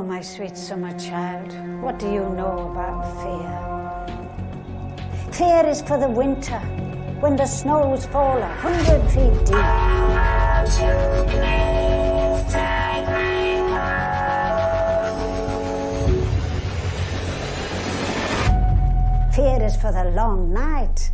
my sweet summer child, what do you know about fear? Fear is for the winter, when the snows fall 100 feet deep. Fear is for the long night.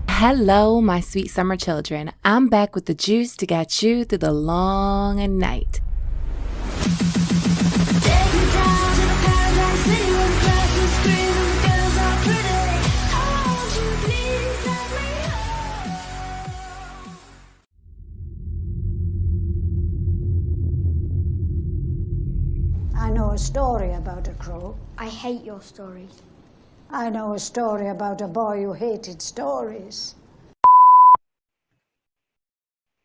Hello, my sweet summer children. I'm back with the juice to get you through the long night. I know a story about a crow. I hate your stories. I know a story about a boy who hated stories.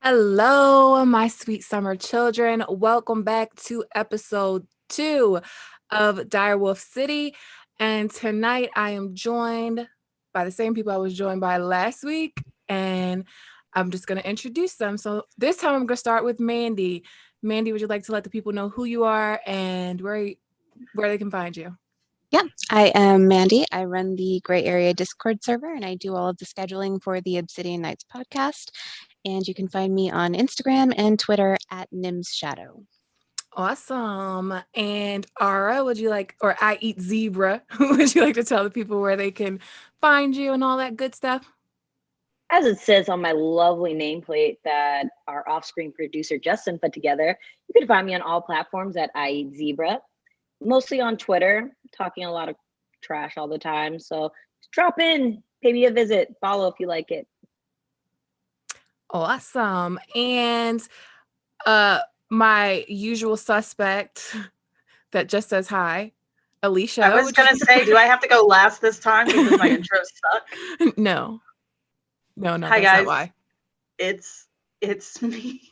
Hello, my sweet summer children. Welcome back to episode 2 of DireWolfCity. And tonight I am joined by the same people I was joined by last week. And I'm just going to introduce them. So this time I'm going to start with Mandy. Mandy, would you like to let the people know who you are and where they can find you? Yeah, I am Mandy. I run the Gray Area Discord server and I do all of the scheduling for the Obsidian Nights podcast. And you can find me on Instagram and Twitter at Nim's Shadow. Awesome. And Ara, would you like, or I Eat Zebra, would you like to tell the people where they can find you and all that good stuff? As it says on my lovely nameplate that our off-screen producer Justin put together, you can find me on all platforms at I Eat Zebra. Mostly on Twitter, talking a lot of trash all the time. So drop in, pay me a visit, follow if you like it. Awesome. And my usual suspect that just says hi, Alicia. I was going to say, do I have to go last this time because my intros suck? No. Hi, that's guys. Not why. It's me.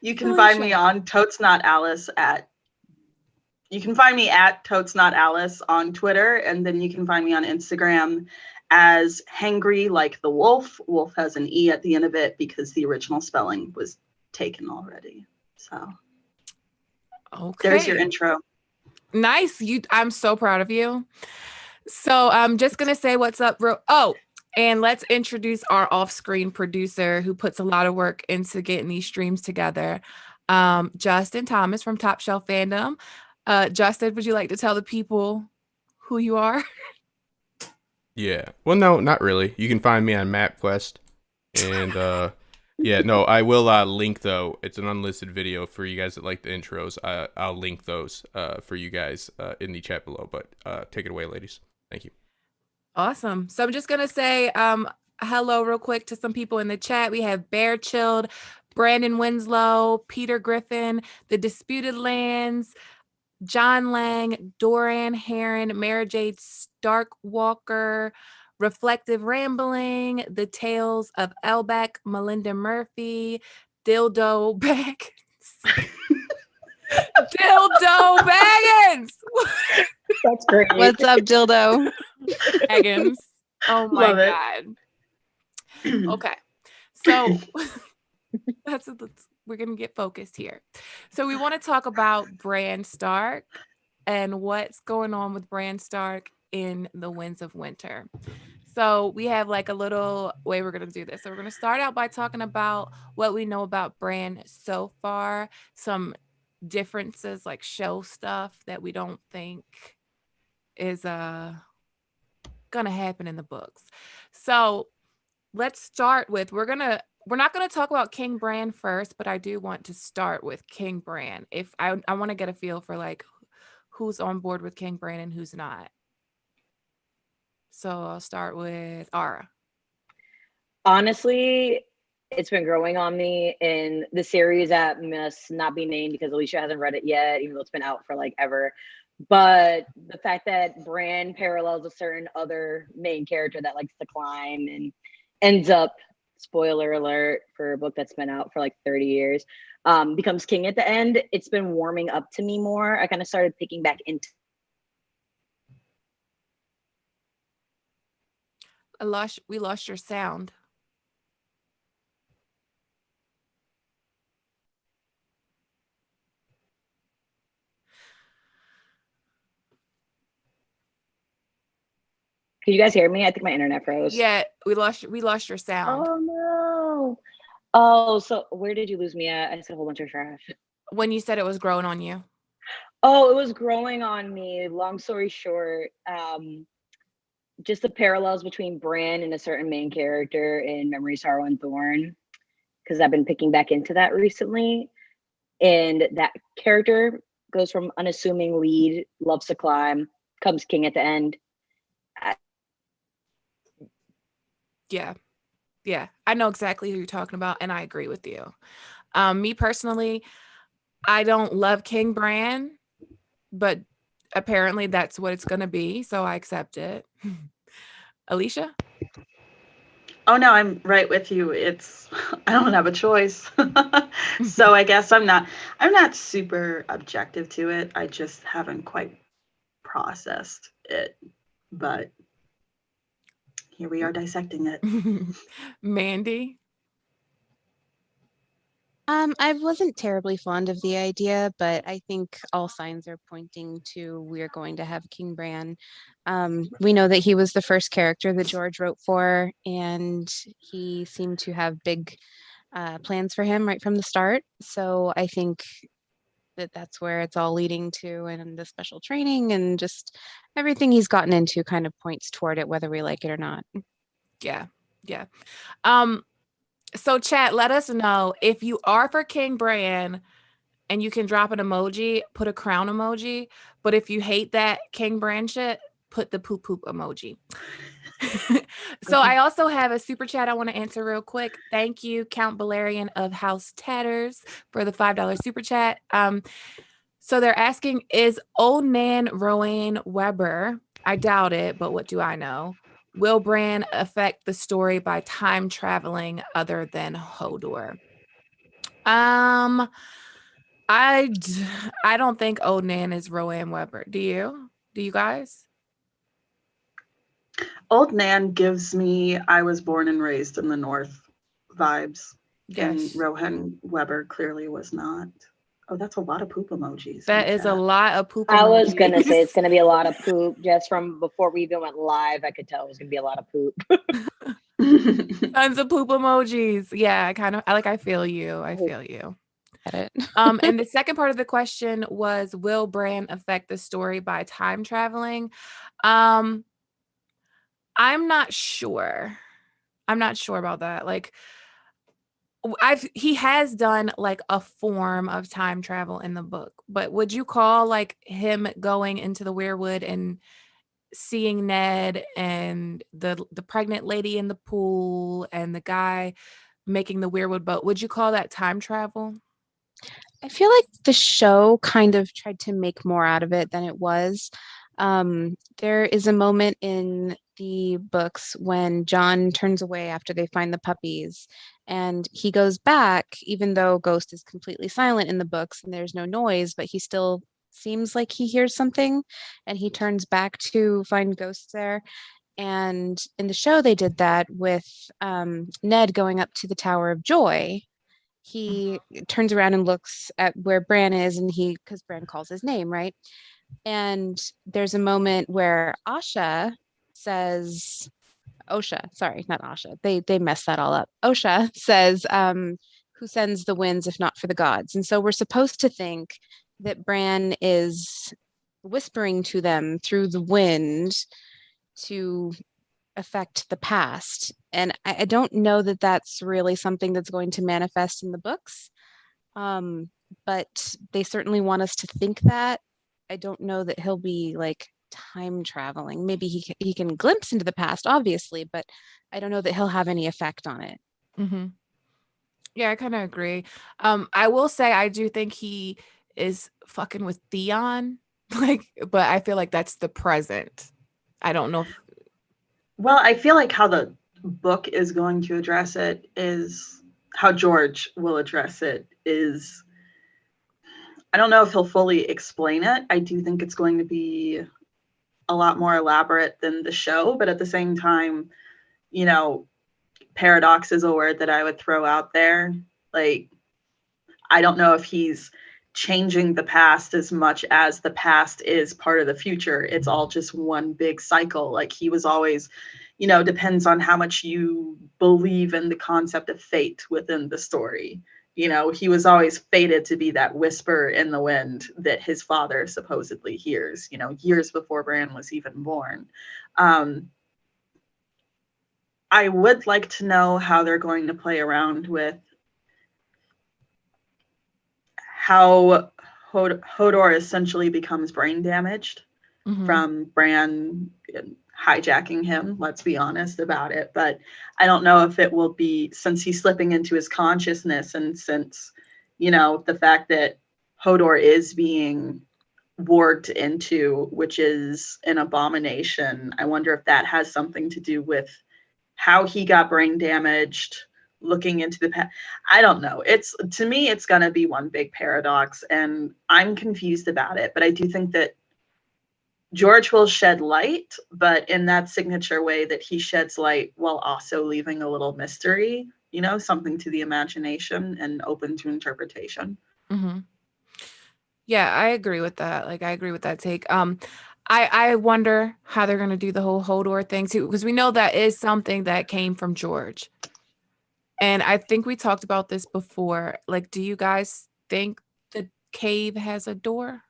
You can find me on Totes Not Alice you can find me at Totes Not Alice on Twitter, and then you can find me on Instagram as Hangry like the wolf. Wolf has an E at the end of it because the original spelling was taken already. So okay. There's your intro. Nice. I'm so proud of you. So I'm just going to say what's up. And let's introduce our off-screen producer who puts a lot of work into getting these streams together. Justin Thomas from Top Shelf Fandom. Justin, would you like to tell the people who you are? Yeah. Well, no, not really. You can find me on MapQuest. And I will link, though. It's an unlisted video for you guys that like the intros. I'll link those for you guys in the chat below. But take it away, ladies. Thank you. Awesome. So I'm just going to say hello real quick to some people in the chat. We have Bear Chilled, Brandon Winslow, Peter Griffin, The Disputed Lands, John Lang, Doran Heron, Mara Jade Stark Walker, Reflective Rambling, The Tales of Elbeck, Melinda Murphy, Dildo Baggins. Dildo Baggins! That's great. What's up, Dildo? Baggins. Oh my Love it. God. Okay. So we're going to get focused here. So we want to talk about Bran Stark and what's going on with Bran Stark in the Winds of Winter. So we have like a little way we're going to do this. So we're going to start out by talking about what we know about Bran so far, some differences like show stuff that we don't think is gonna happen in the books. So let's start with we're not gonna talk about King Bran first, but I do want to start with King Bran. If I want to get a feel for like who's on board with King Bran and who's not. So I'll start with Ara. Honestly, it's been growing on me in the series that must not be named because Alicia hasn't read it yet, even though it's been out for like ever. But the fact that Bran parallels a certain other main character that likes to climb and ends up, spoiler alert for a book that's been out for like 30 years, becomes king at the end, it's been warming up to me more. I kind of started picking back into We lost your sound. Can you guys hear me? I think my internet froze. Yeah, we lost your sound. Oh no. Oh, so where did you lose me at? I said a whole bunch of trash. When you said it was growing on you. Oh, it was growing on me. Long story short, just the parallels between Bran and a certain main character in Memory, Sorrow, and Thorn, because I've been picking back into that recently. And that character goes from unassuming lead, loves to climb, comes king at the end. Yeah, I know exactly who you're talking about, and I agree with you. Me personally, I don't love King Bran, but apparently that's what it's going to be, so I accept it. Alicia? Oh no, I'm right with you. I don't have a choice. So I guess I'm not super objective to it. I just haven't quite processed it. But here we are dissecting it. Mandy? I wasn't terribly fond of the idea, but I think all signs are pointing to we're going to have King Bran. We know that he was the first character that George wrote for, and he seemed to have big plans for him right from the start. So I think that that's where it's all leading to, and the special training and just everything he's gotten into kind of points toward it, whether we like it or not. Yeah. So chat, let us know if you are for King Bran and you can drop an emoji, put a crown emoji. But if you hate that King Bran shit, put the poop poop emoji. So I also have a super chat I want to answer real quick. Thank you, Count Balerian of House Tatters, for the $5 super chat. So they're asking, is Old Nan Rowan Weber? I doubt it, but what do I know? Will Bran affect the story by time traveling other than Hodor? I don't think Old Nan is Rowan Weber. Do you? Do you guys? Old Nan gives me I was born and raised in the North vibes. Yes. And Rohan Weber clearly was not. Oh, that's a lot of poop emojis. That is a lot of poop I was emojis. gonna say it's gonna be a lot of poop. Just from before we even went live, I could tell it was gonna be a lot of poop. Tons of poop emojis. Yeah, I feel you. I feel you. Get it. And the second part of the question was, will Bran affect the story by time traveling? I'm not sure. I'm not sure about that. Like, he has done like a form of time travel in the book, but would you call like him going into the weirwood and seeing Ned and the pregnant lady in the pool and the guy making the weirwood boat, would you call that time travel? I feel like the show kind of tried to make more out of it than it was. There is a moment in the books when John turns away after they find the puppies, and he goes back, even though Ghost is completely silent in the books and there's no noise, but he still seems like he hears something, and he turns back to find Ghost there. And in the show, they did that with Ned going up to the Tower of Joy. He turns around and looks at where Bran is, and because Bran calls his name, right? And there's a moment where Osha says, Osha, sorry, not Asha. They messed that all up. Osha says, who sends the winds if not for the gods? And so we're supposed to think that Bran is whispering to them through the wind to affect the past. And I don't know that that's really something that's going to manifest in the books. But they certainly want us to think that. I don't know that he'll be like time traveling. Maybe he can glimpse into the past, obviously, but I don't know that he'll have any effect on it. Mm-hmm. Yeah, I kind of agree. I will say I do think he is fucking with Theon, like, but I feel like that's the present. I don't know. Well, I feel like how the book is going to address it is how George will address it is, I don't know if he'll fully explain it. I do think it's going to be a lot more elaborate than the show, but at the same time, you know, paradox is a word that I would throw out there. Like, I don't know if he's changing the past as much as the past is part of the future. It's all just one big cycle. Like, he was always, you know, depends on how much you believe in the concept of fate within the story. You know, he was always fated to be that whisper in the wind that his father supposedly hears, you know, years before Bran was even born. I would like to know how they're going to play around with how Hodor essentially becomes brain damaged from Bran hijacking him. Let's be honest about it. But I don't know if it will be, since he's slipping into his consciousness, and since, you know, the fact that Hodor is being warped into, which is an abomination. I wonder if that has something to do with how he got brain damaged, looking into the past. I don't know. To me, it's going to be one big paradox, and I'm confused about it. But I do think that George will shed light, but in that signature way that he sheds light while also leaving a little mystery, you know, something to the imagination and open to interpretation. Mm-hmm. Yeah, I agree with that. Like, I agree with that take. I wonder how they're going to do the whole Hodor thing too, because we know that is something that came from George. And I think we talked about this before. Like, do you guys think the cave has a door?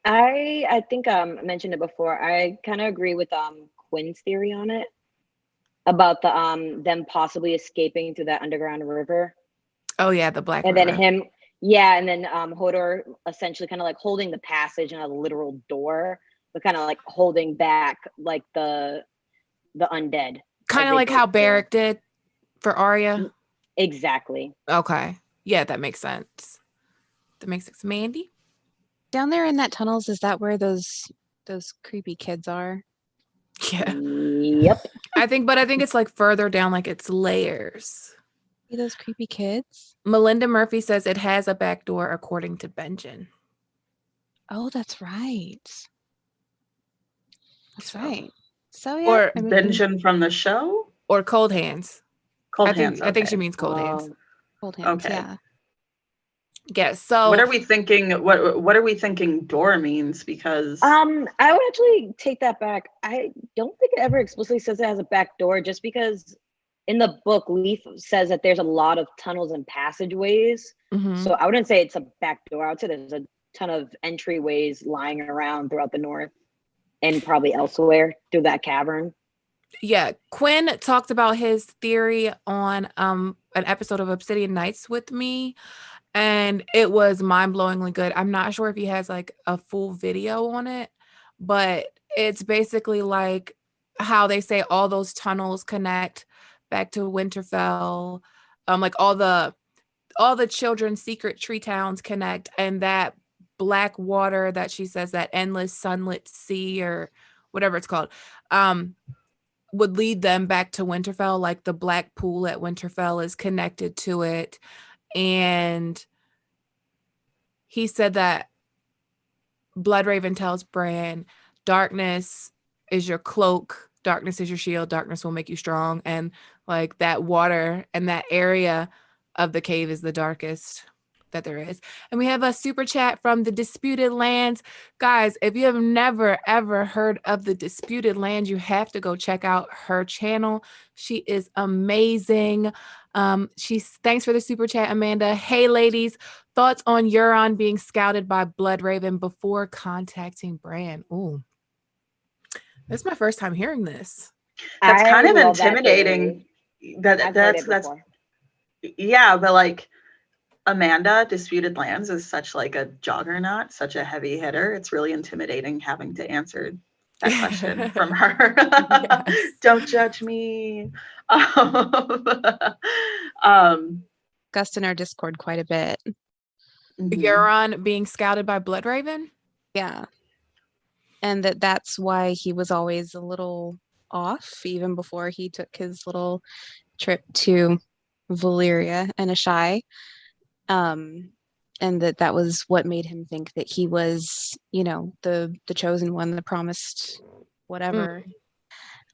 I think I mentioned it before. I kind of agree with Quinn's theory on it about the them possibly escaping through that underground river. Oh yeah, the Black and River. then him, yeah, and then Hodor essentially kind of like holding the passage and a literal door, but kind of like holding back like the undead. Kind of like how Beric did for Arya. Exactly. Okay. Yeah, that makes sense. That makes sense. Mandy? Down there in that tunnels, is that where those creepy kids are? Yeah. Yep. I think it's like further down, like it's layers. Those creepy kids? Melinda Murphy says it has a back door according to Benjen. Oh, that's right. That's right. So yeah. Or Benjen from the show? Or Cold Hands. Cold Hands. I think she means Cold Hands. Cold Hands, okay. Yeah. Yeah, so what are we thinking? What are we thinking door means? Because I would actually take that back. I don't think it ever explicitly says it has a back door, just because in the book Leaf says that there's a lot of tunnels and passageways. So I wouldn't say it's a back door. I would say there's a ton of entryways lying around throughout the north and probably elsewhere through that cavern. Yeah, Quinn talked about his theory on an episode of Obsidian Nights with me, and it was mind-blowingly good. I'm not sure if he has like a full video on it, but it's basically like how they say all those tunnels connect back to Winterfell. Like all the children's secret tree towns connect, and that black water that she says, that endless sunlit sea or whatever it's called, would lead them back to Winterfell. Like the black pool at Winterfell is connected to it. And he said that Bloodraven tells Bran darkness is your cloak, darkness is your shield, darkness will make you strong. And like that water and that area of the cave is the darkest that there is. And we have a super chat from the Disputed Lands. Guys, if you have never ever heard of the Disputed Lands, you have to go check out her channel. She is amazing. Thanks for the super chat, Amanda. Hey ladies, thoughts on Euron being scouted by Bloodraven before contacting Bran? Ooh, this is my first time hearing this. That's kind of love that intimidating. theory. That's I've heard it before. yeah, but like Amanda, Disputed Lands is such like a juggernaut, such a heavy hitter. It's really intimidating having to answer that question from her. Yes. Don't judge me. Discussed in our Discord quite a bit. Mhm. Euron being scouted by Bloodraven? Yeah. And that's why he was always a little off, even before he took his little trip to Valyria and Ashai. And that was what made him think that he was, you know, the chosen one, the promised whatever.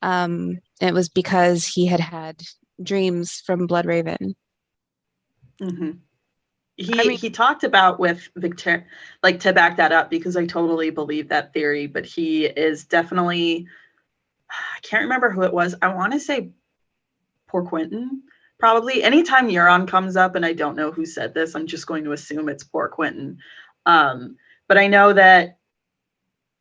It was because he had dreams from Bloodraven. Mm-hmm. He talked about with Victor, like, to back that up, because I totally believe that theory, but he is definitely, I can't remember who it was. I want to say Poor Quentin. Probably anytime Euron comes up, and I don't know who said this, I'm just going to assume it's Poor Quentin. But I know that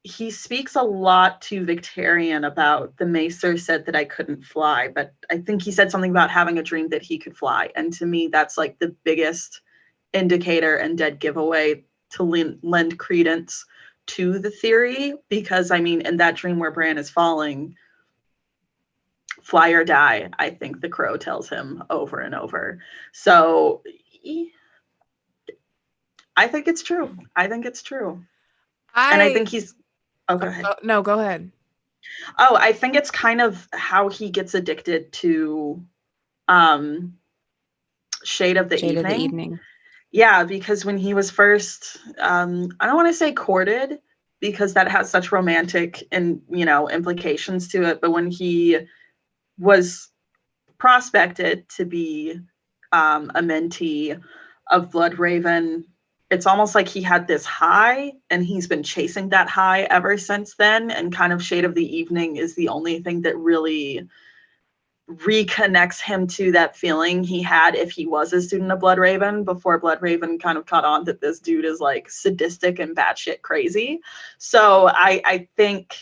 he speaks a lot to Victarion about the Maester said that I couldn't fly, but I think he said something about having a dream that he could fly. And to me, that's like the biggest indicator and dead giveaway to lend credence to the theory, because I mean, in that dream where Bran is falling, fly or die, I think the crow tells him over and over. So I think it's true. And I think he's go ahead. No, go ahead. I think it's kind of how he gets addicted to Shade of the Evening. Yeah, because when he was first, I don't want to say courted, because that has such romantic and, you know, implications to it. But when he was prospected to be a mentee of Bloodraven, it's almost like he had this high and he's been chasing that high ever since then. And kind of Shade of the Evening is the only thing that really reconnects him to that feeling he had if he was a student of Bloodraven, before Bloodraven kind of caught on that this dude is like sadistic and batshit crazy. So I think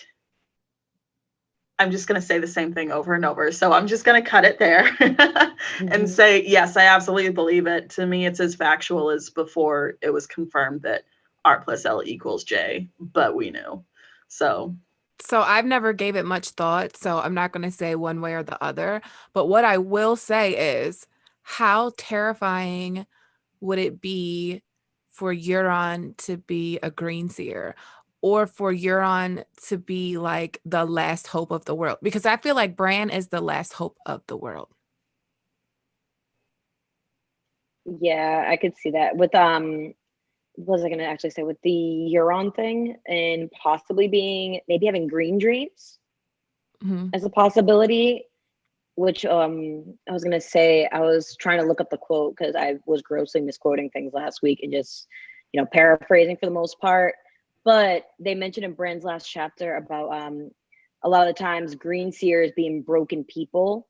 I'm just going to say the same thing over and over. So I'm just going to cut it there and say, yes, I absolutely believe it. To me, it's as factual as before it was confirmed that R plus L equals J, but we knew. So I've never gave it much thought, so I'm not going to say one way or the other. But what I will say is, how terrifying would it be for Euron to be a green seer, or for Euron to be like the last hope of the world? Because I feel like Bran is the last hope of the world. Yeah, I could see that with what was I going to actually say with the Euron thing, and possibly maybe having green dreams as a possibility, which I was going to say, I was trying to look up the quote because I was grossly misquoting things last week and just, you know, paraphrasing for the most part. But they mentioned in Bran's last chapter about a lot of the times green seers being broken people.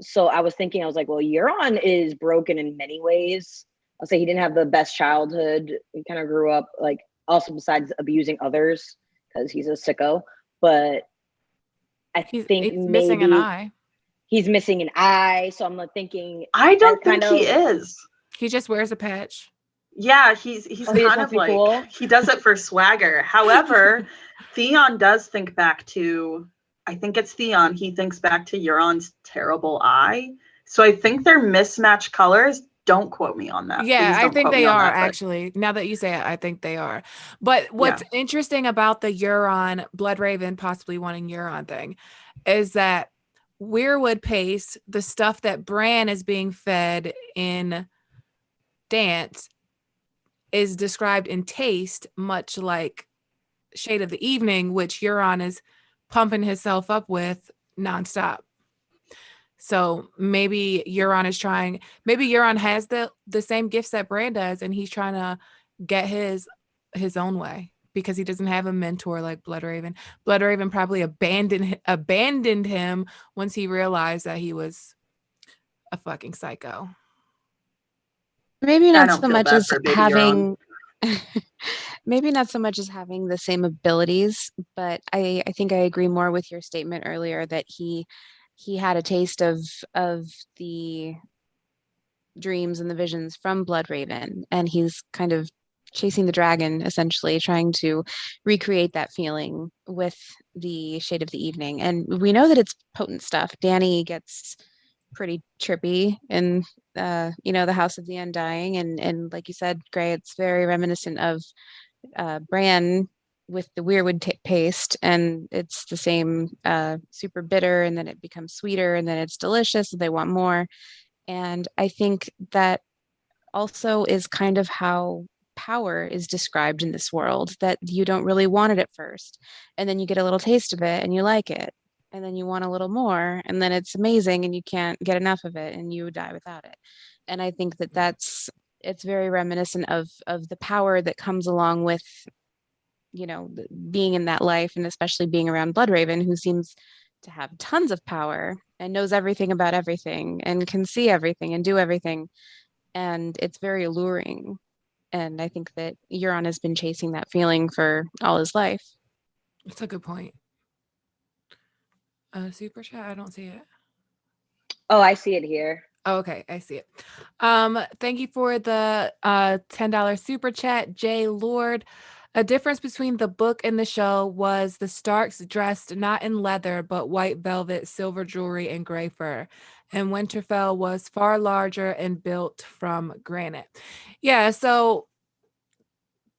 So I was like, well, Euron is broken in many ways. I'll say he didn't have the best childhood. He kind of grew up, like, also besides abusing others, because he's a sicko. But I think he's maybe missing an eye. He's missing an eye. So I'm thinking, I don't think he is. He just wears a patch. Yeah, he's kind of like, cool. He does it for swagger. However, Theon does think back to, I think it's Theon, he thinks back to Euron's terrible eye. So I think they're mismatched colors. Don't quote me on that. Yeah, I think they are, actually. Now that you say it, I think they are. But what's interesting about the Euron, Bloodraven possibly wanting Euron thing, is that Weirwood paste, the stuff that Bran is being fed in Dance, is described in taste much like Shade of the Evening, which Euron is pumping himself up with nonstop. So maybe Euron has the same gifts that Bran does, and he's trying to get his own way because he doesn't have a mentor like Bloodraven. Bloodraven probably abandoned him once he realized that he was a fucking psycho. Maybe I not don't so feel much bad as for baby having maybe not so much as having the same abilities, but I think I agree more with your statement earlier that he had a taste of the dreams and the visions from Bloodraven, and he's kind of chasing the dragon, essentially trying to recreate that feeling with the Shade of the Evening. And we know that it's potent stuff. Dany gets pretty trippy in the House of the Undying, and like you said, Gray, it's very reminiscent of Bran with the weirwood paste, and it's the same super bitter, and then it becomes sweeter, and then it's delicious, and they want more. And I think that also is kind of how power is described in this world, that you don't really want it at first, and then you get a little taste of it and you like it, and then you want a little more, and then it's amazing and you can't get enough of it and you die without it. And I think that it's very reminiscent of the power that comes along with being in that life, and especially being around Bloodraven, who seems to have tons of power and knows everything about everything and can see everything and do everything, and it's very alluring. And I think that Euron has been chasing that feeling for all his life. That's a good point. Super chat, I don't see it. Oh, I see it here. Oh, okay, I see it. Thank you for the $10 super chat, Jay Lord. A difference between the book and the show was the Starks dressed not in leather, but white velvet, silver jewelry, and gray fur. And Winterfell was far larger and built from granite. Yeah, so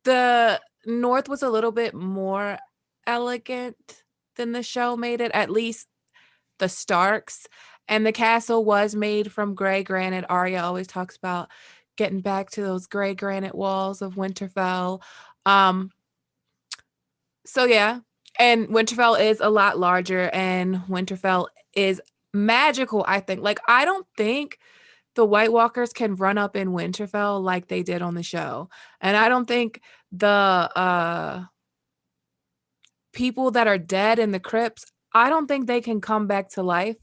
the North was a little bit more elegant than the show made it, at least the Starks. And the castle was made from gray granite. Arya always talks about getting back to those gray granite walls of Winterfell. So yeah, and Winterfell is a lot larger, and Winterfell is magical, I think. Like, I don't think the White Walkers can run up in Winterfell like they did on the show. And I don't think the people that are dead in the crypts, I don't think they can come back to life,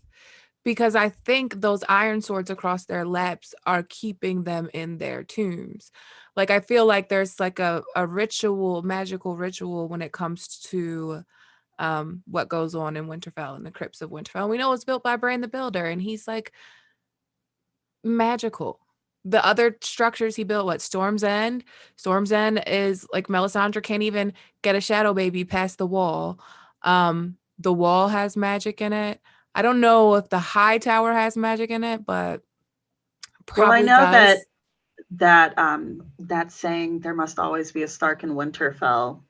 because I think those iron swords across their laps are keeping them in their tombs. Like, I feel like there's like a ritual, magical ritual when it comes to what goes on in Winterfell, in the crypts of Winterfell. And we know it's built by Bran the Builder, and he's like magical. The other structures he built, Storm's End? Storm's End is like Melisandre can't even get a shadow baby past the wall. The wall has magic in it. I don't know if the High Tower has magic in it, but probably well, I know does. that saying, there must always be a Stark in Winterfell.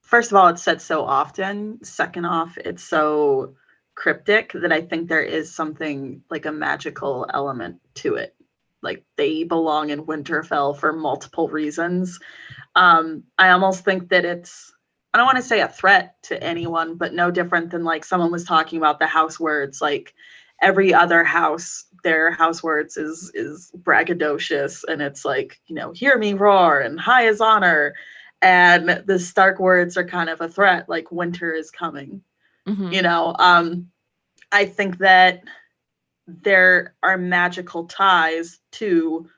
First of all, it's said so often. Second off, it's so cryptic that I think there is something like a magical element to it. Like, they belong in Winterfell for multiple reasons. I almost think that it's, I don't want to say a threat to anyone, but no different than like someone was talking about the house words. Like, every other house, their house words is braggadocious, and it's like, hear me roar and high is honor. And the Stark words are kind of a threat, like winter is coming. Mm-hmm. I think that there are magical ties to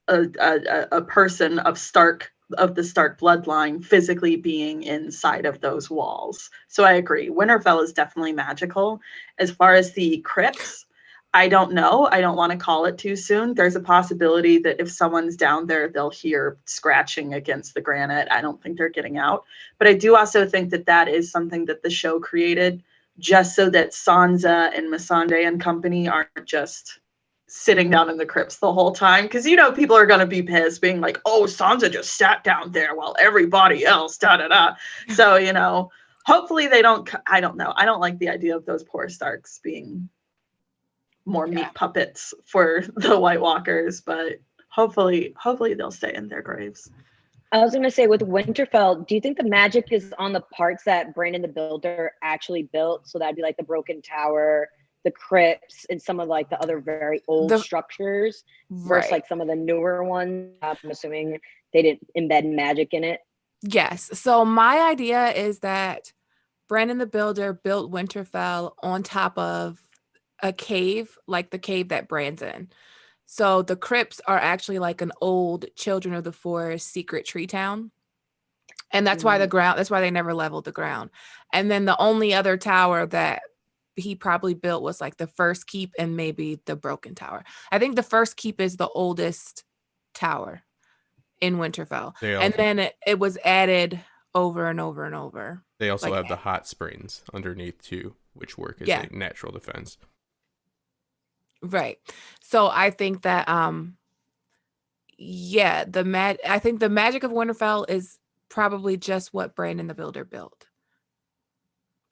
a person of the Stark bloodline physically being inside of those walls. So I agree. Winterfell is definitely magical. As far as the crypts, I don't know. I don't want to call it too soon. There's a possibility that if someone's down there, they'll hear scratching against the granite. I don't think they're getting out. But I do also think that is something that the show created just so that Sansa and Missandei and company aren't just sitting down in the crypts the whole time, because people are going to be pissed, being like, oh, Sansa just sat down there while everybody else so hopefully they don't. I don't know, I don't like the idea of those poor Starks being more meat puppets for the White Walkers, but hopefully they'll stay in their graves. I was gonna say with Winterfell, do you think the magic is on the parts that Brandon the Builder actually built? So that'd be like the broken tower, the crypts, and some of like the other very old structures versus Right. like some of the newer ones. I'm assuming they didn't embed magic in it. Yes. So my idea is that Brandon the Builder built Winterfell on top of a cave, like the cave that Bran's in. So the crypts are actually like an old Children of the Forest secret tree town. And that's why that's why they never leveled the ground. And then the only other tower that he probably built was like the first keep and maybe the broken tower. I think the first keep is the oldest tower in Winterfell. And then it was added over and over and over. They also like, have the hot springs underneath too, which work as a natural defense. Right. So I think that I think the magic of Winterfell is probably just what Brandon the Builder built.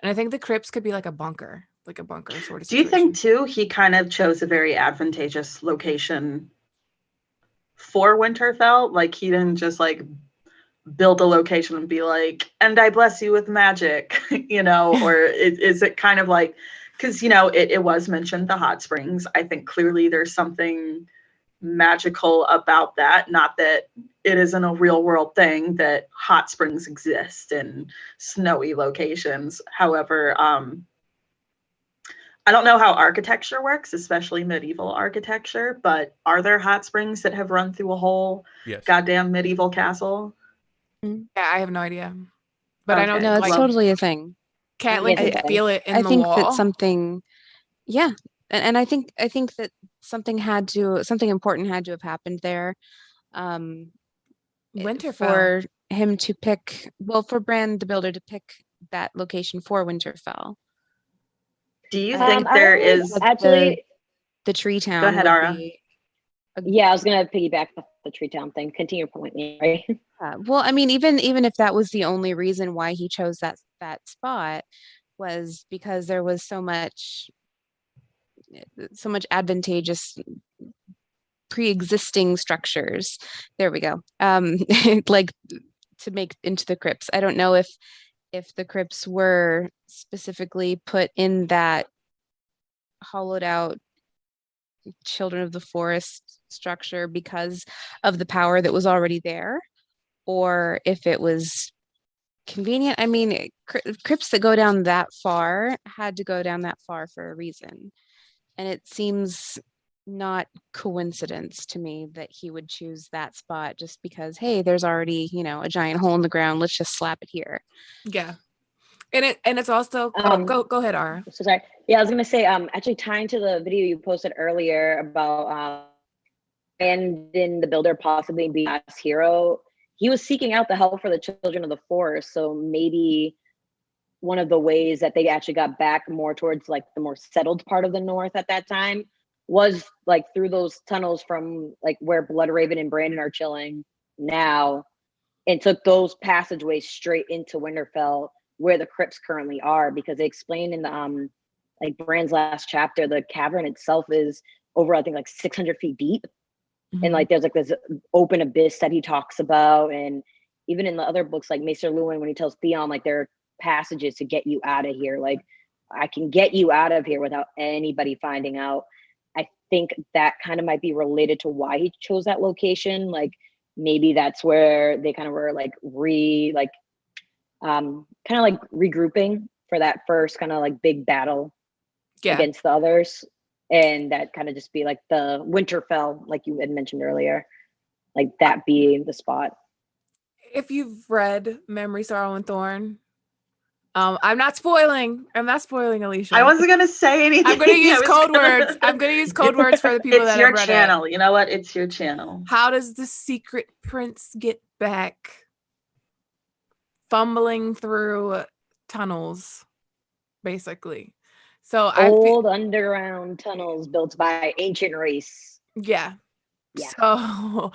And I think the crypts could be like a bunker sort of situation. Do you think too he kind of chose a very advantageous location for Winterfell? Like he didn't just like build a location and be like, and I bless you with magic, or is it kind of like, because it was mentioned the hot springs. I think clearly there's something magical about that. Not that it isn't a real world thing that hot springs exist in snowy locations. However, I don't know how architecture works, especially medieval architecture, but are there hot springs that have run through a whole goddamn medieval castle? Yeah, I have no idea. But I know no, it's totally a thing. Catelyn can feel it in the think wall. that something, and I think that something important had to have happened there. Winterfell. For him to pick, for Bran the Builder to pick that location for Winterfell. Do you think there is actually the tree town? Go ahead, Ara. Yeah, I was gonna piggyback off the tree town thing. Continue your point, right? Well, I mean, even if that was the only reason why he chose that spot, was because there was so much advantageous pre-existing structures. There we go. Like to make into the crypts. I don't know if the crypts were specifically put in that hollowed out Children of the Forest structure because of the power that was already there, or if it was convenient. I mean, crypts that go down that far had to go down that far for a reason. And it seems not coincidence to me that he would choose that spot just because, hey, there's already, a giant hole in the ground. Let's just slap it here. Yeah. And it's also go ahead, Ara. So sorry. Yeah, I was gonna say, actually tying to the video you posted earlier about Brandon the Builder possibly being a hero. He was seeking out the help for the Children of the Forest. So maybe one of the ways that they actually got back more towards like the more settled part of the North at that time was like through those tunnels from like where Bloodraven and Brandon are chilling now, and took those passageways straight into Winterfell, where the crypts currently are, because they explain in the like Bran's last chapter, the cavern itself is over, I think, like 600 feet deep. And like there's like this open abyss that he talks about, and even in the other books like Maester Luwin, when he tells Theon like there are passages to get you out of here, like I can get you out of here without anybody finding out. I think that kind of might be related to why he chose that location. Like maybe that's where they kind of were like kind of like regrouping for that first kind of like big battle against the others. And that kind of just be like the Winterfell, like you had mentioned earlier, like that being the spot. If you've read Memory, Sorrow, and Thorn, I'm not spoiling, Alicia. I wasn't gonna say anything. I'm gonna use code words. I'm gonna use code words for the people that have read it. It's your channel. You know what? It's your channel. How does the secret prince get back? Fumbling through tunnels, basically. So old underground tunnels built by ancient race. Yeah. So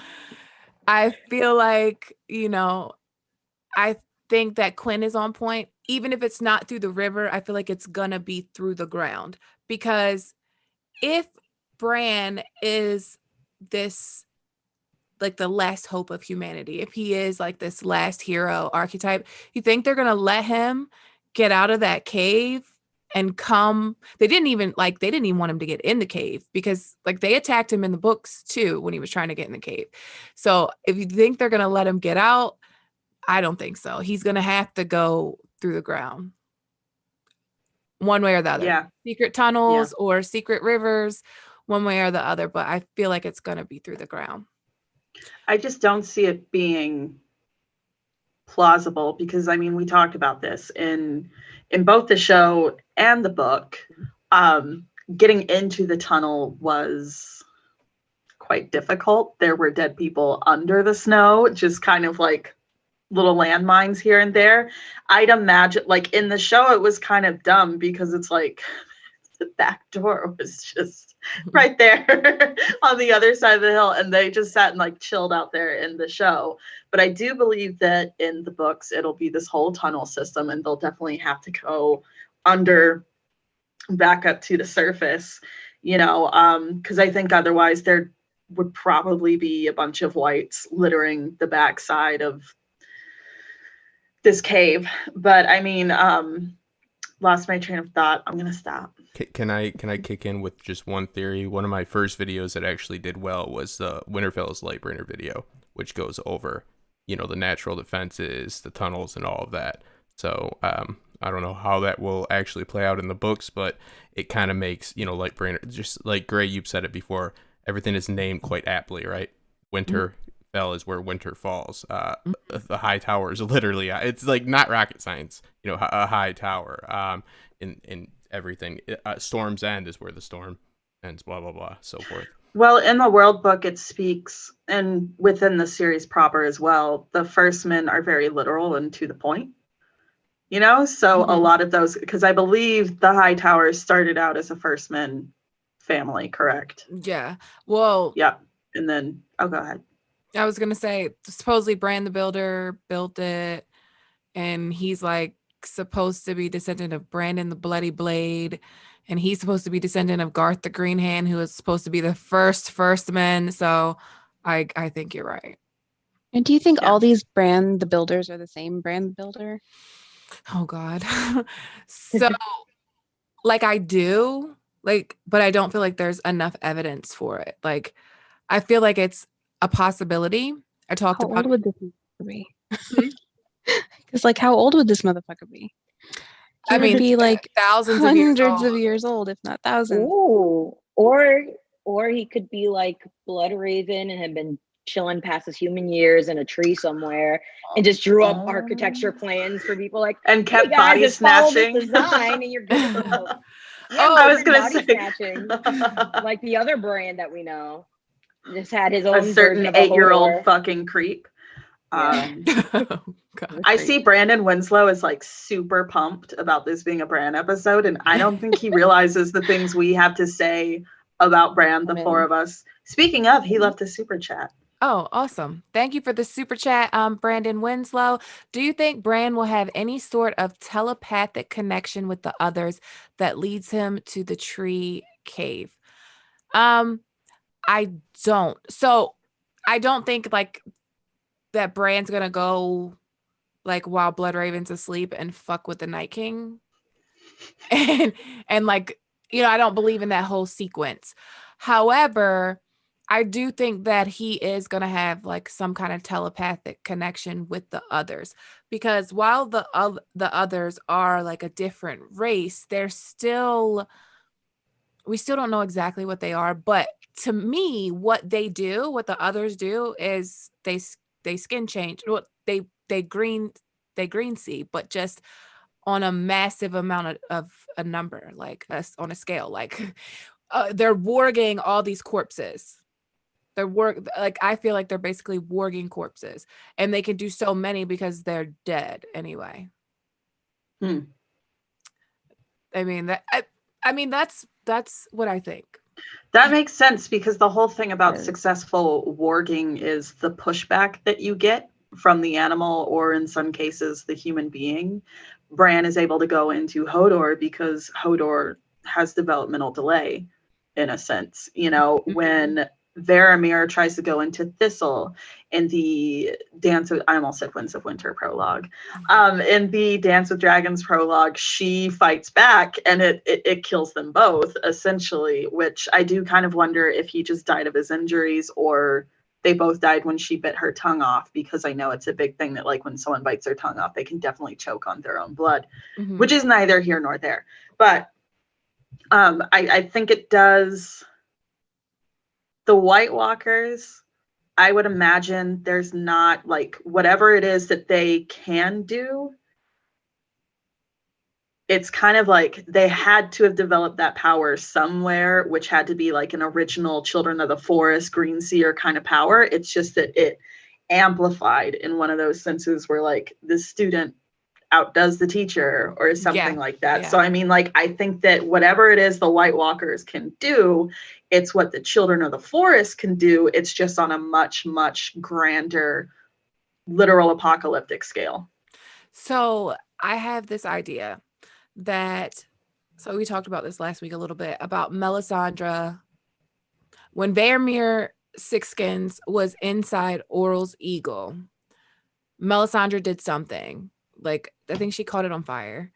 I feel like, I think that Quinn is on point. Even if it's not through the river, I feel like it's gonna be through the ground. Because if Bran is this like the last hope of humanity, if he is like this last hero archetype, you think they're gonna let him get out of that cave and come? They didn't even want him to get in the cave, because like they attacked him in the books too when he was trying to get in the cave. So if you think they're gonna let him get out, I don't think so. He's gonna have to go through the ground, one way or the other. Yeah. Secret tunnels or secret rivers, one way or the other, but I feel like it's gonna be through the ground. I just don't see it being plausible, because I mean, we talked about this in both the show and the book. Getting into the tunnel was quite difficult. There were dead people under the snow, just kind of like little landmines here and there. I'd imagine, like in the show, it was kind of dumb because it's like the back door was just right there on the other side of the hill, and they just sat and like chilled out there in the show. But I do believe that in the books it'll be this whole tunnel system, and they'll definitely have to go under back up to the surface, you know, because I think otherwise there would probably be a bunch of whites littering the backside of this cave. But I mean, lost my train of thought. I'm gonna stop. Can I kick in with just one theory? One of my first videos that actually did well was the Winterfell's Lightbringer video, which goes over, you know, the natural defenses, the tunnels, and all of that. So I don't know how that will actually play out in the books, but it kind of makes, you know, Lightbringer, just like Gray, you've said it before, everything is named quite aptly, right? Winterfell is where winter falls. The high tower is literally, it's like not rocket science, you know, a high tower. In everything, Storm's End is where the storm ends, blah blah blah, so forth. Well, in the world book it speaks, and within the series proper as well, the first men are very literal and to the point, you know. So a lot of those, because I believe the high tower started out as a first men family, correct? Yeah. Well, yeah. And then go ahead. I was gonna say, supposedly Bran the Builder built it, and he's like supposed to be descendant of Brandon the Bloody Blade, and he's supposed to be descendant of Garth the Green Hand, who is supposed to be the first men. So I think you're right. And do you think all these Bran the Builders are the same Bran the Builder? Oh God. So like I do, like, but I don't feel like there's enough evidence for it. Like I feel like it's a possibility. I talked about. How old would this motherfucker be? Because like, how old would this motherfucker be? He would be like thousands hundreds of years old, if not thousands. Ooh, or he could be like Bloodraven and had been chilling past his human years in a tree somewhere and just drew up architecture plans for people, like, and kept hey guys, body just follow snatching. this design and you're good to go. I was gonna body say snatching, like the other brand that we know, just had his own a certain version of 8-year-old fucking creep. Oh, God. I see Brandon Winslow is like super pumped about this being a Bran episode, and I don't think he realizes the things we have to say about Bran, the four of us. Speaking of, he left a super chat. Oh, awesome. Thank you for the super chat, Brandon Winslow. Do you think Bran will have any sort of telepathic connection with the others that leads him to the tree cave? I don't. So I don't think like that Bran's gonna go like while Bloodraven's asleep and fuck with the Night King. And like, you know, I don't believe in that whole sequence. However, I do think that he is going to have like some kind of telepathic connection with the others, because while the others are like a different race, we still don't know exactly what they are. But to me, what the others do is they skin change. Well, they green see, but just on a massive amount of a number, like on a scale, like they're warging all these corpses. I feel like they're basically warging corpses, and they can do so many because they're dead anyway. I mean that's what I think. That makes sense, because the whole thing about successful warging is the pushback that you get from the animal, or in some cases the human being. Bran is able to go into Hodor because Hodor has developmental delay, in a sense. You know, when Varamir tries to go into Thistle in the I almost said Winds of Winter prologue. In the Dance with Dragons prologue, she fights back and it kills them both, essentially, which I do kind of wonder if he just died of his injuries or they both died when she bit her tongue off, because I know it's a big thing that, like, when someone bites their tongue off, they can definitely choke on their own blood, which is neither here nor there. But I think it does. The White Walkers, I would imagine there's not, like, whatever it is that they can do, it's kind of like they had to have developed that power somewhere, which had to be like an original Children of the Forest, Green Seer kind of power. It's just that it amplified in one of those senses where, like, the student outdoes the teacher or something like that. So, I mean, like, I think that whatever it is the White Walkers can do, it's what the Children of the Forest can do. It's just on a much, much grander, literal apocalyptic scale. So I have this idea that, so we talked about this last week a little bit about Melisandre. When Varamir Sixskins was inside Oral's eagle, Melisandre did something. Like, I think she caught it on fire.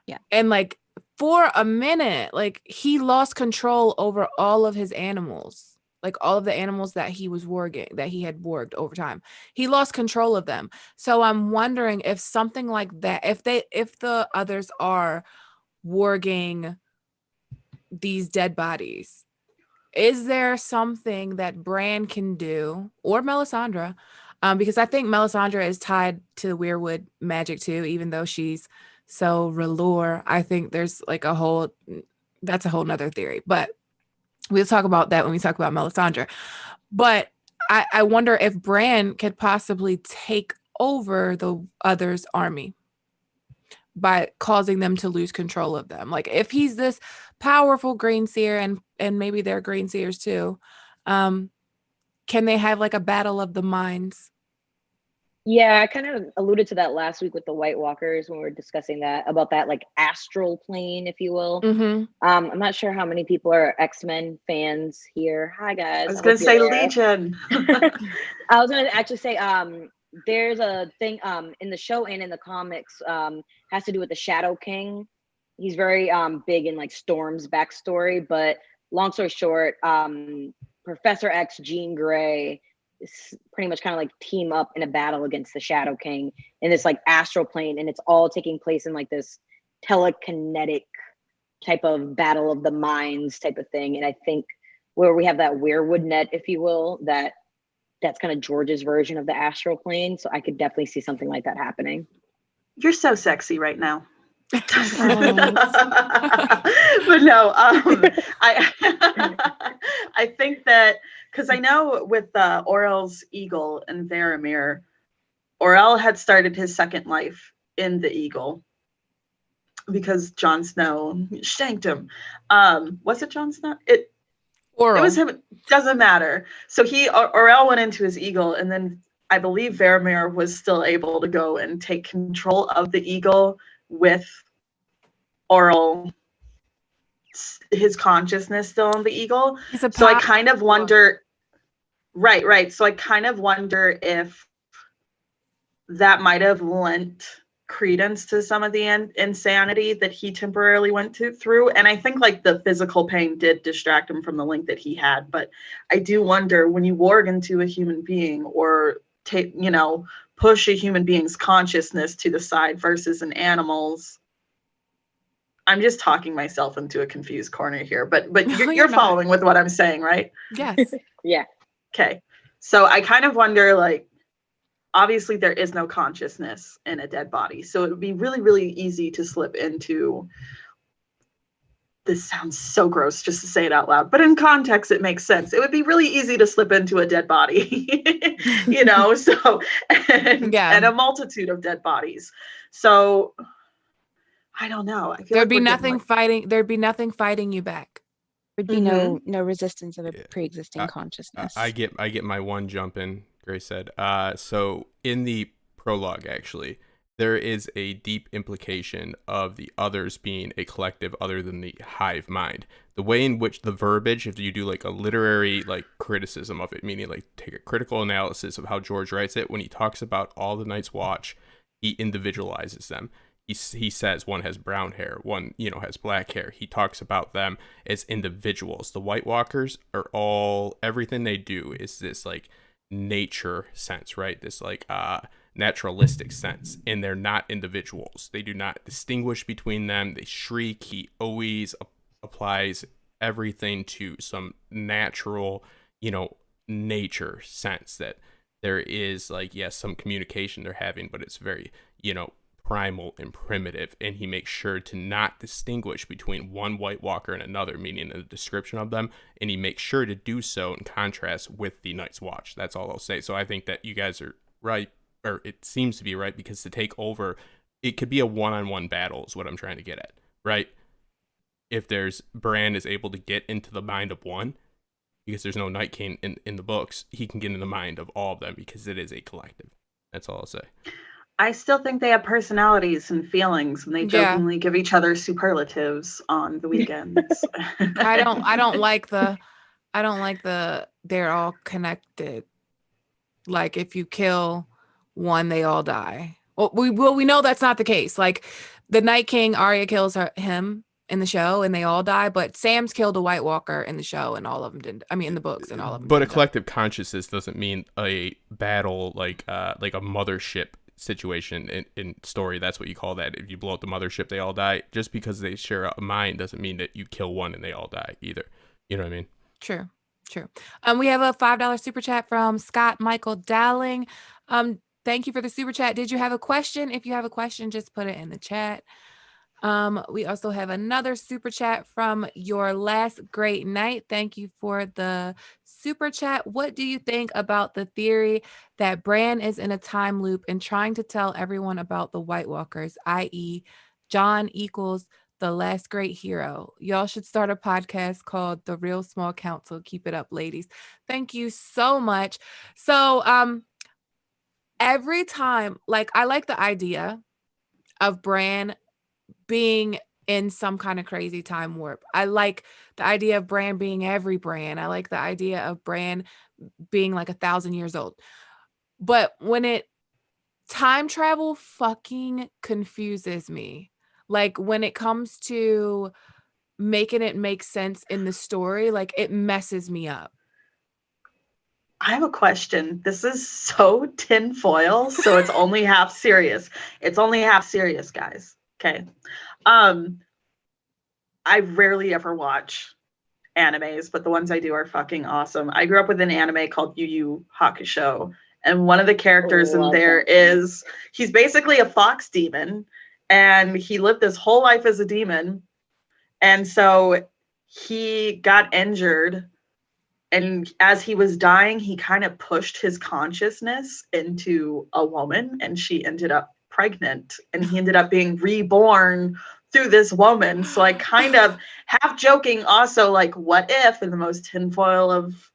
Yeah. And, like, for a minute, like, he lost control over all of his animals. Like, all of the animals that he was warging, that he had warged over time. He lost control of them. So I'm wondering if something like that, if the others are warging these dead bodies, is there something that Bran can do, or Melisandre? Because I think Melisandre is tied to weirwood magic too, even though she's so R'hllor. I think there's like that's a whole nother theory, but we'll talk about that when we talk about Melisandre. But I wonder if Bran could possibly take over the others' army by causing them to lose control of them. Like, if he's this powerful Green Seer, and maybe they're Green Seers too, can they have like a battle of the minds? Yeah, I kind of alluded to that last week with the White Walkers when we were discussing that, about that, like, astral plane, if you will. I'm not sure how many people are X-Men fans here. Hi, guys. I was going to say Legion. I was going to actually say, there's a thing in the show and in the comics, has to do with the Shadow King. He's very big in, like, Storm's backstory, but long story short, Professor X, Jean Grey, pretty much kind of like team up in a battle against the Shadow King in this, like, astral plane, and it's all taking place in, like, this telekinetic type of battle of the minds type of thing. And I think where we have that weirwood net, if you will, that's kind of George's version of the astral plane. So I could definitely see something like that happening. You're so sexy right now. But no, I think that, because I know with Orel's eagle and Varamir, Orel had started his second life in the eagle because Jon Snow shanked him. Was it Jon Snow? It was him. Doesn't matter. So Orel went into his eagle, and then I believe Varamir was still able to go and take control of the eagle with Orel, his consciousness still in the eagle. So I kind of wonder, right. So I kind of wonder if that might have lent credence to some of the insanity that he temporarily went through. And I think, like, the physical pain did distract him from the link that he had. But I do wonder, when you warg into a human being or push a human being's consciousness to the side versus an animal's, I'm just talking myself into a confused corner here, but you're following with what I'm saying, right? Yes. Yeah. Okay. So I kind of wonder, like, obviously there is no consciousness in a dead body. So it would be really, really easy to slip into, this sounds so gross just to say it out loud, but in context, it makes sense. It would be really easy to slip into a dead body, so, and a multitude of dead bodies. So I don't know. I feel there'd be nothing fighting you back. There'd be no resistance of a pre-existing consciousness. I get my one jump in, Grace said. So in the prologue, actually, there is a deep implication of the others being a collective other than the hive mind. The way in which the verbiage, if you do like a literary like criticism of it, meaning like take a critical analysis of how George writes it, when he talks about all the Night's Watch, he individualizes them. He says one has brown hair, one, has black hair. He talks about them as individuals. The White Walkers are all, everything they do is this like nature sense, right? This like naturalistic sense, and they're not individuals. They do not distinguish between them. They shriek. He always applies everything to some natural, nature sense, that there is like, yes, some communication they're having, but it's very, primal and primitive, and he makes sure to not distinguish between one White Walker and another, meaning the description of them, and he makes sure to do so in contrast with the Night's Watch. That's all I'll say. So I think that you guys are right, or it seems to be right, because to take over, it could be a one-on-one battle is what I'm trying to get at, right? If Bran is able to get into the mind of one, because there's no Night King in the books, he can get in the mind of all of them because it is a collective. That's all I'll say. I still think they have personalities and feelings, and they jokingly give each other superlatives on the weekends. I don't like the they're all connected. Like if you kill one, they all die. Well, we know that's not the case. Like the Night King, Arya kills him in the show and they all die, but Sam's killed a White Walker in the show and all of them didn't. I mean, in the books and all of them. But a collective consciousness doesn't mean a battle like a mothership situation in story. That's what you call that. If you blow up the mothership, they all die. Just because they share a mind doesn't mean that you kill one and they all die either. You know what I mean? True. We have a $5 super chat from Scott Michael Dowling. Thank you for the super chat. Did you have a question? If you have a question, just put it in the chat. We also have another super chat from Your Last Great Night. Thank you for the super chat. What do you think about the theory that Bran is in a time loop and trying to tell everyone about the White Walkers, i.e. Jon equals the last great hero? Y'all should start a podcast called The Real Small Council. Keep it up, ladies. Thank you so much. So every time, like, I like the idea of Bran being in some kind of crazy time warp. I like the idea of Bran being every Bran. I like the idea of Bran being like 1,000 years old. But when time travel fucking confuses me. Like when it comes to making it make sense in the story, like it messes me up. I have a question. This is so tinfoil, so it's only half serious. It's only half serious, guys. Okay. I rarely ever watch animes, but the ones I do are fucking awesome. I grew up with an anime called Yu Yu Hakusho, and one of the characters in there is, he's basically a fox demon, and he lived his whole life as a demon, and so he got injured, and as he was dying, he kind of pushed his consciousness into a woman, and she ended up pregnant, and he ended up being reborn through this woman. So I kind of half joking also, like, what if, in the most tinfoil of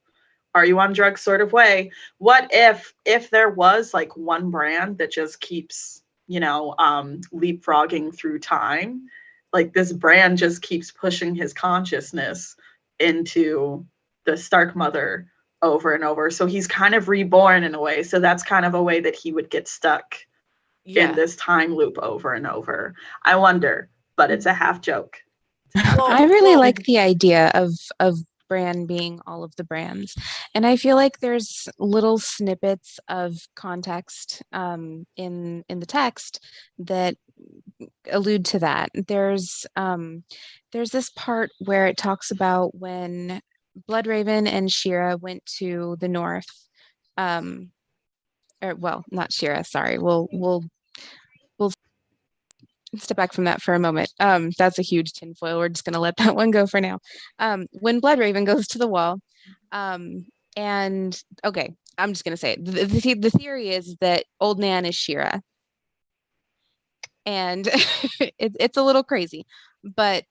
are you on drugs sort of way, what if there was like one Bran that just keeps, leapfrogging through time, like this Bran just keeps pushing his consciousness into the Stark mother over and over, so he's kind of reborn in a way. So that's kind of a way that he would get stuck in this time loop over and over. I wonder, but it's a half joke. I really like the idea of Bran being all of the Brans, and I feel like there's little snippets of context in the text that allude to that. There's this part where it talks about when Bloodraven and Shira went to the north, not Shira, sorry. We'll step back from that for a moment. That's a huge tinfoil. We're just going to let that one go for now. When Bloodraven goes to the wall, and okay, I'm just going to say it. The theory is that Old Nan is Shira. And it's a little crazy, but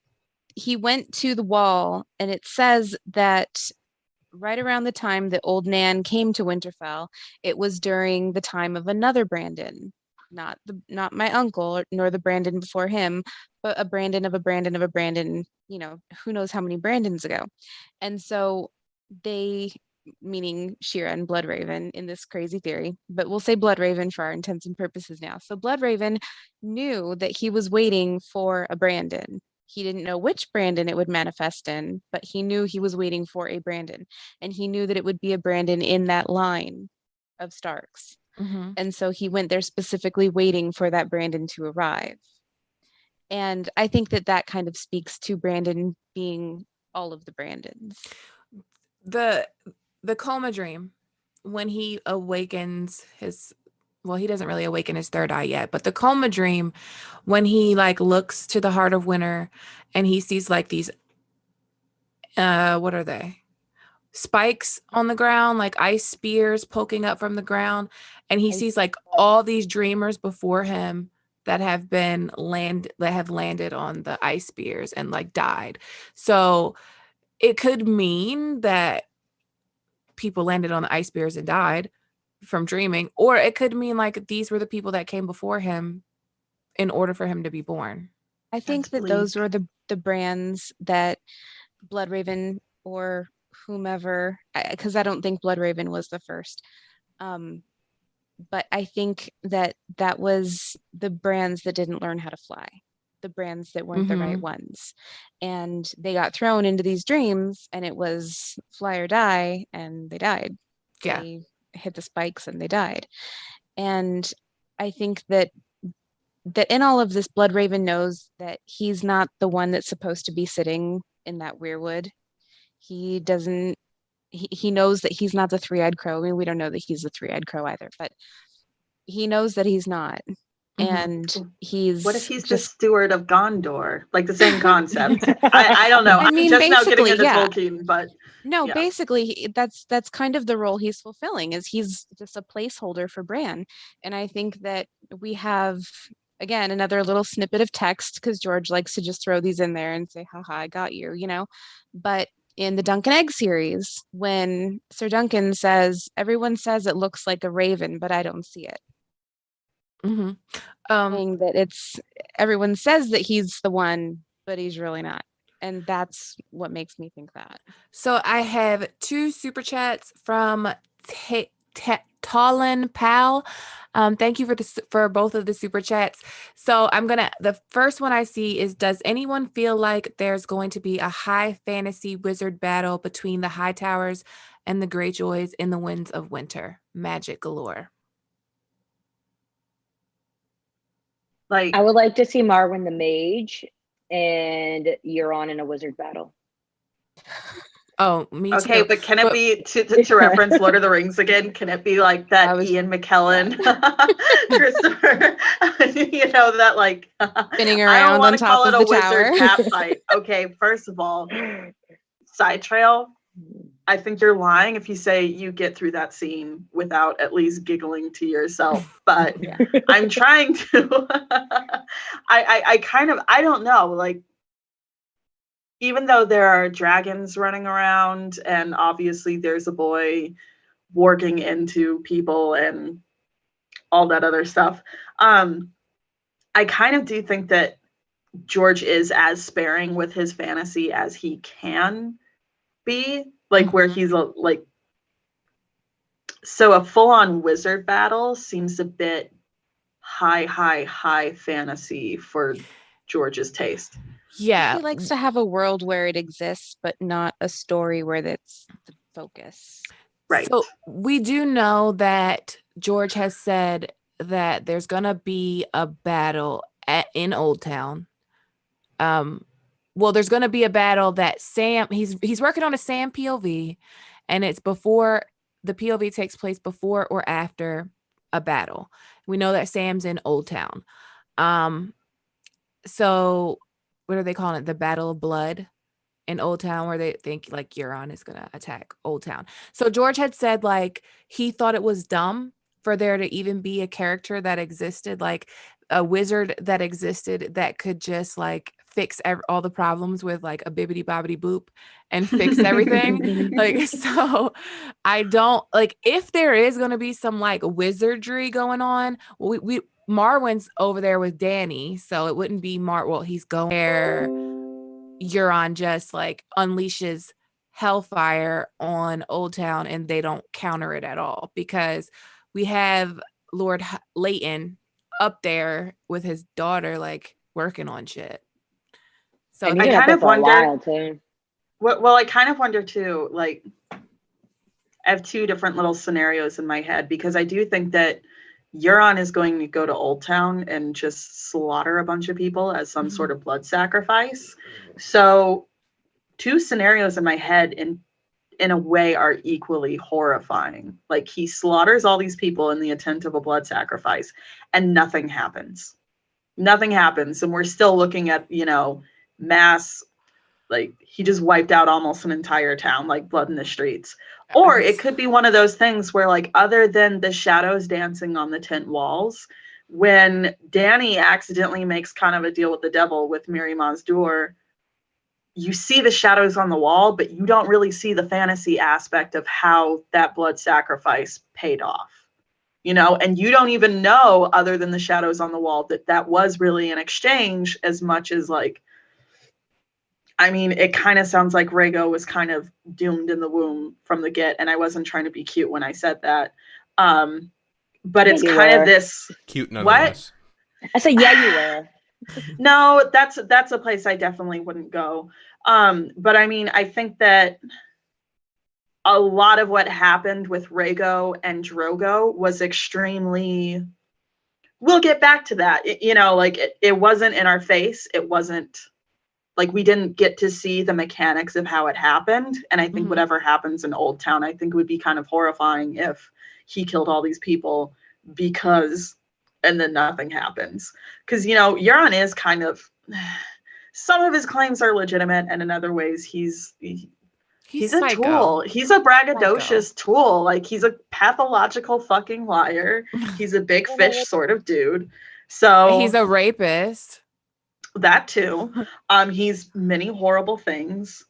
he went to the wall, and it says that right around the time that Old Nan came to Winterfell, it was during the time of another Brandon, not my uncle, nor the Brandon before him, but a Brandon of a Brandon of a Brandon, who knows how many Brandons ago. And so they, meaning Shira and Bloodraven in this crazy theory, but we'll say Bloodraven for our intents and purposes now. So Bloodraven knew that he was waiting for a Brandon. He didn't know which Brandon it would manifest in, but he knew he was waiting for a Brandon. And he knew that it would be a Brandon in that line of Starks. And so he went there specifically waiting for that Brandon to arrive. And I think that kind of speaks to Brandon being all of the Brandons. The coma dream, when he awakens he doesn't really awaken his third eye yet, but the coma dream, when he like looks to the heart of winter and he sees like these, what are they? Spikes on the ground, like ice spears poking up from the ground. And he sees like all these dreamers before him that have landed on the ice spears and like died. So it could mean that people landed on the ice spears and died from dreaming, or it could mean like these were the people that came before him in order for him to be born. I think that those were the brands that Bloodraven or whomever, because I don't think Bloodraven was the first, but I think that was the brands that didn't learn how to fly, the brands that weren't the right ones, and they got thrown into these dreams, and it was fly or die, and they died. They hit the spikes and they died. And I think that in all of this, Bloodraven knows that he's not the one that's supposed to be sitting in that weirwood. He doesn't, he knows that he's not the three-eyed crow. I mean, we don't know that he's the three-eyed crow either, but he knows that he's not. And he's what if he's just steward of Gondor, like the same concept? I don't know. I mean, I'm just now getting into yeah. Tolkien, but no, yeah. Basically that's kind of the role he's fulfilling, is he's just a placeholder for Bran. And I think that we have, again, another little snippet of text, because George likes to just throw these in there and say, haha, I got you, but in the Dunk and Egg series, when Sir Duncan says, everyone says it looks like a raven, but I don't see it. Saying that everyone says that he's the one, but he's really not. And that's what makes me think that. So I have 2 super chats from Talon Pal. Thank you for both of the super chats. So the first one I see is, does anyone feel like there's going to be a high fantasy wizard battle between the Hightowers and the Greyjoys in the Winds of Winter? Magic galore. I would like to see Marwyn the Mage and Euron in a wizard battle. Oh, me too. Okay, but can it be, to reference Lord of the Rings again, can it be like that Ian McKellen, Christopher, that like spinning around on top of the tower? Cat fight. Okay, first of all, side trail, I think you're lying if you say you get through that scene without at least giggling to yourself. But I'm trying to. I don't know. Like, even though there are dragons running around, and obviously there's a boy warging into people and all that other stuff, I kind of do think that George is as sparing with his fantasy as he can be. Like, where he's like, so a full-on wizard battle seems a bit high fantasy for George's taste. Yeah. He likes to have a world where it exists, but not a story where that's the focus. Right. So we do know that George has said that there's going to be a battle in Old Town. Well, there's going to be a battle that Sam, he's working on a Sam POV, and it's before, the POV takes place before or after a battle. We know that Sam's in Old Town. So what are they calling it? The Battle of Blood in Old Town, where they think like Euron is going to attack Old Town. So George had said like he thought it was dumb for there to even be a character that existed, like a wizard that existed that could just like fix all the problems with like a bibbity bobbity boop and fix everything. Like, so I don't like, if there is going to be some like wizardry going on, Marwyn's over there with Danny, so it wouldn't be well, he's going there. Euron just like unleashes hellfire on Old Town and they don't counter it at all because we have Lord Leighton up there with his daughter like working on shit. So And I he's been up kind there of for a wonder. while too. Well, I kind of wonder too, like, I have two different little scenarios in my head because I do think that Euron is going to go to Old Town and just slaughter a bunch of people as some sort of blood sacrifice. So two scenarios in my head in a way are equally horrifying. Like he slaughters all these people in the intent of a blood sacrifice and nothing happens. Nothing happens. And we're still looking at, mass, like he just wiped out almost an entire town, like blood in the streets. Or it could be one of those things where like other than the shadows dancing on the tent walls, when Danny accidentally makes kind of a deal with the devil with Miri Mazdur, you see the shadows on the wall, but you don't really see the fantasy aspect of how that blood sacrifice paid off, and you don't even know other than the shadows on the wall that was really an exchange as much as like, I mean, it kind of sounds like Rhaego was kind of doomed in the womb from the get, and I wasn't trying to be cute when I said that. But it's kind of this cute nonetheless. What? I said, yeah, you were. No, that's a place I definitely wouldn't go. But I mean, I think that a lot of what happened with Rhaego and Drogo was extremely. We'll get back to that. It wasn't in our face. It wasn't. Like we didn't get to see the mechanics of how it happened. And I think whatever happens in Old Town, I think would be kind of horrifying if he killed all these people and then nothing happens. Because, Euron is kind of, some of his claims are legitimate. And in other ways, he's a tool. He's a braggadocious tool. Like he's a pathological fucking liar. He's a big fish sort of dude. So he's a rapist. That too. He's many horrible things,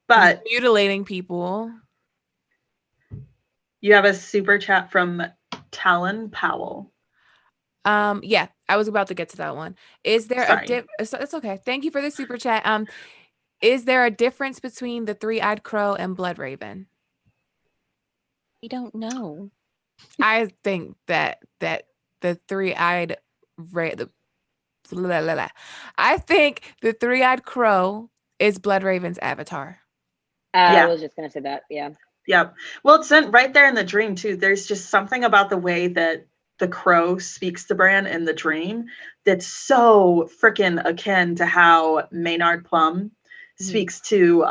but he's mutilating people. You have a super chat from Talon Powell. Yeah, I was about to get to that one. Is there it's okay. Thank you for the super chat. Is there a difference between the three-eyed crow and Bloodraven? We don't know. I think that the three-eyed I think the three-eyed crow is Bloodraven's avatar. I was just gonna say that. Yeah. Yeah. Well, it's right there in the dream too. There's just something about the way that the crow speaks to Bran in the dream that's so freaking akin to how Maynard Plum speaks to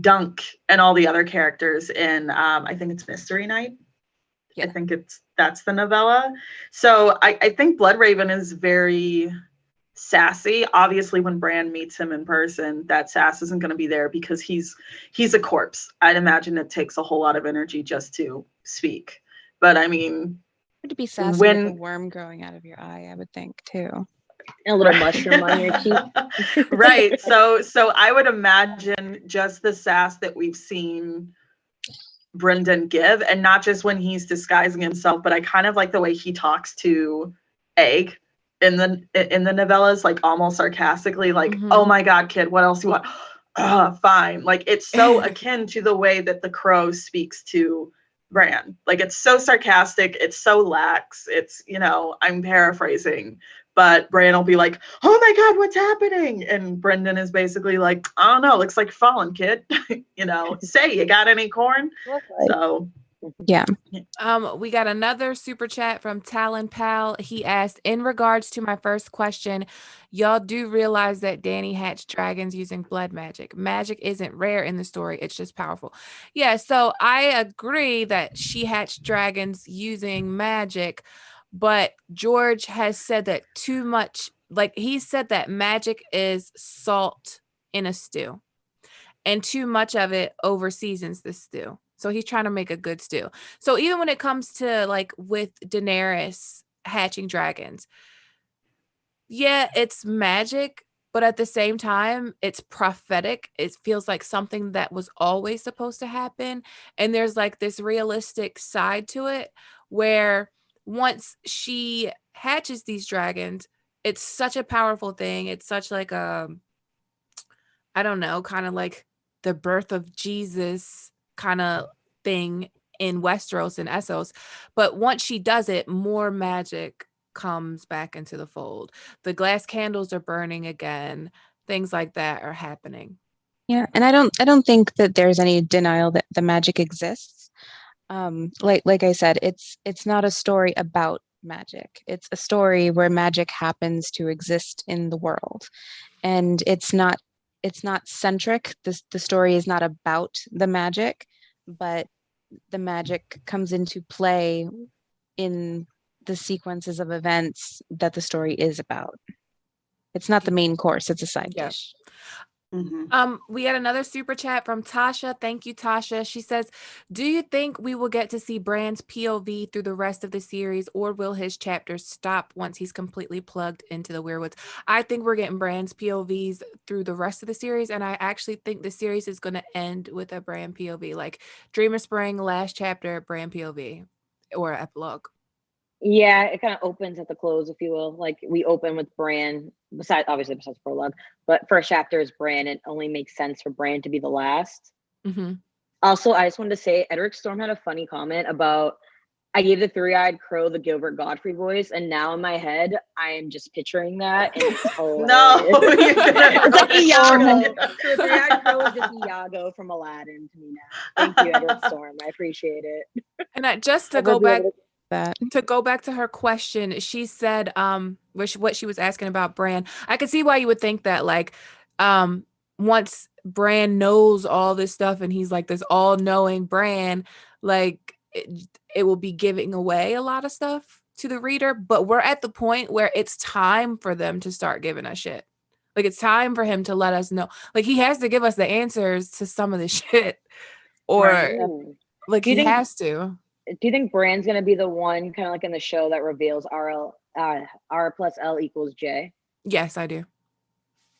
Dunk and all the other characters in I think it's Mystery Night. Yeah. I think that's the novella. So I think Bloodraven is very sassy. Obviously, when Bran meets him in person, that sass isn't going to be there because he's a corpse. I'd imagine it takes a whole lot of energy just to speak. But I mean, to be sassy with a worm growing out of your eye, I would think too. And a little mushroom on your cheek. Right. So I would imagine just the sass that we've seen Brendan give, and not just when he's disguising himself, but I kind of like the way he talks to Egg in the novellas, like almost sarcastically, like, oh my God, kid, what else you want? Fine. Like it's so akin to the way that the crow speaks to Bran. Like it's so sarcastic, it's so lax, it's, I'm paraphrasing, but Bran will be like, oh my God, what's happening? And Brendan is basically like, I don't know, looks like you're falling, kid. Say, you got any corn? So yeah. We got another super chat from Talon Pal. He asked, in regards to my first question, y'all do realize that Dany hatched dragons using blood magic. Magic isn't rare in the story, it's just powerful. Yeah, so I agree that she hatched dragons using magic, but George has said that too much, like he said that magic is salt in a stew, and too much of it over seasons the stew. So he's trying to make a good stew. So even when it comes to like with Daenerys hatching dragons, yeah, it's magic, but at the same time, it's prophetic. It feels like something that was always supposed to happen. And there's like this realistic side to it where once she hatches these dragons, it's such a powerful thing. It's such like a, I don't know, kind of like the birth of Jesus kind of thing in Westeros and Essos. But once she does it, more magic comes back into the fold. The glass candles are burning again. Things like that are happening. Yeah, and I don't think that there's any denial that the magic exists. Like I said, it's not a story about magic. It's a story where magic happens to exist in the world. And it's not centric. The story is not about the magic, but the magic comes into play in the sequences of events that the story is about. It's not the main course, it's a side Yeah. dish. We had another super chat from Tasha. Thank you, Tasha. She says, do you think we will get to see Bran's POV through the rest of the series, or will his chapters stop once he's completely plugged into the Weirwoods? I think we're getting Bran's POVs through the rest of the series, and I actually think the series is going to end with a Bran POV, like Dream of Spring, last chapter, Bran POV, or epilogue. Yeah, it kind of opens at the close, if you will. Like we open with Bran, besides prologue, but first chapter is Bran. It only makes sense for Bran to be the last. Mm-hmm. Also, I just wanted to say, Edric Storm had a funny comment about, I gave the three-eyed crow the Gilbert Godfrey voice, and now in my head, I am just picturing that. And it's No, hilarious. It's like Iago. Yeah. So the three-eyed crow is just Iago from Aladdin to me now. Thank you, Edric Storm. I appreciate it. And just to go back to her question, she said what she was asking about Bran. I could see why you would think that, like, once Bran knows all this stuff and he's like this all-knowing Bran, like it will be giving away a lot of stuff to the reader. But we're at the point where it's time for them to start giving us shit. Like, it's time for him to let us know. Like, he has to give us the answers to some of the shit, or like he has to. Do you think Bran's gonna be the one, kind of like in the show, that reveals R plus L equals J? Yes, I do.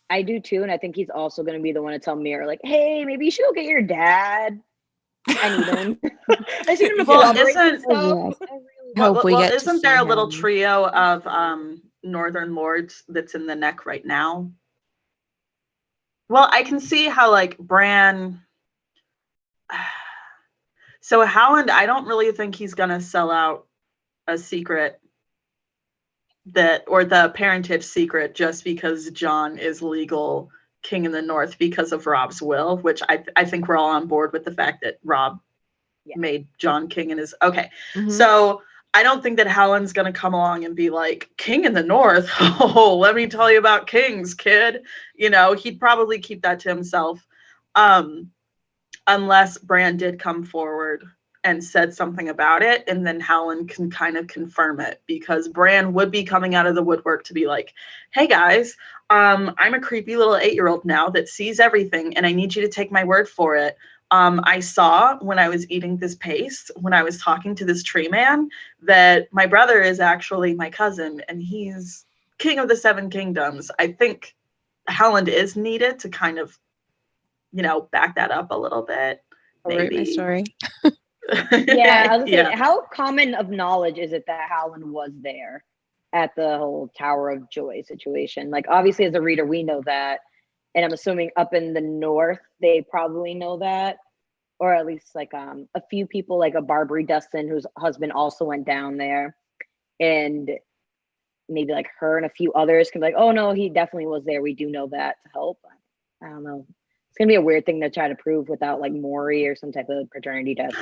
I do too, and I think he's also gonna be the one to tell Mira, like, "Hey, maybe you should go get your dad." I need him. I see him. Well, isn't there a little trio of Northern Lords that's in the neck right now? Well, I can see how, like, Bran. So Howland, I don't really think he's gonna sell out a secret or the parentage secret just because Jon is legal king in the North because of Rob's will, which I think we're all on board with the fact that Rob made Jon king in his So I don't think that Howland's gonna come along and be like, king in the North. Oh, let me tell you about kings, kid. You know, he'd probably keep that to himself. Unless Bran did come forward and said something about it, and then Howland can kind of confirm it, because Bran would be coming out of the woodwork to be like, hey guys, I'm a creepy little 8-year-old now that sees everything, and I need you to take my word for it. I saw when I was eating this paste, when I was talking to this tree man, that my brother is actually my cousin, and he's king of the 7 kingdoms. I think Howland is needed to kind of, you know, back that up a little bit. Maybe. My story. I was saying, how common of knowledge is it that Howland was there at the whole Tower of Joy situation? Like, obviously, as a reader, we know that, and I'm assuming up in the North, they probably know that, or at least like a few people, like a Barbary Dustin, whose husband also went down there, and maybe like her and a few others can be like, oh no, he definitely was there. We do know that, to help. I don't know. It's gonna be a weird thing to try to prove without like Maury or some type of paternity test.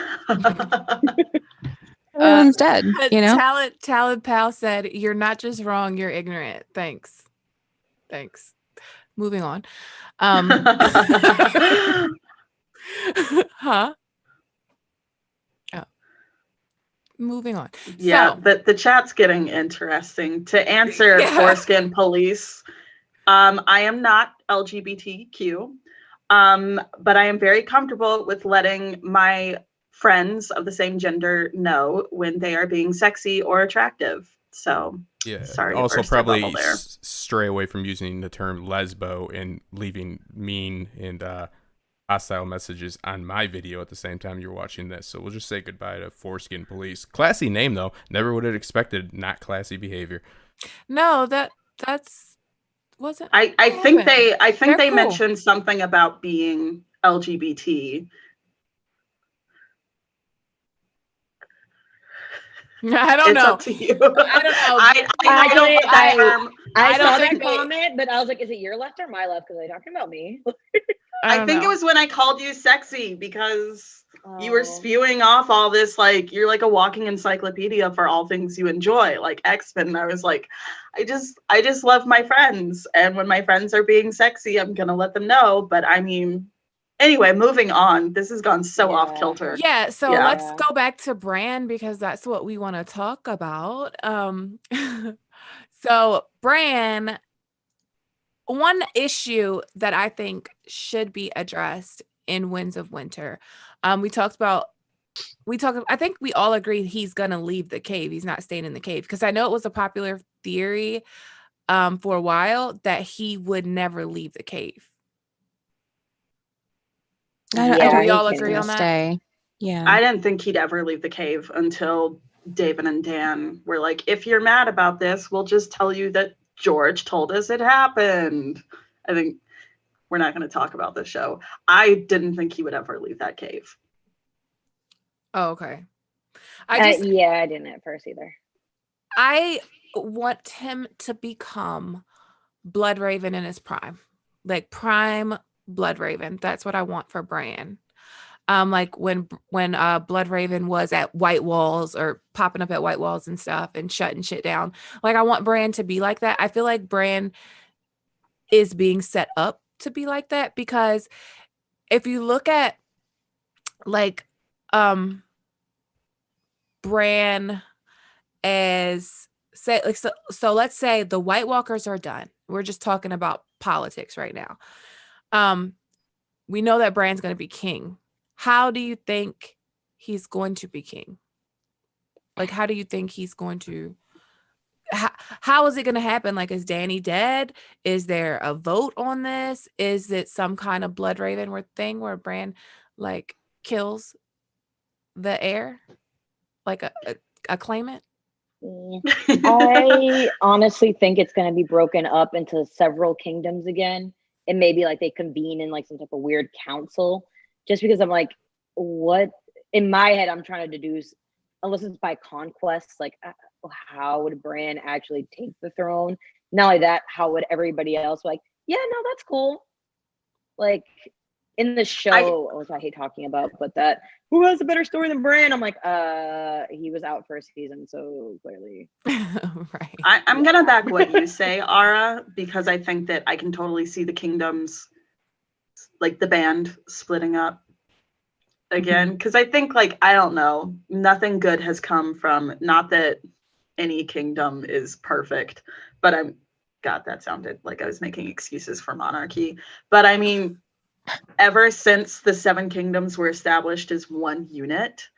Everyone's dead, you know. Talent Pal said, "You're not just wrong, you're ignorant." Thanks. Moving on. Huh? Oh. Moving on. Yeah, so, the chat's getting interesting. To answer Foreskin Police, I am not LGBTQ, but I am very comfortable with letting my friends of the same gender know when they are being sexy or attractive. So sorry. Also, probably stray away from using the term lesbo and leaving mean and hostile messages on my video at the same time you're watching this. So we'll just say goodbye to Foreskin Police. Classy name though. Never would have expected not classy behavior. No, that's wasn't. I think They're they cool. mentioned something about being LGBT. I don't It's know. up to you. I don't know. I don't saw think that they- comment, but I was like, is it your left or my left? Because they're talking about me. I don't think know. it was when I called you sexy because you were Oh. spewing off all this, like, you're like a walking encyclopedia for all things you enjoy, like X-Men. And I was like, I just love my friends. And when my friends are being sexy, I'm going to let them know. But I mean, anyway, moving on. This has gone so Yeah. off kilter. Yeah, so Yeah. let's go back to Bran because that's what we want to talk about. So Bran, one issue that I think should be addressed in Winds of Winter. I think we all agree he's gonna leave the cave. He's not staying in the cave because I know it was a popular theory for a while that he would never leave the cave. I Yeah, Do we he all can agree on that? stay. Yeah. I didn't think he'd ever leave the cave until David and Dan were like, if you're mad about this, we'll just tell you that George told us it happened. I think we're not going to talk about this show. I didn't think he would ever leave that cave. Oh, okay. I didn't at first either. I want him to become Bloodraven in his prime, like prime Bloodraven. That's what I want for Bran. Like when Bloodraven was at White Walls or popping up at White Walls and stuff and shutting shit down. Like I want Bran to be like that. I feel like Bran is being set up to be like that because if you look at like Bran as say like so let's say the White Walkers are done. We're just talking about politics right now. We know that Bran's going to be king. How do you think he's going to be king? Like, how do you think he's going to? How is it going to happen? Like, is Dany dead? Is there a vote on this? Is it some kind of Bloodraven thing where Bran like kills the heir, like a claimant? I honestly think it's going to be broken up into several kingdoms again, and maybe like they convene in like some type of weird council. Just because I'm like, what in my head I'm trying to deduce, unless it's by conquest, like how would Bran actually take the throne? Not only that, how would everybody else like, yeah, no, that's cool. Like in the show, which I hate talking about, but that who has a better story than Bran? I'm like, he was out first season, so clearly. Right. I'm gonna back what you say, Ara, because I think that I can totally see the kingdoms, like the band splitting up again. Because I think, like, I don't know, nothing good has come from, not that any kingdom is perfect, but God, that sounded like I was making excuses for monarchy. But I mean, ever since the Seven Kingdoms were established as one unit,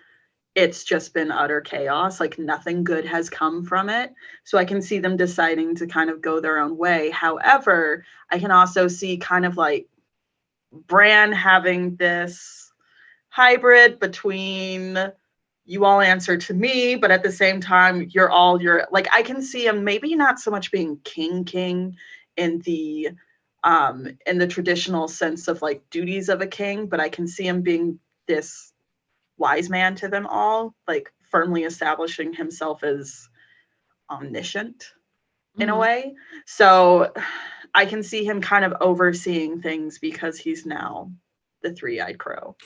it's just been utter chaos. Like nothing good has come from it. So I can see them deciding to kind of go their own way. However, I can also see kind of like Bran having this hybrid between you all answer to me, but at the same time, you're like, I can see him maybe not so much being king in the traditional sense of like duties of a king, but I can see him being this wise man to them all, like firmly establishing himself as omniscient in a way. So I can see him kind of overseeing things because he's now the three-eyed crow.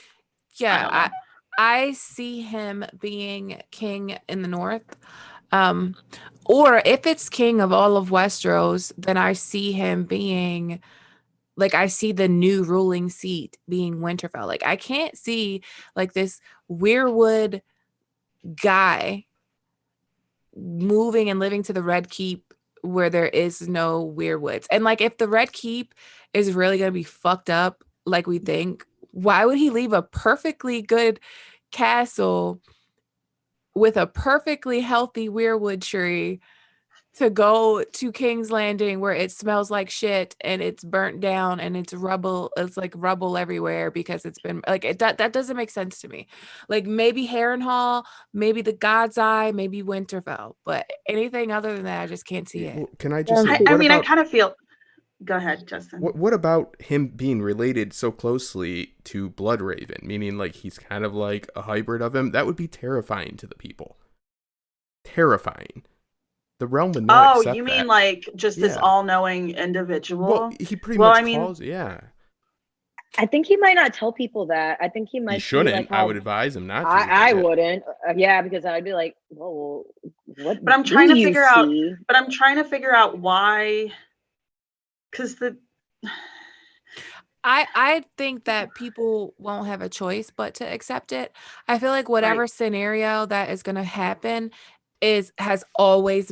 Yeah, I see him being king in the north. Or if it's king of all of Westeros, then I see him being like, I see the new ruling seat being Winterfell. Like I can't see like this weirwood guy moving and living to the Red Keep where there is no weirwoods. And like if the Red Keep is really going to be fucked up like we think, why would he leave a perfectly good castle with a perfectly healthy weirwood tree to go to King's Landing where it smells like shit and it's burnt down and it's rubble. It's like rubble everywhere because it's been like that doesn't make sense to me. Like maybe Harrenhal, maybe the God's Eye, maybe Winterfell, but anything other than that, I just can't see it. Well, can I just Well, say, I what mean, I about kind of feel. Go ahead, Justin. what about him being related so closely to Bloodraven? Meaning, like, he's kind of like a hybrid of him. That would be terrifying to the people. Terrifying. The realm would not accept you mean that. like just this Yeah. all-knowing individual? Well, he pretty Well, much I mean- calls. Yeah, I think he might not tell people that. I think he might he be shouldn't. like I how would advise him not to. I but yeah. wouldn't. Yeah, because I'd be like, whoa, what? But I'm trying to do you figure out- see? But I'm trying to figure out why, because I think that people won't have a choice but to accept it. I feel like whatever Right. scenario that is going to happen has always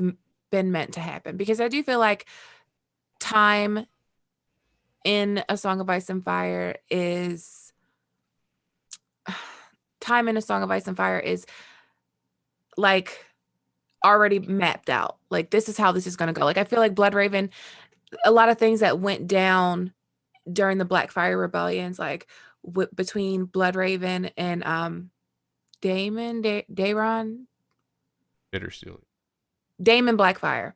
been meant to happen, because I do feel like time in A Song of Ice and Fire is like already mapped out. Like this is how this is going to go. Like I feel like Bloodraven, a lot of things that went down during the Blackfire rebellions, like between Bloodraven and Daemon Bittersteel. Daemon Blackfire,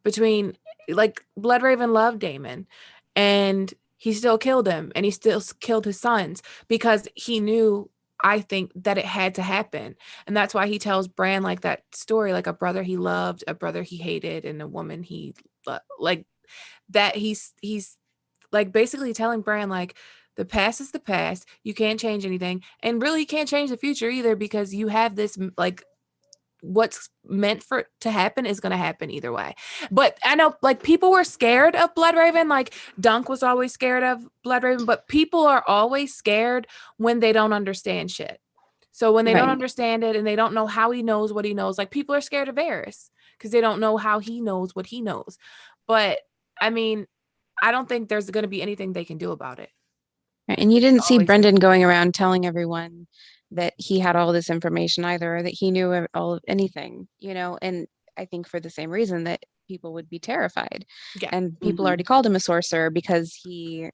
between like Bloodraven loved Daemon and he still killed him and he still killed his sons because he knew, I think, that it had to happen. And that's why he tells Bran like that story, like a brother he loved, a brother he hated, and a woman he like that. He's like basically telling Bran like the past is the past, you can't change anything, and really you can't change the future either, because you have this like what's meant for it to happen is going to happen either way. But I know like people were scared of Bloodraven, like Dunk was always scared of Bloodraven, but people are always scared when they don't understand shit. So when they don't Right. understand it and they don't know how he knows what he knows, like people are scared of Varys because they don't know how he knows what he knows. But I mean, I don't think there's going to be anything they can do about it. Right, and you didn't see Always. Brendan going around telling everyone that he had all this information either, or that he knew all of anything, and I think for the same reason that people would be terrified. Yeah. And people Mhm. already called him a sorcerer because he,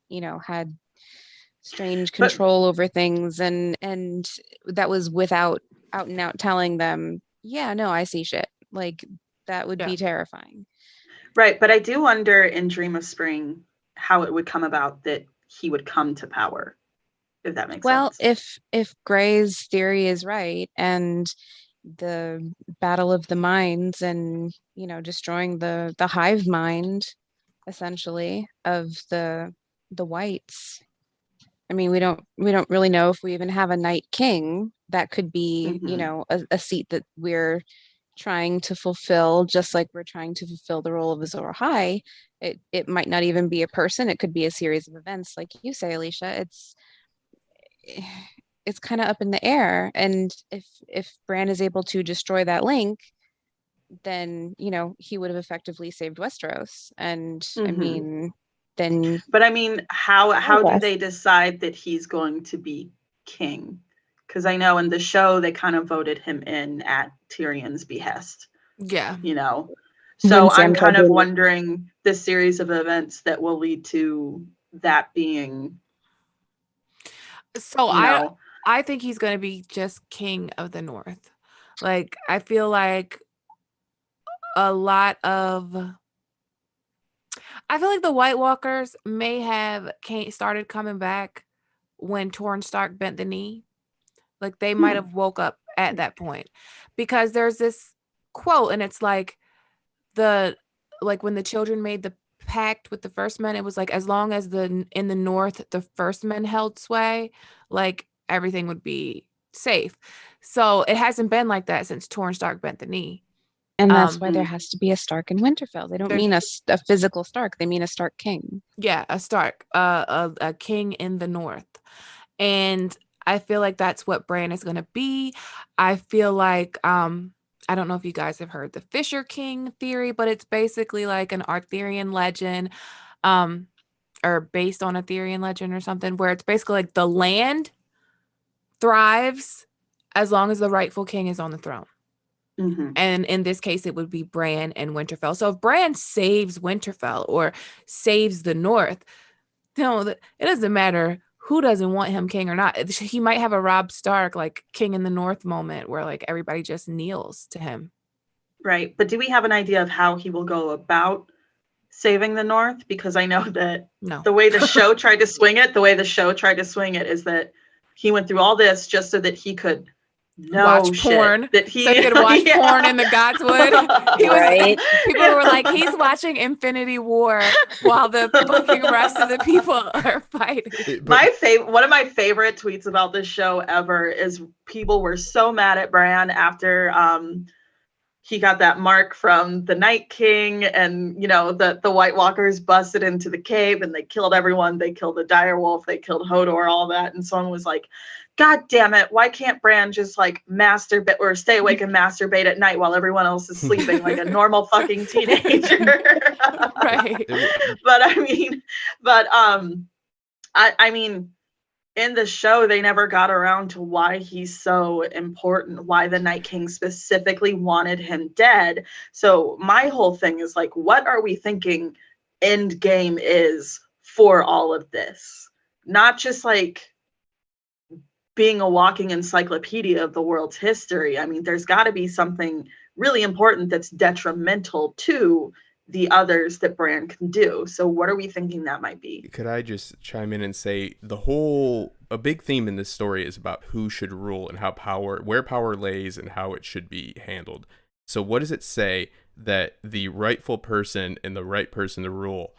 had strange But- control over things, and that was without out and out telling them, yeah, no, I see shit. Like that would Yeah. be terrifying. Right, but I do wonder in Dream of Spring how it would come about that he would come to power, if that makes Well, sense. if Gray's theory is right, and the battle of the minds, and destroying the hive mind, essentially, of the whites. I mean, we don't really know if we even have a Night King. That could be, a seat that we're trying to fulfill, just like we're trying to fulfill the role of Azor Ahai. It might not even be a person. It could be a series of events, like you say, Alicia. It's kind of up in the air. And if Bran is able to destroy that link, then he would have effectively saved Westeros. And I Mhm. mean, then But I mean, how do guess. they decide that he's going to be king? Because I know in the show they kind of voted him in at Tyrion's behest, Yeah. So Vince I'm kind of Antonelli. wondering the series of events that will lead to that being, So you know, I think he's going to be just king of the North. Like, I feel like a lot of, I feel like the White Walkers may have started coming back when Torrhen Stark bent the knee. Like they might have woke up at that point, because there's this quote and it's like when the children made the pact with the first men, it was like, as long as in the North, the first men held sway, like everything would be safe. So it hasn't been like that since Torrhen Stark bent the knee. and that's why there Mhm. has to be a Stark in Winterfell. They don't There mean a physical Stark. They mean a Stark king. Yeah, a Stark, a king in the North. And I feel like that's what Bran is going to be. I feel like, I don't know if you guys have heard the Fisher King theory, but it's basically like an Arthurian legend, or based on a Arthurian legend or something, where it's basically like the land thrives as long as the rightful king is on the throne. And in this case, it would be Bran and Winterfell. So if Bran saves Winterfell or saves the North, it doesn't matter who doesn't want him king or not. He might have a Robb Stark, like King in the North moment where like everybody just kneels to him. Right. But do we have an idea of how he will go about saving the North? Because I know that the way the show tried to swing it, is that he went through all this just so that he could watch porn. That he, so he could watch porn in the Godswood. People were like, he's watching Infinity War while the fucking rest of the people are fighting. One of my favorite tweets about this show ever is people were so mad at Bran after he got that mark from the Night King, and the White Walkers busted into the cave and they killed everyone. They killed the direwolf, they killed Hodor, all that. And someone was like, God damn it, why can't Bran just like masturbate or stay awake and masturbate at night while everyone else is sleeping like a normal fucking teenager? Right. I mean, in the show, they never got around to why he's so important, why the Night King specifically wanted him dead. So my whole thing is like, what are we thinking Endgame is for all of this? Not just like being a walking encyclopedia of the world's history. I mean, there's got to be something really important that's detrimental to the others that Bran can do. So what are we thinking that might be? Could I just chime in and say a big theme in this story is about who should rule and where power lays and how it should be handled. So what does it say that the rightful person and the right person to rule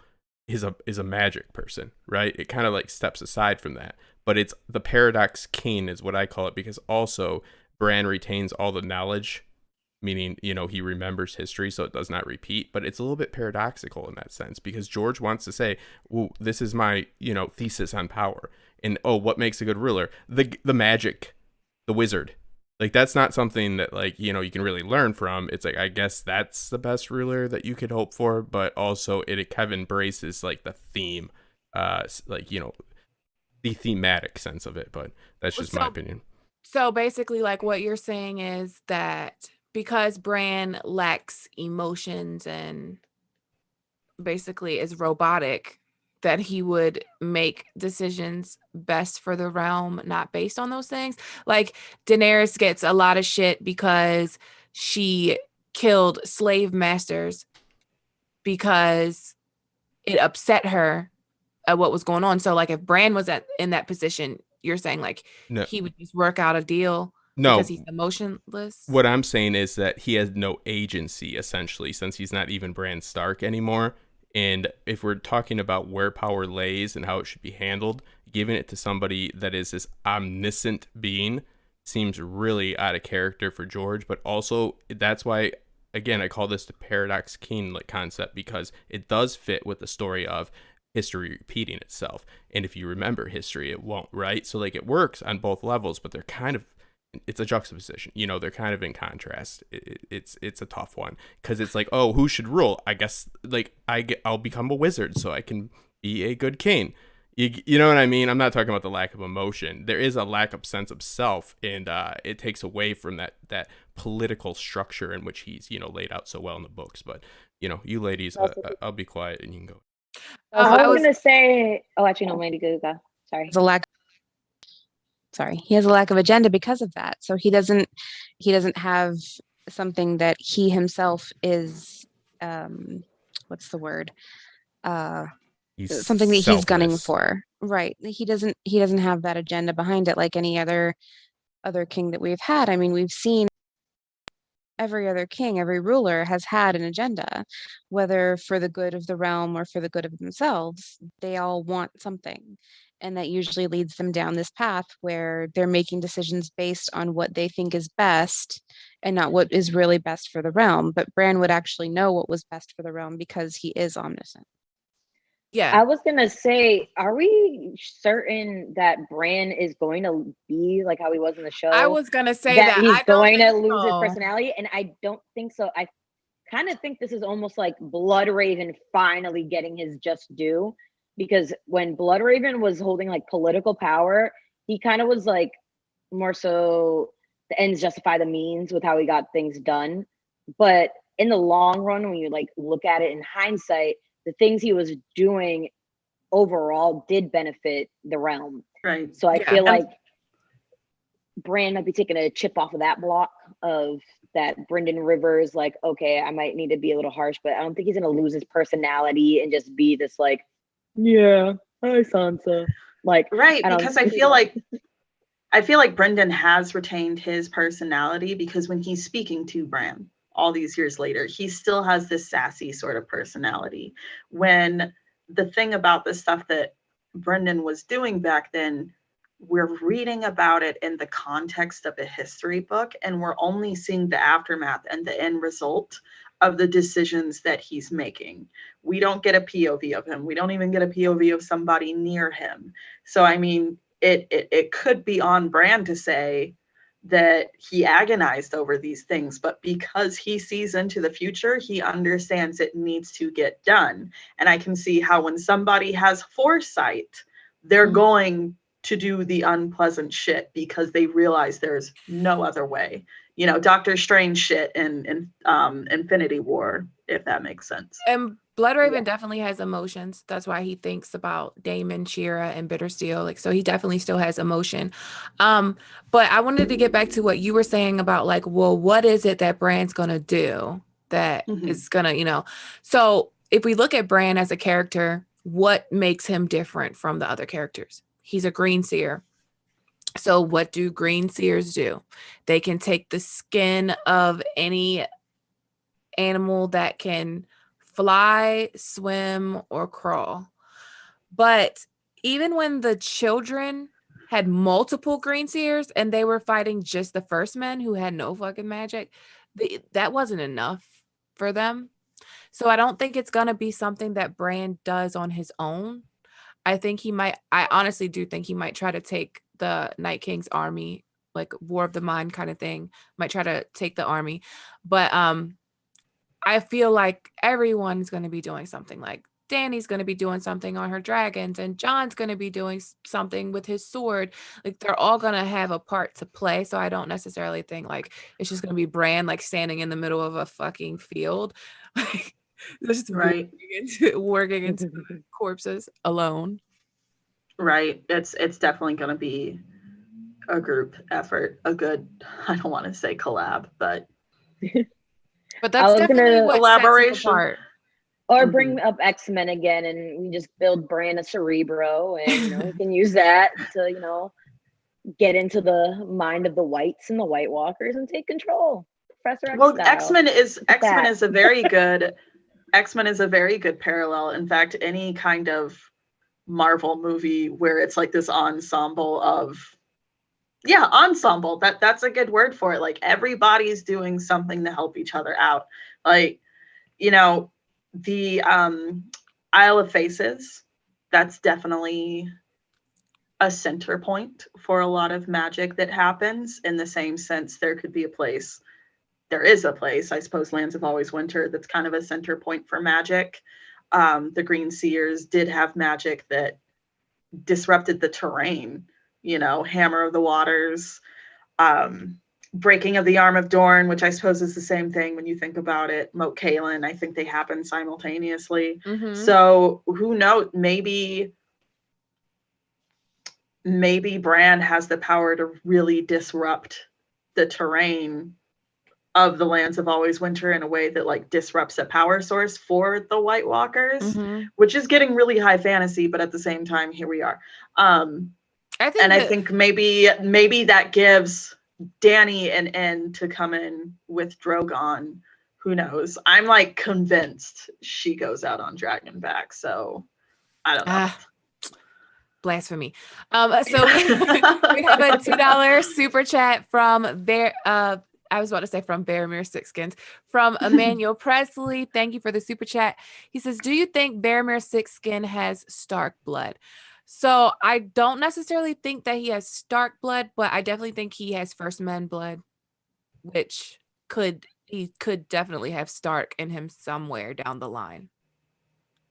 is a magic person, right? It kind of like steps aside from that. But it's the paradox king is what I call it, because also Bran retains all the knowledge, meaning, he remembers history so it does not repeat. But it's a little bit paradoxical in that sense, because George wants to say, well, this is my, thesis on power. And, what makes a good ruler? The magic, the wizard. Like, that's not something that, like, you can really learn from. It's like, I guess that's the best ruler that you could hope for. But also it kind of embraces, like, the theme, the thematic sense of it. But that's just my opinion. So basically, like, what you're saying is that because Bran lacks emotions and basically is robotic, that he would make decisions best for the realm, not based on those things. Like Daenerys gets a lot of shit because she killed slave masters because it upset her what was going on. So like if Bran was in that position, you're saying like he would just work out a deal because he's emotionless? What I'm saying is that he has no agency, essentially, since he's not even Bran Stark anymore. And if we're talking about where power lays and how it should be handled, giving it to somebody that is this omniscient being seems really out of character for George. But also, that's why, again, I call this the paradox king concept, because it does fit with the story of history repeating itself. And if you remember history, it won't, right? So like it works on both levels, but it's a juxtaposition, they're kind of in contrast. It's a tough one, because it's like, oh, who should rule? I guess like I'll become a wizard so I can be a good king. You know what I mean? I'm not talking about the lack of emotion. There is a lack of sense of self, and it takes away from that political structure in which he's laid out so well in the books. But you ladies, I'll be quiet and you can go. I was gonna say, actually no, Mandy, go. Sorry. He has a lack of agenda because of that. So he doesn't have something that he himself is what's the word? Something that he's gunning for. Right. He doesn't have that agenda behind it like any other king that we've had. I mean, we've seen every other king, every ruler has had an agenda, whether for the good of the realm or for the good of themselves. They all want something. And that usually leads them down this path where they're making decisions based on what they think is best and not what is really best for the realm. But Bran would actually know what was best for the realm because he is omniscient. Yeah. I was going to say, are we certain that Bran is going to be like how he was in the show? I was going to say that he's going to lose his personality. And I don't think so. I kind of think this is almost like Bloodraven finally getting his just due. Because when Bloodraven was holding like political power, he kind of was like more so the ends justify the means with how he got things done. But in the long run, when you like look at it in hindsight, the things he was doing overall did benefit the realm. Right. So I Yeah. feel like Bran might be taking a chip off of that block of that Brynden Rivers, like, okay, I might need to be a little harsh, but I don't think he's gonna lose his personality and just be this like, yeah, hi Sansa. Like, Right, I don't because I feel like Brendan has retained his personality, because when he's speaking to Bran all these years later, he still has this sassy sort of personality. When the thing about the stuff that Brendan was doing back then, we're reading about it in the context of a history book, and we're only seeing the aftermath and the end result of the decisions that he's making. We don't get a POV of him. We don't even get a POV of somebody near him. So, I mean, it could be on brand to say that he agonized over these things, but because he sees into the future, he understands it needs to get done. And I can see how when somebody has foresight, they're going to do the unpleasant shit because they realize there's no other way. You know, Doctor Strange shit in Infinity War, if that makes sense. And Bloodraven definitely has emotions. That's why he thinks about Daemon, Shira, and Bittersteel. Like, so he definitely still has emotion. But I wanted to get back to what you were saying about, like, well, what is it that Bran's gonna do that is gonna, you know? So if we look at Bran as a character, what makes him different from the other characters? He's a green seer. So what do green seers do? They can take the skin of any animal that can fly, swim, or crawl. But even when the children had multiple green seers and they were fighting just the first men who had no fucking magic, that wasn't enough for them. So I don't think it's gonna be something that Bran does on his own. I honestly do think he might try to take the Night King's army, like War of the Mind kind of thing, might try to take the army. But I feel like everyone's going to be doing something. Like Dany's going to be doing something on her dragons, and Jon's going to be doing something with his sword. Like, they're all going to have a part to play. So I don't necessarily think like it's just going to be Bran like standing in the middle of a fucking field. Like, just Right. working into corpses alone. Right. It's definitely going to be a group effort, a good, I don't want to say collab, but that's definitely what collaboration. sets it apart. Or bring up X-Men again, and we just build Bran a Cerebro, and you know, we can use that to, you know, get into the mind of the Whites and the White Walkers and take control. Professor X. Well, style. X-Men is a very good parallel. In fact, any kind of Marvel movie where it's like this ensemble of that's a good word for it. Like, everybody's doing something to help each other out. Like, you know, the Isle of Faces, that's definitely a center point for a lot of magic that happens. In the same sense, there is a place, I suppose, Lands of Always Winter, that's kind of a center point for magic. The Green Seers did have magic that disrupted the terrain, you know, Hammer of the Waters, Breaking of the Arm of Dorne, which I suppose is the same thing when you think about it. Moat Cailin, I think they happen simultaneously. So who knows, maybe Bran has the power to really disrupt the terrain of the Lands of Always Winter in a way that like disrupts a power source for the White Walkers, which is getting really high fantasy, but at the same time, here we are. I think maybe that gives Dany an end to come in with Drogon. Who knows? I'm like convinced she goes out on Dragonback, so I don't know. Blasphemy. So we have a $2 super chat from I was about to say from Baromir Sixskins, from Emmanuel Presley. Thank you for the super chat. He says, do you think Baromir Sixskin has Stark blood? So I don't necessarily think that he has Stark blood, but I definitely think he has First Men blood, which he could definitely have Stark in him somewhere down the line.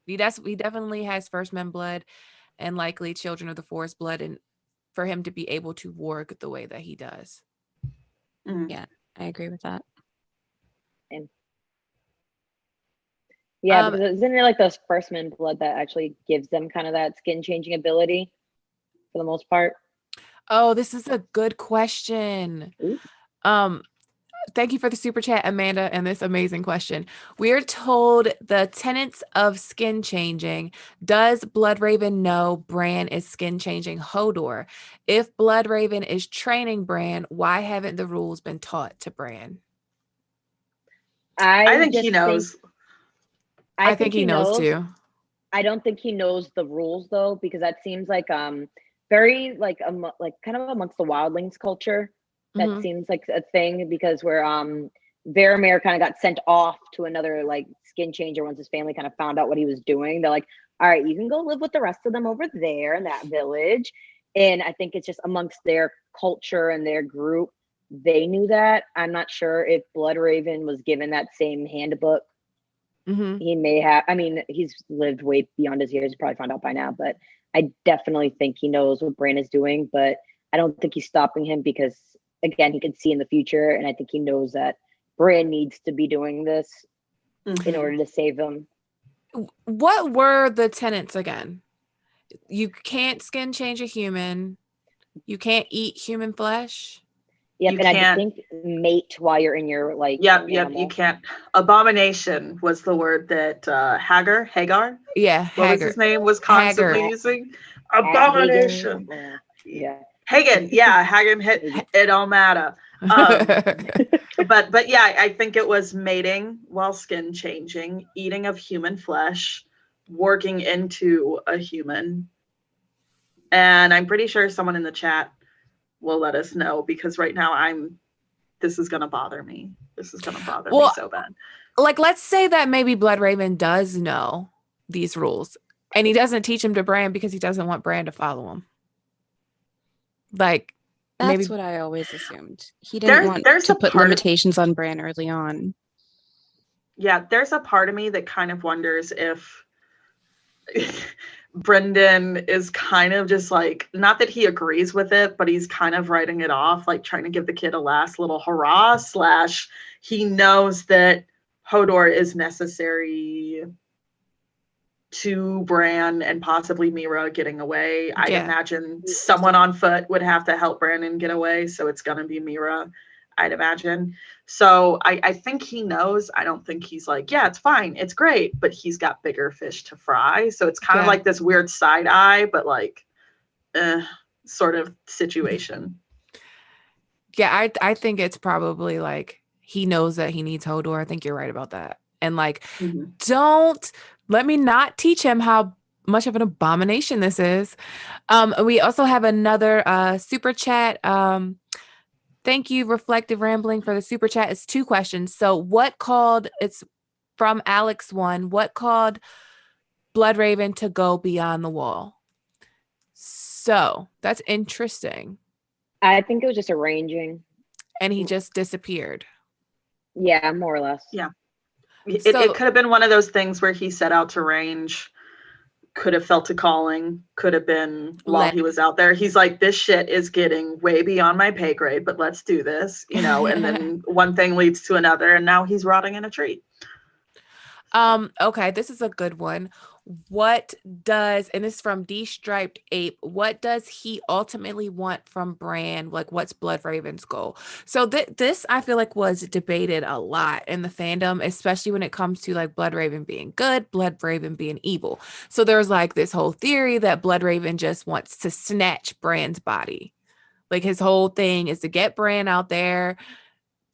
He definitely has First Men blood and likely Children of the Forest blood, and for him to be able to warg the way that he does. Mhm. Yeah, I agree with that. Yeah, Um, because isn't it like those firstman blood that actually gives them kind of that skin changing ability for the most part? oh, this is a good question. Ooh. Thank you for the super chat, Amanda, and this amazing question. We're told the tenets of skin changing. Does Bloodraven know Bran is skin changing Hodor? If Bloodraven is training Bran, why haven't the rules been taught to Bran? I think he just knows. I think he knows too. I don't think he knows the rules though, because that seems like very like like kind of amongst the wildlings culture. That Mhm. seems like a thing because where Varamir kind of got sent off to another like skin changer once his family kind of found out what he was doing. They're like, all right, you can go live with the rest of them over there in that village. And I think it's just amongst their culture and their group, they knew that. I'm not sure if Bloodraven was given that same handbook. Mhm. He may have, I mean, he's lived way beyond his years, probably found out by now, but I definitely think he knows what Bran is doing, but I don't think he's stopping him because again, he can see in the future, and I think he knows that Bran needs to be doing this in Mhm. order to save him. What were the tenets again? You can't skin change a human. You can't eat human flesh. Yep, You and I can't. think mate while you're in your like Yep, you animal. can't. Abomination was the word that Hagar, Yeah, what was Haggard. his name, was constantly Haggard. using. Hagen. Abomination. Yeah. Hagen, yeah, Hagen hit it don't matter. But yeah, I think it was mating while skin changing, eating of human flesh, working into a human. And I'm pretty sure someone in the chat will let us know because right now this is gonna bother me. This is gonna bother me so bad. Like, let's say that maybe Bloodraven does know these rules and he doesn't teach him to Bran because he doesn't want Bran to follow him. Like, That's maybe what I always assumed. He didn't want to put limitations on Bran early on. Yeah, there's a part of me that kind of wonders if Brendan is kind of just like, not that he agrees with it, but he's kind of writing it off, like trying to give the kid a last little hurrah, / he knows that Hodor is necessary to Bran and possibly Mira getting away. I'd imagine someone on foot would have to help Brandon get away, so it's gonna be Mira, I'd imagine. So I think he knows. I don't think he's like, yeah, it's fine, it's great, but he's got bigger fish to fry. So it's kind of like this weird side eye, but like sort of situation. Yeah, I think it's probably like he knows that he needs Hodor. I think you're right about that. And like, don't let me not teach him how much of an abomination this is. We also have another super chat. Thank you, Reflective Rambling, for the super chat. It's 2 questions. So it's from Alex 1. What called Bloodraven to go beyond the wall? So that's interesting. I think it was just arranging. And he just disappeared. Yeah, more or less. Yeah. It could have been one of those things where he set out to range, could have felt a calling, could have been while he was out there. He's like, this shit is getting way beyond my pay grade, but let's do this, and then one thing leads to another, and now he's rotting in a tree. Okay, this is a good one. What does, and this is from D-Striped Ape, what does he ultimately want from Bran? Like, what's Bloodraven's goal? So this, I feel like, was debated a lot in the fandom, especially when it comes to like Bloodraven being good, Bloodraven being evil. So there's like this whole theory that Bloodraven just wants to snatch Bran's body. Like, his whole thing is to get Bran out there,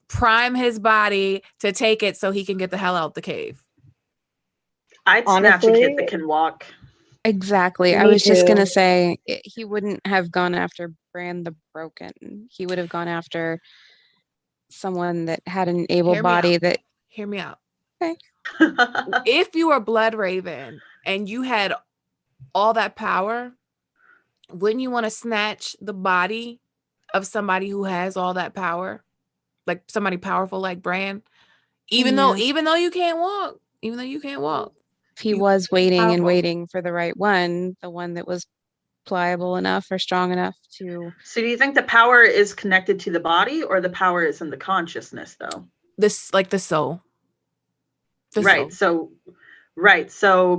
prime his body to take it so he can get the hell out the cave. I'd snatch a kid that can walk. Exactly. I was just going to say, he wouldn't have gone after Bran the Broken. He would have gone after someone that had an able body that... Hear me out. Okay. If you were Bloodraven and you had all that power, wouldn't you want to snatch the body of somebody who has all that power? Like somebody powerful like Bran? Even though you can't walk. Even though you can't walk. If he was waiting and waiting for the right one, the one that was pliable enough or strong enough to. So do you think the power is connected to the body, or the power is in the consciousness, though? This, like, the soul. Right. So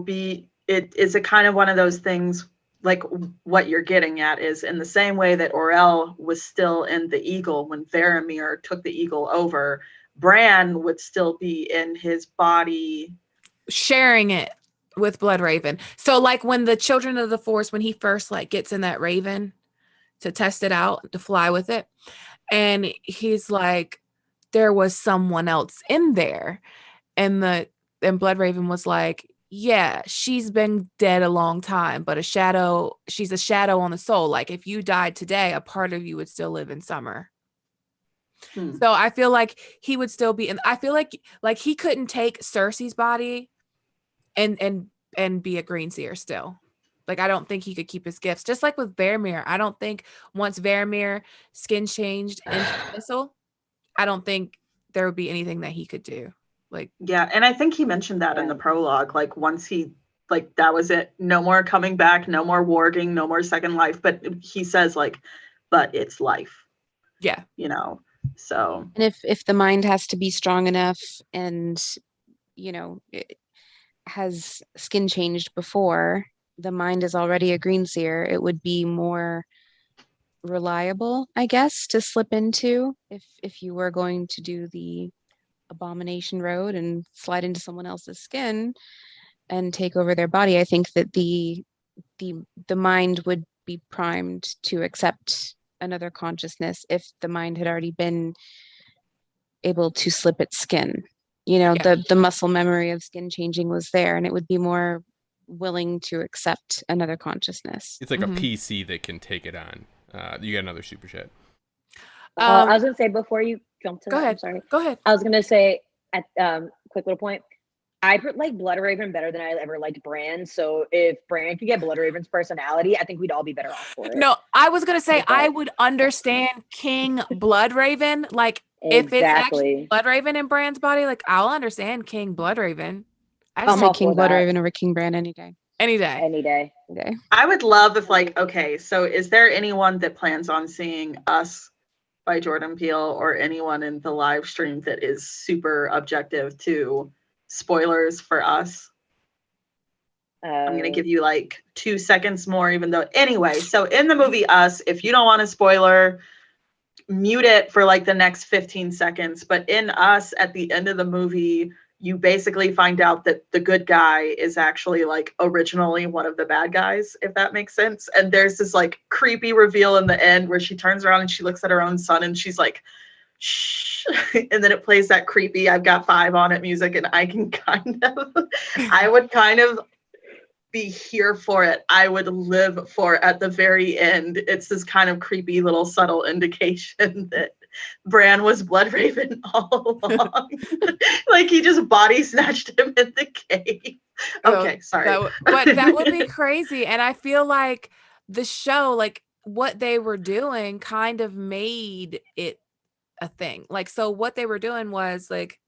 is it kind of one of those things, like what you're getting at is, in the same way that Orel was still in the eagle when Varamir took the eagle over, Bran would still be in his body, sharing it with Bloodraven. So like when the Children of the Forest, when he first like gets in that raven to test it out, to fly with it, and he's like, there was someone else in there, and Bloodraven was like, yeah, she's been dead a long time, but she's a shadow on the soul. Like if you died today, a part of you would still live in Summer. So I feel like he would still be, and I feel like he couldn't take Cersei's body and be a green seer still. Like I don't think he could keep his gifts. Just like with Varamir, I don't think once Varamir skin changed into Missile, I don't think there would be anything that he could do. Like, yeah, and I think he mentioned that in the prologue, like once he, like, that was it, no more coming back, no more warging, no more second life, but he says like, but it's life. Yeah. You know, so. And if the mind has to be strong enough and, you know, it has skin changed before, the mind is already a green seer, it would be more reliable, I guess, to slip into if you were going to do the abomination road and slide into someone else's skin and take over their body. I think that the mind would be primed to accept another consciousness if the mind had already been able to slip its skin. You know, the muscle memory of skin changing was there, and it would be more willing to accept another consciousness. It's like a PC that can take it on. You got another super chat. I was gonna say, before you jump to that, I'm sorry. Go ahead. I was gonna say, at quick little point, I like Bloodraven better than I ever liked Bran. So if Bran could get Bloodraven's personality, I think we'd all be better off for it. No, I was gonna say I would understand King Bloodraven. Like if it's actually Bloodraven in Bran's body, like I'll understand King Bloodraven. I'd say King Bloodraven over King Bran any day. Any day. Any day. Okay. I would love if, like, okay, so is there anyone that plans on seeing Us by Jordan Peele, or anyone in the live stream that is super objective to spoilers for Us? I'm going to give you like 2 seconds more, even though, anyway, so in the movie Us, if you don't want a spoiler, mute it for like the next 15 seconds. But in Us, at the end of the movie, you basically find out that the good guy is actually like originally one of the bad guys, if that makes sense. And there's this like creepy reveal in the end where she turns around and she looks at her own son and she's like, shh. And then it plays that creepy I've Got 5 on it music, and I can I would kind of be here for it. I would live for at the very end. It's this kind of creepy little subtle indication that Bran was Bloodraven all along. Like he just body snatched him in the cave. Okay, sorry. But that would be crazy. And I feel like the show, like what they were doing kind of made it a thing. Like, so what they were doing was like,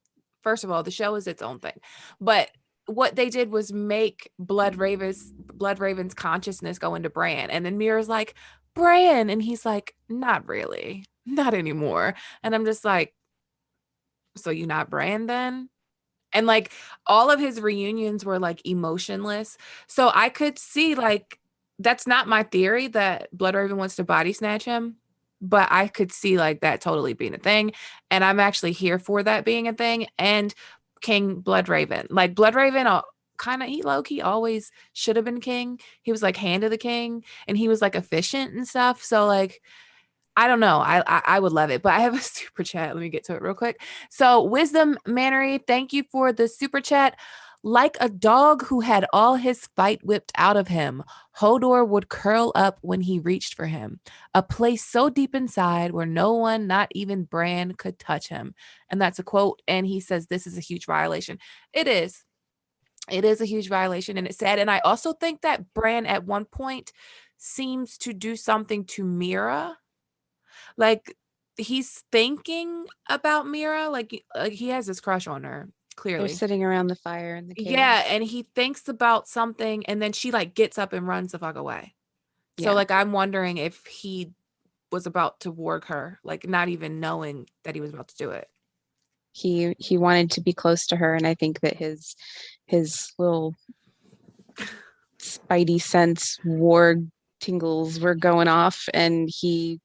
first of all, the show is its own thing. But what they did was make Bloodraven's consciousness go into Bran. And then Mira's like, Bran. And he's like, not really. Not anymore. And I'm just like, so you not Bran then? And like all of his reunions were like emotionless. So I could see, like, that's not my theory that Bloodraven wants to body snatch him, but I could see like that totally being a thing. And I'm actually here for that being a thing. And King Bloodraven, like Bloodraven, kind of, he low-key always should have been king. He was like hand of the king, and he was like efficient and stuff. So like, I don't know. I would love it, but I have a super chat. Let me get to it real quick. So Wisdom Mannery, thank you for the super chat. Like a dog who had all his fight whipped out of him, Hodor would curl up when he reached for him. A place so deep inside where no one, not even Bran, could touch him. And that's a quote. And he says, this is a huge violation. It is. It is a huge violation, and it's sad. And I also think that Bran at one point seems to do something to Mira. Like he's thinking about Mira, like he has this crush on her, clearly. They're sitting around the fire in the cave. Yeah, and he thinks about something, and then she like gets up and runs the fuck away. So like I'm wondering if he was about to warg her, like not even knowing that he was about to do it. He wanted to be close to her, and I think that his little spidey sense warg tingles were going off, and he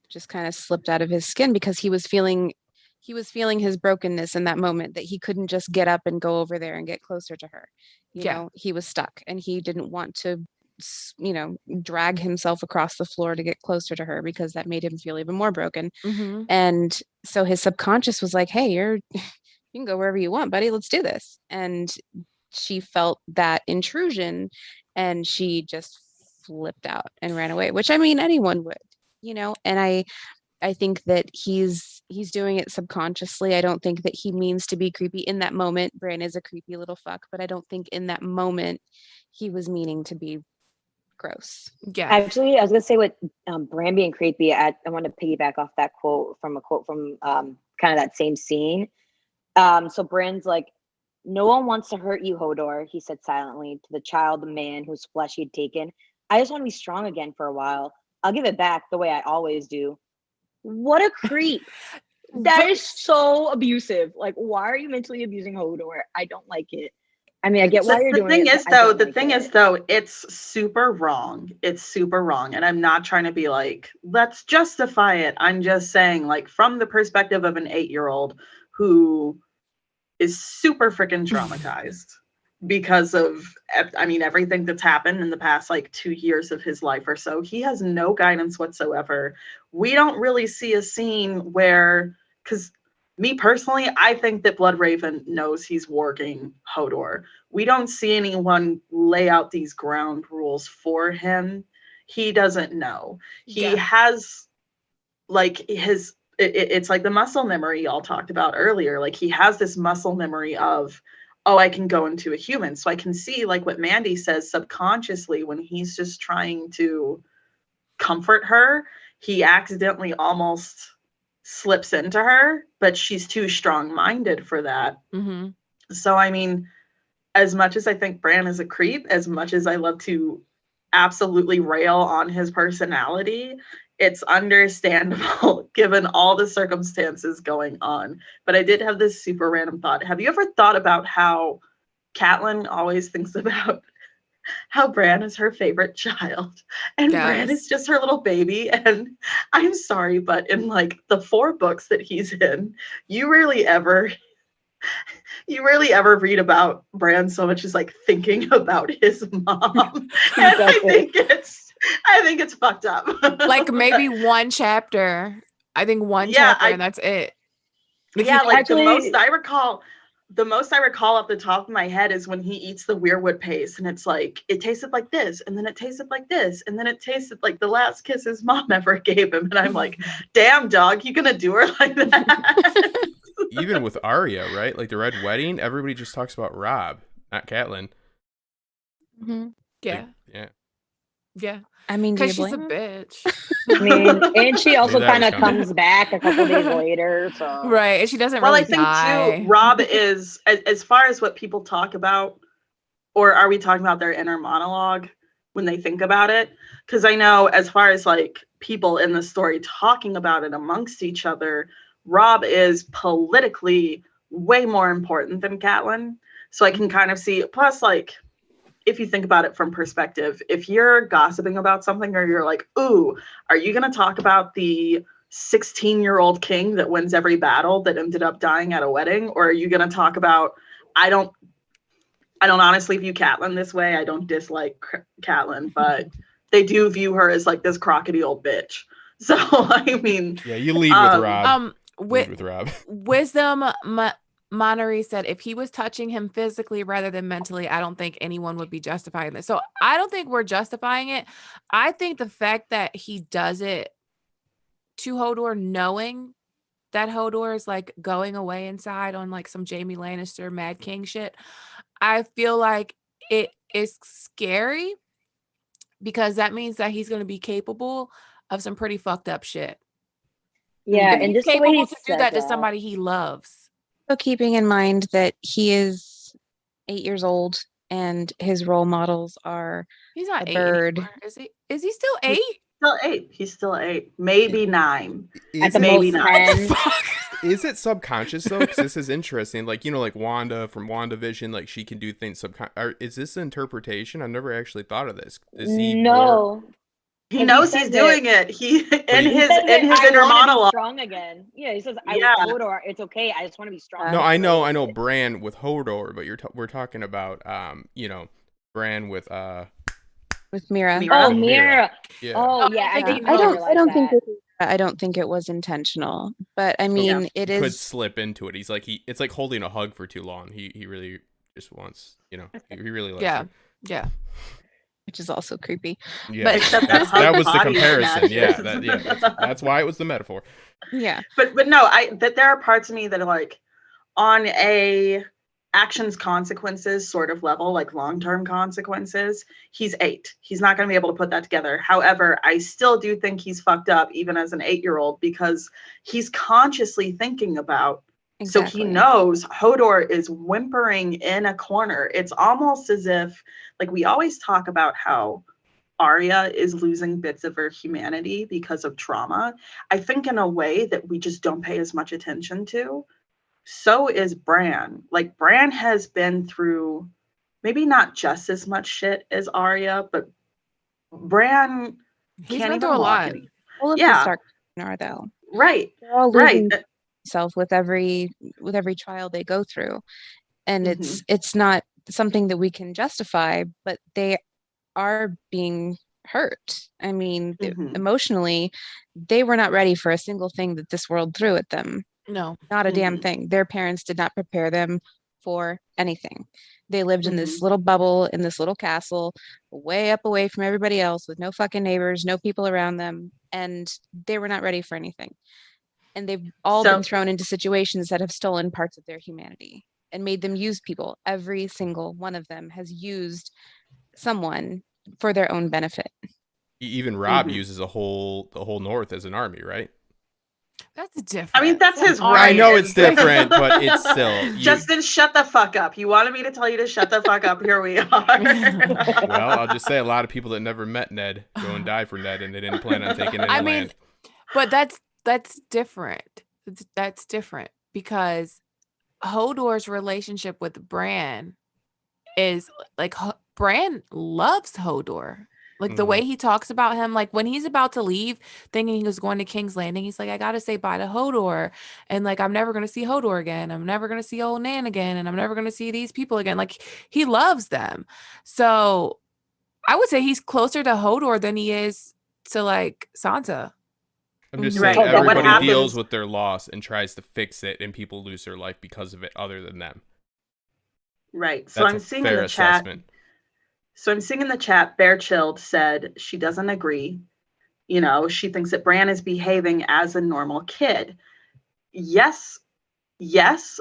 just kind of slipped out of his skin because he was feeling his brokenness in that moment, that he couldn't just get up and go over there and get closer to her. You know, he was stuck, and he didn't want to, you know, drag himself across the floor to get closer to her because that made him feel even more broken. And so his subconscious was like, hey, you can go wherever you want, buddy, let's do this. And she felt that intrusion, and she just flipped out and ran away, which I mean anyone would, you know. And I think that he's doing it subconsciously. I don't think that he means to be creepy in that moment. Bran is a creepy little fuck, but I don't think in that moment he was meaning to be gross. Yeah. Actually, I was gonna say with Bran being creepy, I want to piggyback off that quote from kind of that same scene. So Bran's like, "No one wants to hurt you, Hodor," he said silently to the child, the man whose flesh he'd taken. "I just want to be strong again for a while. I'll give it back the way I always do." What a creep. That is so abusive. Like, why are you mentally abusing Hodor? I don't like it. I mean, I get why you're doing it. The thing is, it's super wrong. It's super wrong. And I'm not trying to be like, let's justify it. I'm just saying, like, from the perspective of an 8-year-old who is super freaking traumatized because of, I mean, everything that's happened in the past, like, 2 years of his life or so. He has no guidance whatsoever. We don't really see a scene where, because me personally, I think that Bloodraven knows he's warging Hodor. We don't see anyone lay out these ground rules for him. He doesn't know. He has, like, it's like the muscle memory y'all talked about earlier. Like, he has this muscle memory of, oh, I can go into a human. So I can see, like what Mandy says, subconsciously, when he's just trying to comfort her, he accidentally almost slips into her, but she's too strong-minded for that. So, I mean, as much as I think Bran is a creep, as much as I love to absolutely rail on his personality, it's understandable given all the circumstances going on. But I did have this super random thought. Have you ever thought about how Catelyn always thinks about how Bran is her favorite child and Bran is just her little baby? And I'm sorry, but in like the 4 books that he's in, you rarely ever read about Bran so much as like thinking about his mom. And I think it's fucked up. Like maybe one chapter. I think one chapter and that's it. Like the most I recall off the top of my head is when he eats the weirwood paste, and it's like, it tasted like this, and then it tasted like this, and then it tasted like the last kiss his mom ever gave him. And I'm like, damn, dog, you gonna do her like that? Even with Arya, right? Like the Red Wedding, everybody just talks about Robb, not Catelyn. Yeah. Like, yeah. I mean, because she's a bitch. I mean, and she also kind of comes back a couple days later. So. Right. And she doesn't really I think die. too, Robb is, as far as what people talk about, or are we talking about their inner monologue when they think about it? Because I know as far as like people in the story talking about it amongst each other, Robb is politically way more important than Catelyn. So I can kind of see, plus like, if you think about it from perspective, if you're gossiping about something or you're like, ooh, are you going to talk about the 16-year-old king that wins every battle that ended up dying at a wedding? Or are you going to talk about, I don't honestly view Catelyn this way. I don't dislike Catelyn, but they do view her as like this crockety old bitch. So, I mean. Yeah, you lead with Robb. With Robb. Wisdom Monnery said if he was touching him physically rather than mentally, I don't think anyone would be justifying this. So I don't think we're justifying it. I think the fact that he does it to Hodor, knowing that Hodor is like going away inside on like some Jaime Lannister Mad King shit, I feel like it is scary because that means that he's going to be capable of some pretty fucked up shit. Yeah, and he's capable to do that to somebody he loves. So keeping in mind that he is 8 years old and his role models are He's not a 8 bird. anymore, is he? Is he still 8? He's still 8. Maybe 9. At the Maybe most not. 10. Is it subconscious though? Because this is interesting. Like, like Wanda from WandaVision, like she can do things is this interpretation? I've never actually thought of this. Is he more? No. He 'Cause knows he he's says doing it. He he in his says that, inner I wanna be monologue. strong again. Yeah, he says, Yeah. Hodor, it's okay. I just want to be strong. No, I know Really. Bran with Hodor, but we're talking about Bran with Mira. Oh, Mira. Mira. Yeah. Oh, No, yeah. I I think didn't he knows. I don't think that. I don't think it was intentional, but I mean, it He could is. slip into it. He's like it's like holding a hug for too long. He really just wants, he really likes Yeah. her. Yeah. Which is also creepy. Yeah, But- Except that was the body comparison. snatches. That's why it was the metaphor. Yeah. But no, that there are parts of me that are like on a actions consequences sort of level, like long-term consequences. He's 8. He's not going to be able to put that together. However, I still do think he's fucked up even as an 8-year-old because he's consciously thinking about. Exactly. So he knows Hodor is whimpering in a corner. It's almost as if, like, we always talk about how Arya is losing bits of her humanity because of trauma. I think in a way that we just don't pay as much attention to. So is Bran. Like, Bran has been through maybe not just as much shit as Arya, but Bran He's can't been even through a walk. lot. All of the Yeah. Stark are though. Right. They're all Right. losing themselves with every trial they go through, and Mhm. it's not something that we can justify, but they are being hurt. I mean, Mhm. emotionally, they were not ready for a single thing that this world threw at them. No. Not a damn Mhm. thing. Their parents did not prepare them for anything. They lived in this Mhm. little bubble, in this little castle, way up away from everybody else, with no fucking neighbors, no people around them, and they were not ready for anything. And they've all So- been thrown into situations that have stolen parts of their humanity and made them use people. Every single one of them has used someone for their own benefit. Even Rob Mhm. uses the whole North as an army, right? That's different. I mean, that's his All right. I know it's different, but it's still. Justin, shut the fuck up. You wanted me to tell you to shut the fuck up. Here we are. Well, I'll just say a lot of people that never met Ned go and die for Ned, and they didn't plan on taking any I mean, land. but that's different. That's different because Hodor's relationship with Bran is like Bran loves Hodor. Like the way he talks about him, like when he's about to leave, thinking he was going to King's Landing, he's like, I gotta say bye to Hodor. And like, I'm never gonna see Hodor again. I'm never gonna see old Nan again. And I'm never gonna see these people again. Like he loves them. So I would say he's closer to Hodor than he is to like Sansa. I'm just Right, saying but what everybody deals happens- with their loss and tries to fix it, and people lose their life because of it other than them. Right. So That's I'm a seeing in fair the chat. assessment. So I'm seeing in the chat, Bear Chilled said she doesn't agree. She thinks that Bran is behaving as a normal kid. Yes,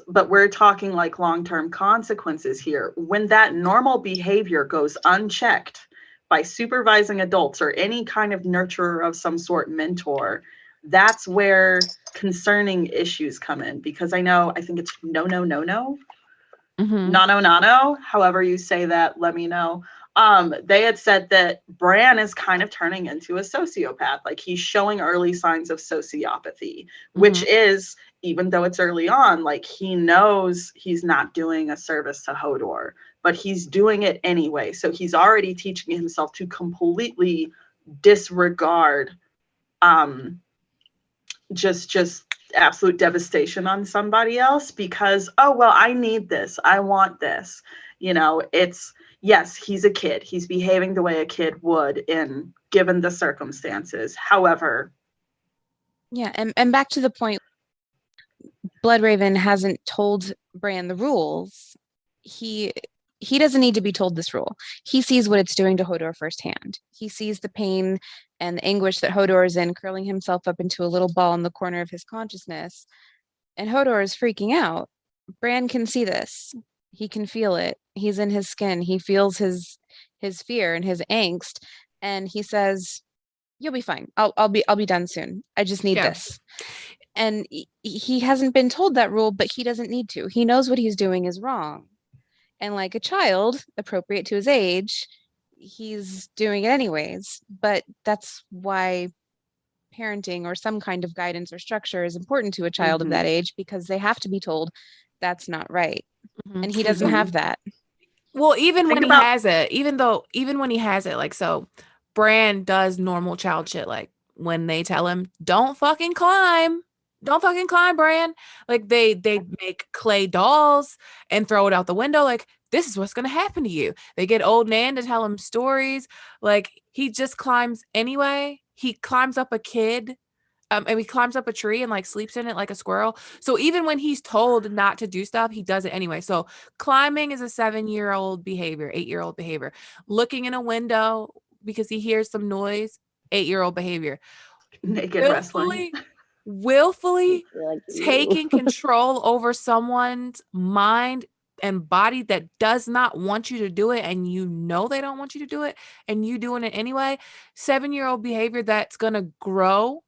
but we're talking like long-term consequences here. When that normal behavior goes unchecked by supervising adults or any kind of nurturer of some sort, mentor, that's where concerning issues come in. Because I think it's no. Mm-hmm. Nano, however you say that, let me know. They had said that Bran is kind of turning into a sociopath. Like he's showing early signs of sociopathy, which is, even though it's early on, like he knows he's not doing a service to Hodor, but he's doing it anyway. So he's already teaching himself to completely disregard just absolute devastation on somebody else because, oh, well, I need this. I want this. Yes, he's a kid. He's behaving the way a kid would given the circumstances. However. Yeah. And back to the point, Bloodraven hasn't told Bran the rules. He doesn't need to be told this rule. He sees what it's doing to Hodor firsthand. He sees the pain and the anguish that Hodor is in, curling himself up into a little ball in the corner of his consciousness. And Hodor is freaking out. Bran can see this. He can feel it. He's in his skin. He feels his fear and his angst. And he says, "You'll be fine. I'll be done soon. I just need this." And he hasn't been told that rule, but he doesn't need to. He knows what he's doing is wrong. And like a child, appropriate to his age, he's doing it anyways. But that's why parenting or some kind of guidance or structure is important to a child of that age, because they have to be told that's not right. Mhm. And he doesn't have that. Well, even Think when he about- has it, even when he has it, like, so Bran does normal child shit. Like when they tell him, don't fucking climb, Bran. Like they make clay dolls and throw it out the window. Like, this is what's going to happen to you. They get old Nan to tell him stories. Like, he just climbs anyway. He climbs up a kid. And he climbs up a tree and like sleeps in it like a squirrel. So even when he's told not to do stuff, he does it anyway. So climbing is a 7-year-old behavior, 8-year-old behavior. Looking in a window because he hears some noise, 8-year-old behavior. Naked wrestling. Willfully Like, taking control over someone's mind and body that does not want you to do it, and you know they don't want you to do it, and you doing it anyway. 7-year-old behavior that's gonna grow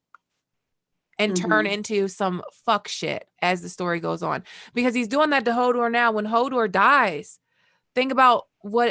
and turn into some fuck shit as the story goes on, because he's doing that to Hodor now. When Hodor dies, think about what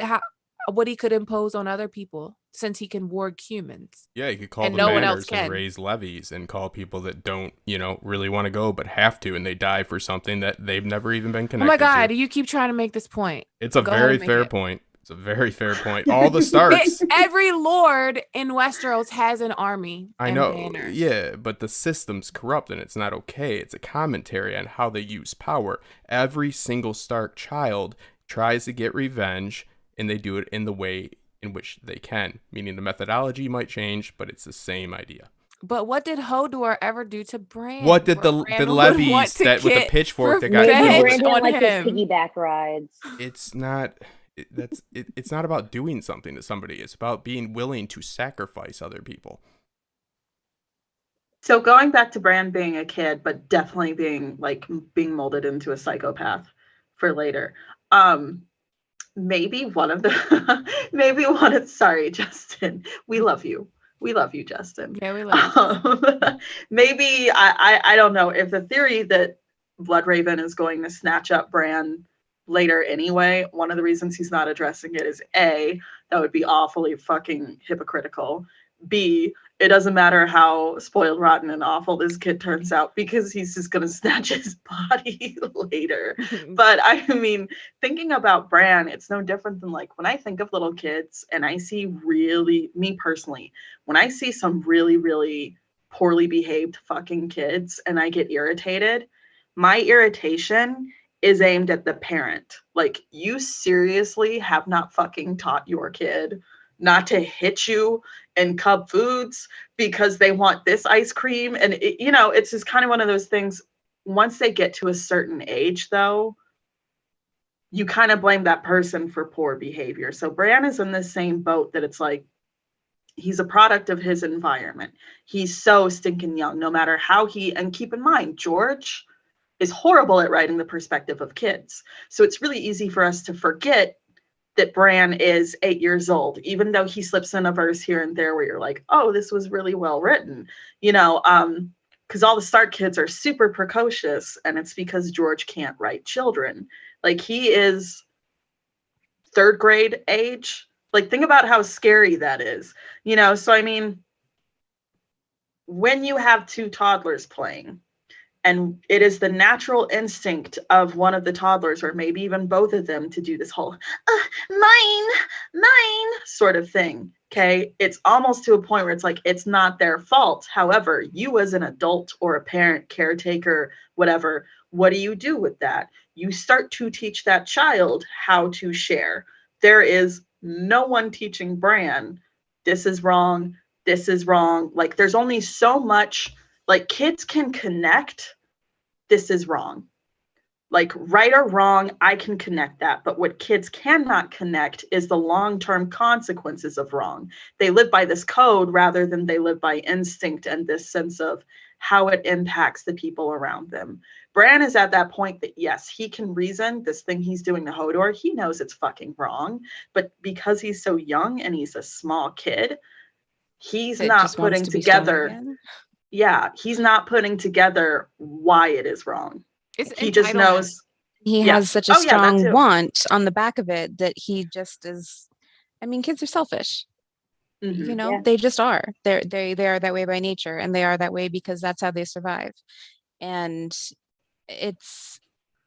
he could impose on other people, since he can warg humans. Yeah, you could call And the no one else manners can. and raise levies and call people that don't, really want to go but have to, and they die for something that they've never even been Oh connected my God, to. you keep trying to make this point. It's a Go ahead very and make fair it. point. It's a very fair point. All the Starks. Every lord in Westeros has an army. I and know, banners. yeah, but the system's corrupt and it's not okay. It's a commentary on how they use power. Every single Stark child tries to get revenge, and they do it in the way in which they can, meaning the methodology might change, but it's the same idea. But what did Hodor ever do to Bran? What did the Bran would levies want to that with the get pitchfork that got maybe revenge killed? Bran didn't on like those him. piggyback rides. It's not. It's not about doing something to somebody. It's about being willing to sacrifice other people. So going back to Bran being a kid, but definitely being molded into a psychopath for later. Sorry, Justin. We love you. We love you, Justin. Yeah, we love you. Maybe I don't know if the theory that Bloodraven is going to snatch up Bran later anyway, one of the reasons he's not addressing it is A, that would be awfully fucking hypocritical. B, it doesn't matter how spoiled, rotten, and awful this kid turns out, because he's just gonna snatch his body later. But I mean, thinking about Bran, it's no different than like when I think of little kids and I see me personally, when I see some really, really poorly behaved fucking kids and I get irritated, my irritation is aimed at the parent. Like, you seriously have not fucking taught your kid not to hit you in Cub Foods because they want this ice cream. And it's just kind of one of those things. Once they get to a certain age, though, you kind of blame that person for poor behavior. So Bran is in the same boat, that it's like, he's a product of his environment. He's so stinking young, no matter how and keep in mind, George is horrible at writing the perspective of kids. So it's really easy for us to forget that Bran is 8 years old, even though he slips in a verse here and there where you're like, oh, this was really well written, because all the Stark kids are super precocious, and it's because George can't write children. Like, he is 3rd grade age. Like, think about how scary that is, So, I mean, when you have 2 toddlers playing, and it is the natural instinct of one of the toddlers, or maybe even both of them, to do this whole mine sort of thing. Okay. It's almost to a point where it's like, it's not their fault. However, you as an adult or a parent, caretaker, whatever, what do you do with that? You start to teach that child how to share. There is no one teaching Bran, this is wrong. This is wrong. Like, there's only so much. Like, kids can connect, this is wrong. Like, right or wrong, I can connect that. But what kids cannot connect is the long-term consequences of wrong. They live by this code rather than they live by instinct and this sense of how it impacts the people around them. Bran is at that point that, yes, he can reason this thing he's doing to Hodor. He knows it's fucking wrong. But because he's so young and he's a small kid, he's not putting together. Yeah, he's not putting together why it is wrong. He just knows. He has such a strong want on the back of it that he just is I mean, kids are selfish. Mhm. You know, Yeah. they just are. They are that way by nature, and they are that way because that's how they survive. And it's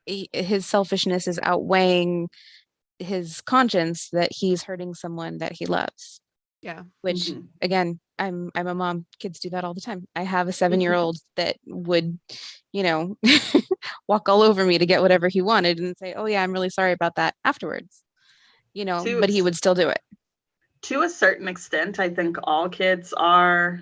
his selfishness is outweighing his conscience that he's hurting someone that he loves. Yeah. Which Mhm. again, I'm a mom. Kids do that all the time. I have a 7-year-old that would, you know, walk all over me to get whatever he wanted and say, "Oh yeah, I'm really sorry about that" afterwards. You know, To but he would still do it. to a certain extent, I think all kids are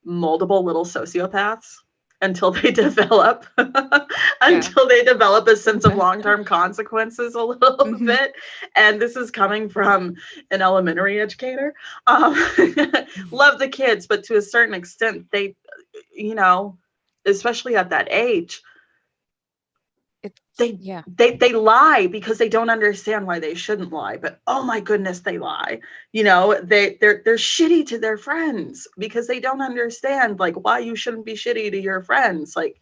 moldable little sociopaths until they develop a sense of long-term consequences a little Mhm. bit. And this is coming from an elementary educator. Love the kids, but to a certain extent, they, you know, especially at that age, It's they yeah. they lie because they don't understand why they shouldn't lie, but oh my goodness, they lie. You know, they're shitty to their friends because they don't understand like why you shouldn't be shitty to your friends. Like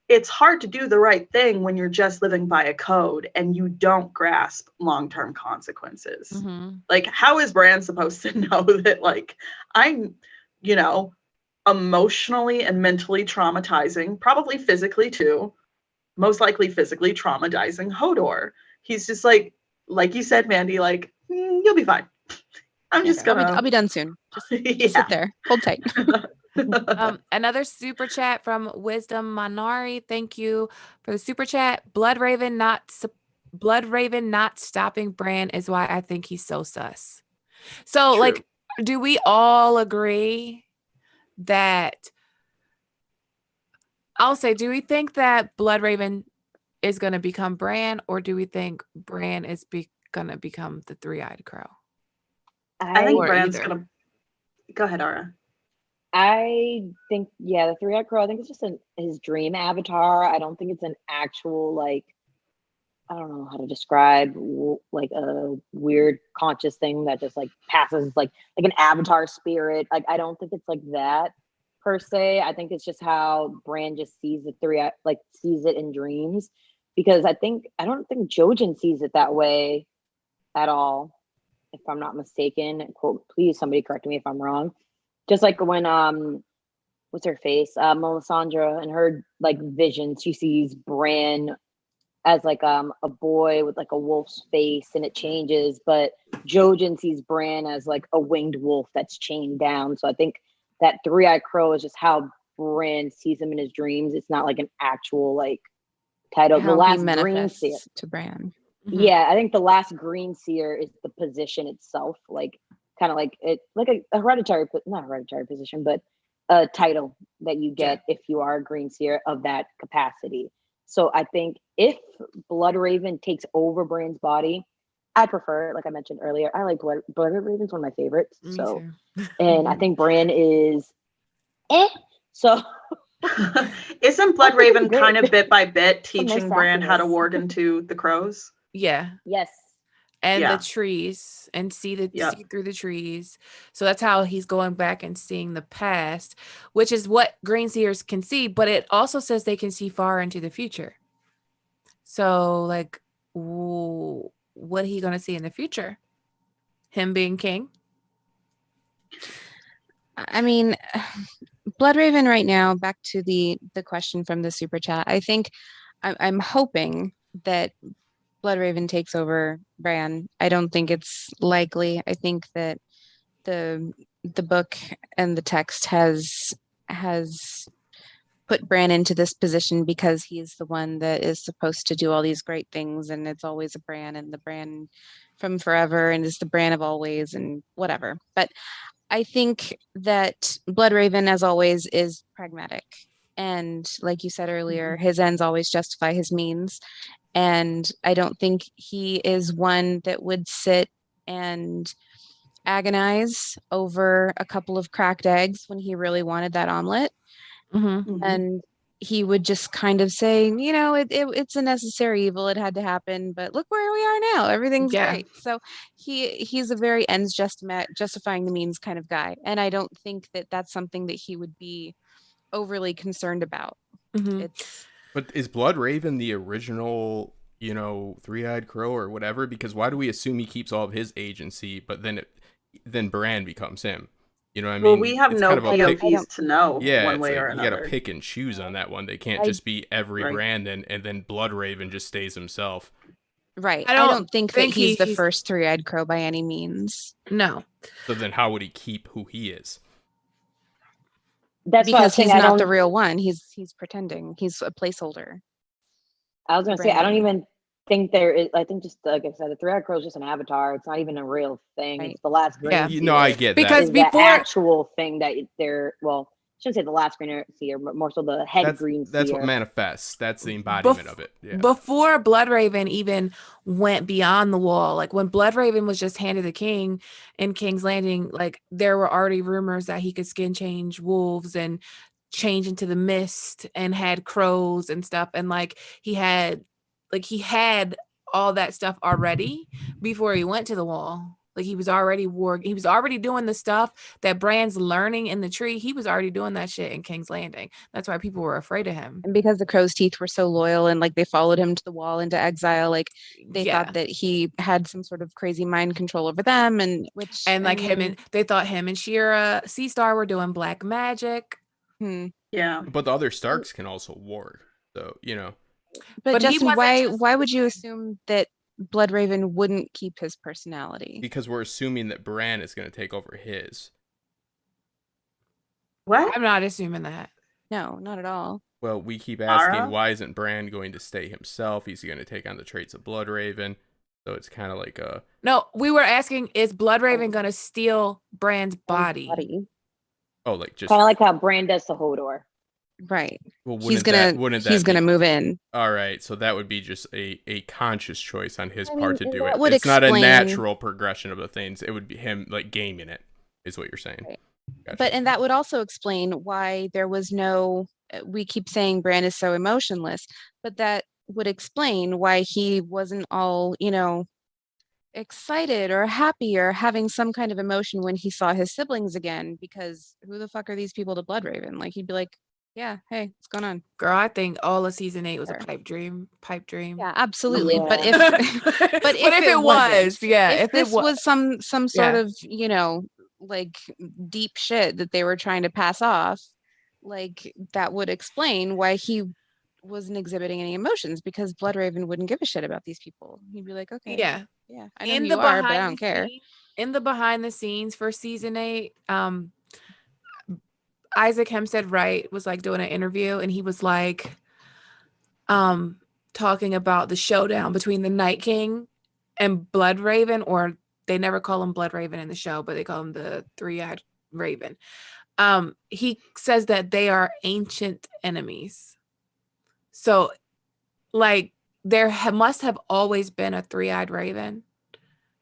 it's hard to do the right thing when you're just living by a code and you don't grasp long-term consequences. Mm-hmm. Like, how is Bran supposed to know that like I'm, you know, emotionally and mentally traumatizing, probably physically too, most likely physically traumatizing Hodor? He's just like you said, Mandy, like, you'll be fine. I'm Yeah. just I'll gonna, be done soon. Just sit yeah. there. Hold tight. Another super chat from Wisdom Minari. Thank you for the super chat. Bloodraven not stopping Bran is why I think he's so sus. So, True. like, do we all agree that? I'll say, do we think that Bloodraven is going to become Bran, or do we think Bran is going to become the three-eyed crow? I think Or Bran's either. gonna go ahead, Aura. I think, yeah, the three-eyed crow, I think it's just his dream avatar. I don't think it's an actual, like, I don't know how to describe, like a weird conscious thing that just like passes like an avatar spirit. Like, I don't think it's like that per se. I think it's just how Bran just sees the like sees it in dreams, because I don't think Jojen sees it that way at all, if I'm not mistaken. Quote, please somebody correct me if I'm wrong. Just like when what's her face, Melisandre, and her like vision, she sees Bran as like a boy with like a wolf's face, and it changes, but Jojen sees Bran as like a winged wolf that's chained down. So I think that three-eyed crow is just how Bran sees him in his dreams. It's not like an actual like title. The How he last green manifests seer, to Bran. yeah, I think the last green seer is the position itself, like kind of like it, like a hereditary, not hereditary position, but a title that you get if you are a green seer of that capacity. So I think if Bloodraven takes over Bran's body, I prefer it. Like I mentioned earlier, I like Bloodraven's one of my favorites. Me So, too. and I think Bran is, so Isn't I think it's Bloodraven kind of bit by bit some nice teaching Bran how to sassiness. warg into the crows? Yeah. Yes. And Yeah. the trees, and see Yep. through the trees. So that's how he's going back and seeing the past, which is what green seers can see, but it also says they can see far into the future. So like, what are he going to see in the future? Him being king? I mean, Bloodraven right now, back to the question from the super chat. I think I'm hoping that Bloodraven takes over Bran. I don't think it's likely. I think that the book and the text has put Bran into this position because he's the one that is supposed to do all these great things, and it's always a Bran, and the Bran from forever, and is the Bran of always, and whatever. But I think that Bloodraven, as always, is pragmatic. And like you said earlier, his ends always justify his means. And I don't think he is one that would sit and agonize over a couple of cracked eggs when he really wanted that omelet. Mm-hmm. And he would just kind of say, you know, it's a necessary evil. It had to happen, but look where we are now. Everything's great. So he's a very ends justifying the means kind of guy. And I don't think that that's something that he would be overly concerned about. Mm-hmm. It's But is Bloodraven the original you know, three-eyed crow or whatever? Because why do we assume he keeps all of his agency, but then Bran becomes him? You know what I Well, mean? we have It's no kind of a pick. POVs to know Yeah, one it's way like or you gotta another. pick and choose on that one. They can't I- just be every Right. Brandon and then Bloodraven just stays himself. Right. I I don't don't think that think he's the he's- first three-eyed crow by any means. No. So then how would he keep who he is? That's what I was Because saying. he's I not the don't. real one. He's pretending. He's a placeholder. I was gonna say I don't Brandon. even think there is. I think just like I said, the three-eyed crow is just an avatar. It's not even a real thing. Right. It's the last Yeah. green You know, I seer get Because is that. the before- actual thing that they're. Well, I shouldn't say the last green seer, but more so the head green seer. That's what manifests. That's the embodiment of it. Yeah. Before Bloodraven even went beyond the wall, like when Bloodraven was just handed the king in King's Landing, like there were already rumors that he could skin change wolves and change into the mist and had crows and stuff. And he had all that stuff already before he went to the wall. Like he was already doing the stuff that Bran's learning in the tree. He was already doing that shit in King's Landing. That's why people were afraid of him. And because the crow's teeth were so loyal and like they followed him to the wall into exile, like they Yeah. thought that he had some sort of crazy mind control over them, and which And I him mean, and they thought him and Shira Sea Star were doing black magic. Yeah. But the other Starks can also ward. So, you know. But But he Justin, wasn't why would you assume that Bloodraven wouldn't keep his personality? Because we're assuming that Bran is going to take over his. What? I'm not assuming that. No, not at all. Well, we keep asking, Mara? why isn't Bran going to stay himself? He's going to take on the traits of Bloodraven. So it's kind of like a... No, we were asking, is Bloodraven gonna steal Bran's body? Oh, like just... Kind of like how Bran does to Hodor. Right. Well, He's wouldn't that gonna be- move in. All right, so that would be just a conscious choice on his I mean, part to do that it. would It's not a explain- natural progression of the things. It would be him like gaming it, is what you're saying. Right. Gotcha. And that would also explain why there was no. We keep saying Bran is so emotionless, but that would explain why he wasn't all, excited or happy or having some kind of emotion when he saw his siblings again. Because who the fuck are these people to Bloodraven? Like he'd be like, "Yeah, hey, what's going on?" Girl, I think all of season 8 was a Sure. pipe dream. Yeah, absolutely. Yeah. But if but if it wasn't, was, yeah, if this was some sort Yeah. of like deep shit that they were trying to pass off, like that would explain why he wasn't exhibiting any emotions, because Bloodraven wouldn't give a shit about these people. He'd be like, okay, yeah. yeah, I know who you are, but I behind don't the care. in the behind the scenes for season 8, Isaac Hempstead Wright was like doing an interview, and he was like talking about the showdown between the Night King and Bloodraven, or they never call him Bloodraven in the show, but they call him the Three-Eyed Raven. He says that they are ancient enemies. So like there must have always been a Three-Eyed Raven.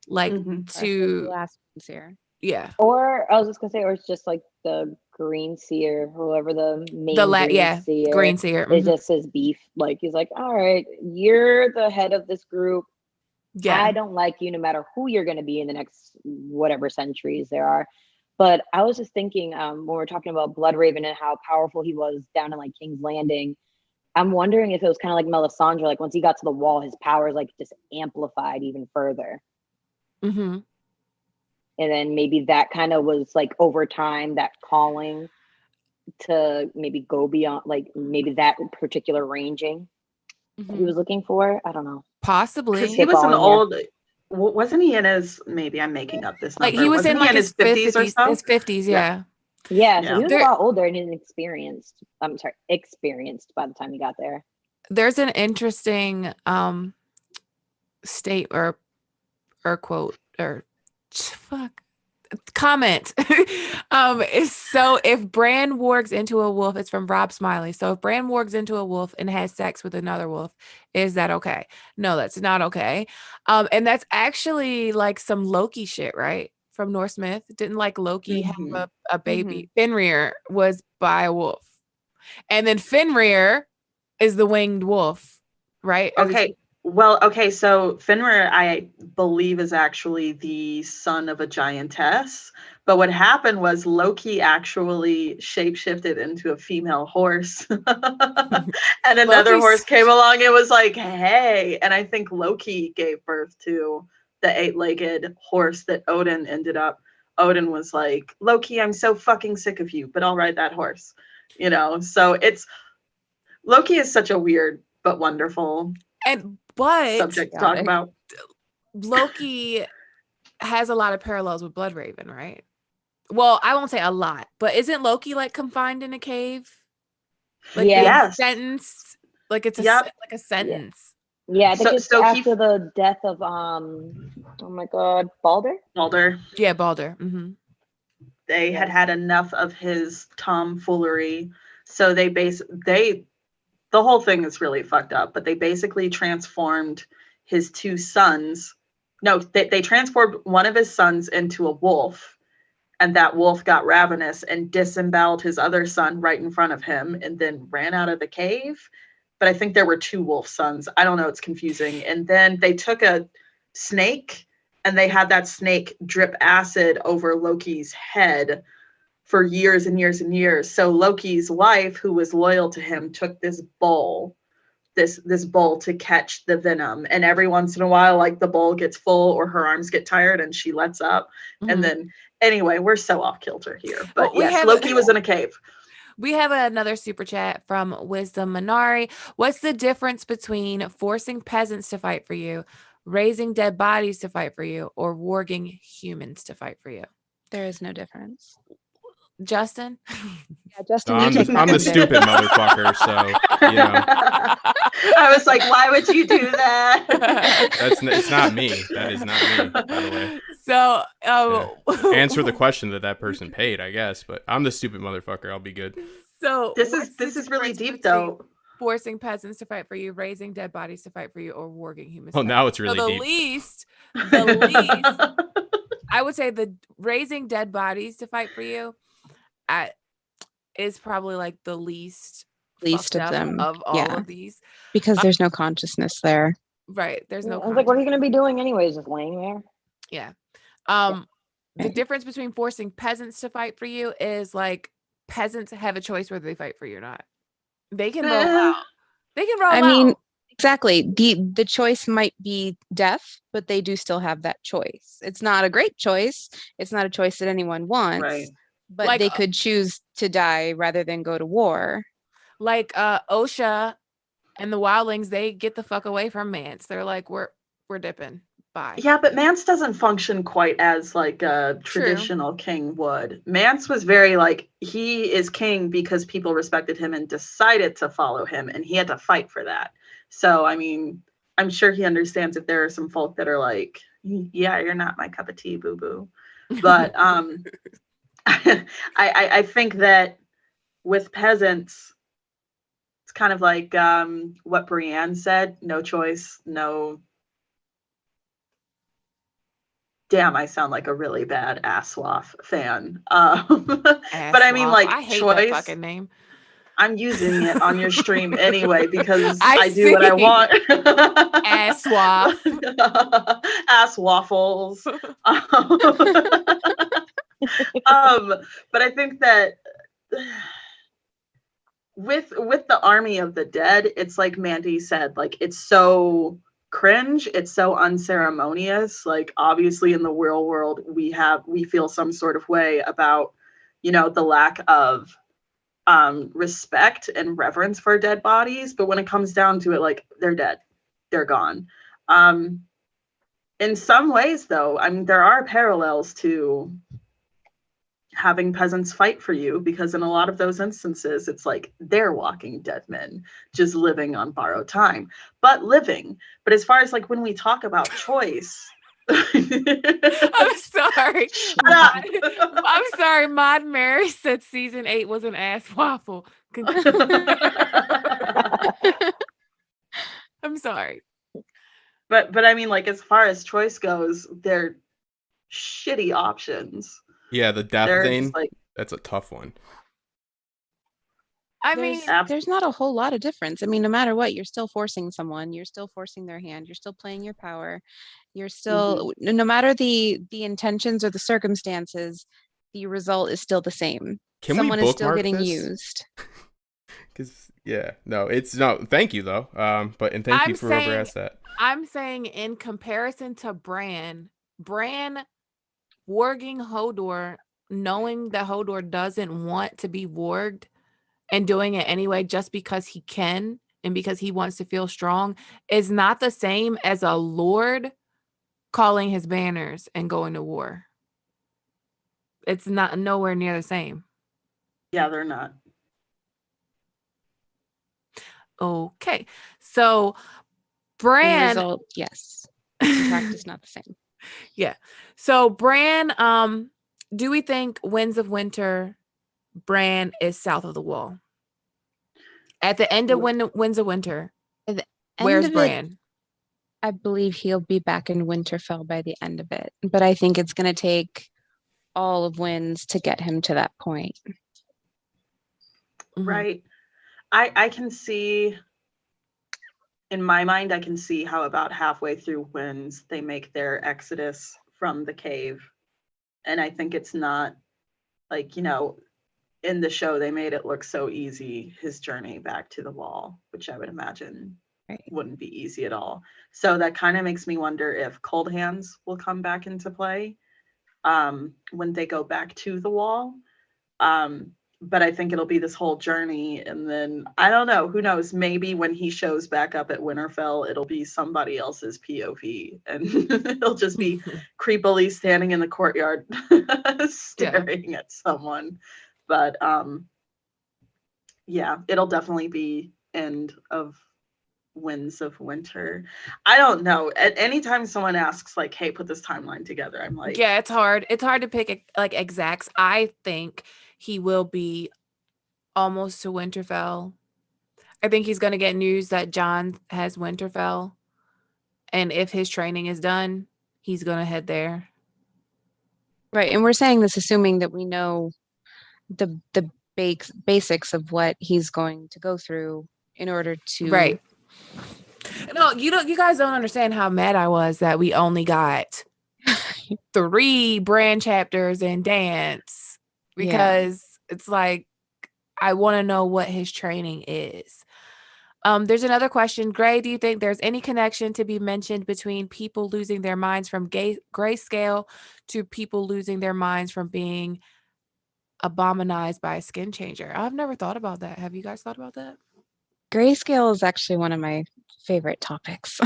Like Mhm. That's the last ones here. yeah. Or I was just gonna say, or it's just like the green seer, whoever the main green seer Green Seer. is Mhm. just his beef. Like he's like, all right, you're the head of this group. Yeah. I don't like you no matter who you're gonna be in the next whatever centuries there are. But I was just thinking, when we're talking about Bloodraven and how powerful he was down in like King's Landing, I'm wondering if it was kind of like Melisandre, like once he got to the wall, his powers like just amplified even further. Mm-hmm. And then maybe that kind of was like over time, that calling to maybe go beyond, like maybe that particular ranging he was looking for. I don't know. Possibly. Because he was an Spitballing here. old, wasn't he in his, maybe I'm making up this number. Like he was Wasn't in like his 50s or so? His 50s, yeah. Yeah, Yeah. so he was There- a lot older and inexperienced. Experienced by the time he got there. There's an interesting state or quote or comment. So if Bran wargs into a wolf, it's from Rob Smiley. So if Bran wargs into a wolf and has sex with another wolf, is that okay? No, that's not okay. And that's actually like some Loki shit, right? From Norse myth. Didn't like Loki have a baby? Fenrir was by a wolf. And then Fenrir is the winged wolf, right? Or the- Okay. Well, okay, so Fenrir, I believe, is actually the son of a giantess. But what happened was Loki actually shapeshifted into a female horse. And another Loki's- horse came along and was like, hey. And I think Loki gave birth to the 8-legged horse that Odin ended up. Odin was like, Loki, I'm so fucking sick of you, but I'll ride that horse. You know, so it's Loki is such a weird but wonderful but subject to talk chaotic. about. Loki has a lot of parallels with Bloodraven, right? Well, I won't say a lot, but isn't Loki like confined in a cave? Like Yeah. Yes. sentence, like it's a Yep. like a sentence. Yeah, I think So- it's so he- after the death of oh my god, Balder. Balder. Yeah, Balder. Mm-hmm. They had had enough of his tomfoolery, so the whole thing is really fucked up. But they basically transformed his two sons. No, they transformed one of his sons into a wolf, and that wolf got ravenous and disemboweled his other son right in front of him, and then ran out of the cave. But I think there were two wolf sons. I don't know. It's confusing. And then they took a snake and they had that snake drip acid over Loki's head for years and years and years. So Loki's wife, who was loyal to him, took this bowl to catch the venom. And every once in a while, like the bowl gets full or her arms get tired and she lets up. Mm-hmm. And then anyway, we're so off kilter here. But Well, yes, Loki was in a cave. We have another super chat from Wisdom Minari. What's the difference between forcing peasants to fight for you, raising dead bodies to fight for you, or warging humans to fight for you? There is no difference. Justin? Yeah, Justin, No, you I'm take the that one there. stupid motherfucker, so you know. I was like, why would you do that? It's not me. That is not me, by the way. So, Answer the question that person paid, I guess. But I'm the stupid motherfucker. I'll be good. So This what's the is really difference deep, between though. forcing peasants to fight for you, raising dead bodies to fight for you, or warging humans. Oh, to now fight it's for you? really So deep. the least, I would say the raising dead bodies to fight for you, is probably like the least Least fucked of up them, of all yeah. of these. Because there's no consciousness there. Right? There's no. I was like, what are you conscience. going to be doing anyways? Just laying there? Yeah. The Right. difference between forcing peasants to fight for you is like peasants have a choice whether they fight for you or not. They can roll out. They can roll I mean, out. exactly. The choice might be death, but they do still have that choice. It's not a great choice. It's not a choice that anyone wants. Right. But Like, they could choose to die rather than go to war. Like OSHA and the wildlings, they get the fuck away from Mance. They're like, we're dipping. Bye. Yeah, but Mance doesn't function quite as like a True. traditional king would. Mance was very like, he is king because people respected him and decided to follow him, and he had to fight for that. So, I mean, I'm sure he understands if there are some folk that are like, yeah, you're not my cup of tea, boo-boo. But I think that with peasants, it's kind of like what Brienne said, no choice, no. Damn, I sound like a really bad Asoiaf fan. But I mean, Asoiaf. like, I hate choice. that fucking name. I'm using it on your stream anyway because I I do what I see. want. Asswaff. Ass waffles. But I think that with the Army of the Dead, it's like Mandy said, like, it's so cringe, it's so unceremonious. Like, obviously in the real world we feel some sort of way about, you know, the lack of respect and reverence for dead bodies, but when it comes down to it, like, they're dead, they're gone. In some ways though, I mean, there are parallels to having peasants fight for you, because in a lot of those instances it's like they're walking dead men just living on borrowed time, but living. But as far as like when we talk about choice, I'm sorry. Shut up. I'm sorry. Maud Mary said season 8 was an ass waffle. I'm sorry. But I mean, like, as far as choice goes, they're shitty options. Yeah, the death They're thing. just like, That's a tough one. I There's mean, Abs- there's not a whole lot of difference. I mean, no matter what, you're still forcing someone, you're still forcing their hand, you're still playing your power. You're still no matter the intentions or the circumstances, the result is still the same. Can we Someone is still bookmark getting this? used. Because yeah, no, it's no. Thank you though. But and thank you for whoever asked that. I'm saying in comparison to Bran warging Hodor, knowing that Hodor doesn't want to be warged and doing it anyway just because he can and because he wants to feel strong is not the same as a lord calling his banners and going to war. It's not nowhere near the same. Yeah, they're not. Okay. So In Bran, result, yes. In practice, not the same. yeah. So Bran, do we think Winds of Winter, Bran is south of the wall? At the end of Winds of Winter, At the where's end of it, Bran? I believe he'll be back in Winterfell by the end of it, but I think it's going to take all of Winds to get him to that point. Mhm. Right. I can see, in my mind, I can see how about halfway through Winds they make their exodus from the cave. And I think it's not like, in the show they made it look so easy, his journey back to the wall, which I would imagine Right. wouldn't be easy at all. So that kind of makes me wonder if Cold Hands will come back into play when they go back to the wall. But I think it'll be this whole journey, and then I don't know, who knows, maybe when he shows back up at Winterfell it'll be somebody else's POV and it'll just be creepily standing in the courtyard staring at someone. But yeah, it'll definitely be end of Winds of Winter. I don't know, at any time someone asks like, hey, put this timeline together, I'm like, Yeah, it's hard to pick like exacts. I think he will be almost to Winterfell. I think he's going to get news that Jon has Winterfell, and if his training is done, he's going to head there. Right. And we're saying this assuming that we know the basics of what he's going to go through in order to Right. No, you guys don't understand how mad I was that we only got 3 Bran chapters in Dance, because it's like I want to know what his training is. There's another question. Gray, do you think there's any connection to be mentioned between people losing their minds from grayscale to people losing their minds from being abominized by a skin changer? I've never thought about that. Have you guys thought about that? Grayscale is actually one of my favorite topics.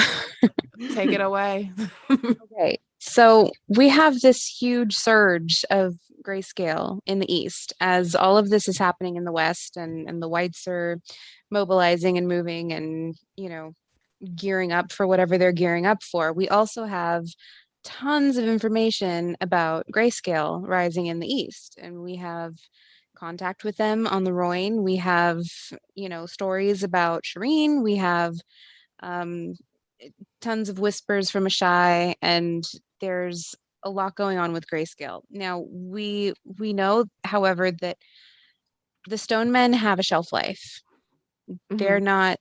Take it away. Okay, so we have this huge surge of grayscale in the East as all of this is happening in the West, and the whites are mobilizing and moving and, gearing up for whatever they're gearing up for. We also have tons of information about grayscale rising in the East, and we have contact with them on the Royne. We have, stories about Shireen. We have tons of whispers from Ashai, and there's a lot going on with grayscale. Now, we know, however, that the stone men have a shelf life. They're not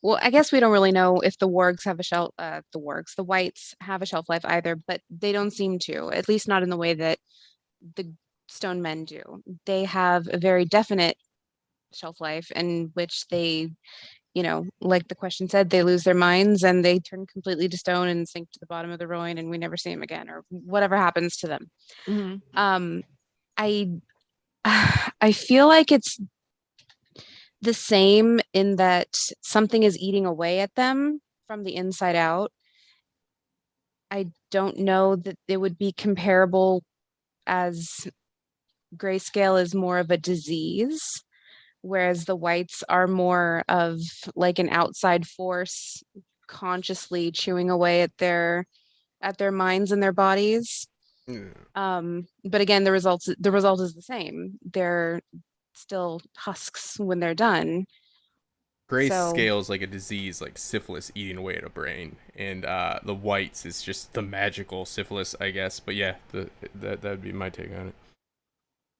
well, I guess we don't really know if the wargs have a shelf the whites have a shelf life either, but they don't seem to, at least not in the way that the stone men do. They have a very definite shelf life in which they, like the question said, they lose their minds and they turn completely to stone and sink to the bottom of the Royne, and we never see them again, or whatever happens to them. I feel like it's the same in that something is eating away at them from the inside out. I don't know that it would be comparable, as grayscale is more of a disease, whereas the whites are more of like an outside force consciously chewing away at their minds and their bodies. But again, the result is the same. They're still husks when they're done. Grayscale is like a disease, like syphilis eating away at a brain, and the whites is just the magical syphilis, I guess. But yeah, that would be my take on it.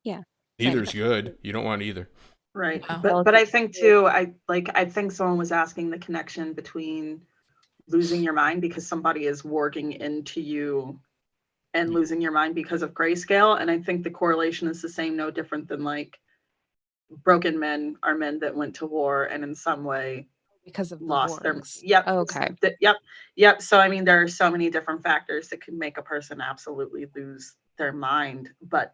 Yeah. Either's good. You don't want either. Right. Yeah. But I think too, I think someone was asking the connection between losing your mind because somebody is warging into you and losing your mind because of grayscale. And I think the correlation is the same, no different than like broken men are men that went to war and in some way Because of the lost their wargs. yep. Okay. Yep. So I mean, there are so many different factors that could make a person absolutely lose their mind. But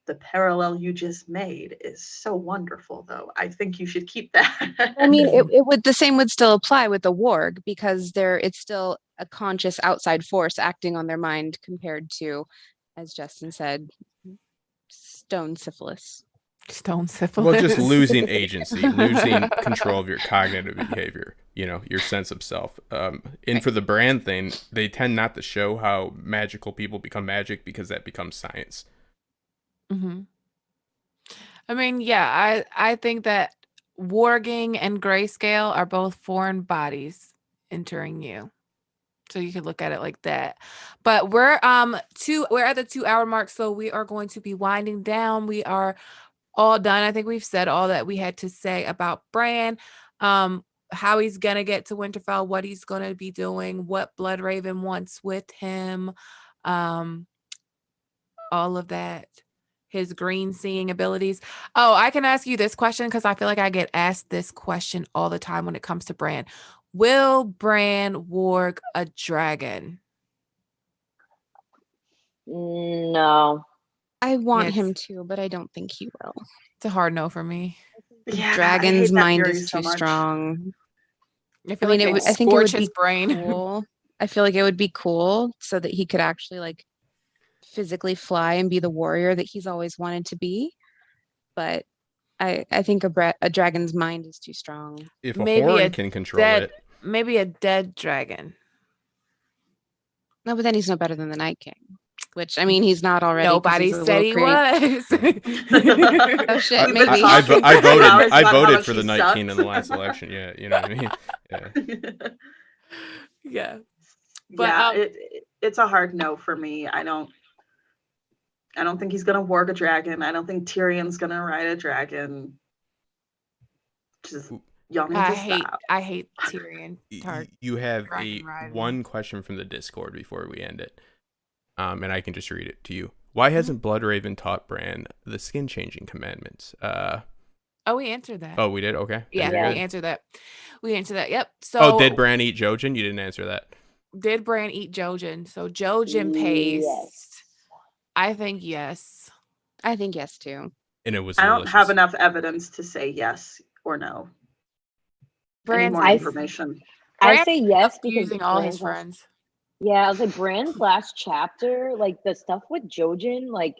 the parallel you just made is so wonderful, though. I think you should keep that. I mean, it would, the same would still apply with the warg because it's still a conscious outside force acting on their mind compared to, as Justin said, stone syphilis. Stone syphilis. Well, just losing agency, losing control of your cognitive behavior, your sense of self. And for the Bran thing, they tend not to show how magical people become magic because that becomes science. Mm-hmm. I mean, yeah, I think that warging and grayscale are both foreign bodies entering you. So you could look at it like that. But we're at the 2-hour mark, so we are going to be winding down. We are all done. I think we've said all that we had to say about Bran, how he's gonna get to Winterfell, what he's gonna be doing, what Bloodraven wants with him, all of that. His green seeing abilities. Oh, I can ask you this question because I feel like I get asked this question all the time when it comes to Bran. Will Bran warg a dragon? No. I want Yes. him to, but I don't think he will. It's a hard no for me. Yeah, I Dragon's hate that mind theory is so too much. strong. I feel I mean, like it it would, would I think it scorch would his be brain. cool. I feel like it would be cool so that he could actually like physically fly and be the warrior that he's always wanted to be. But I think a dragon's mind is too strong. If a Maybe horn a can control it, Maybe a dead dragon. No, but then he's no better than the Night King. Which, I mean, he's not already. 'cause Nobody he's a said little he creep. was. Oh shit, We've been maybe. talking I for 2 hours I about how voted much for the he Night King in the sucks. last election. Yeah, you know what I mean. Yeah. Yeah. Yeah, But it's a hard no for me. I don't think he's gonna warg a dragon. I don't think Tyrion's gonna ride a dragon. Just y'all need to stop. I hate Tyrion. You have Dragon riding. one question from the Discord before we end it, and I can just read it to you. Why hasn't Bloodraven taught Bran the skin changing commandments? Oh, we answered that. Oh, we did. Okay. Yeah, Very we good. answered that. We answered that. Yep. So Oh, did Bran eat Jojen? You didn't answer that. Did Bran eat Jojen? So Jojen paste. Yes. I think yes. I think yes too. And it was I don't delicious. have enough evidence to say yes or no. I need Bran's more information. I Bran say yes because using all his Bran's last- friends. Yeah, I was like Brand's last chapter, like the stuff with Jojen, like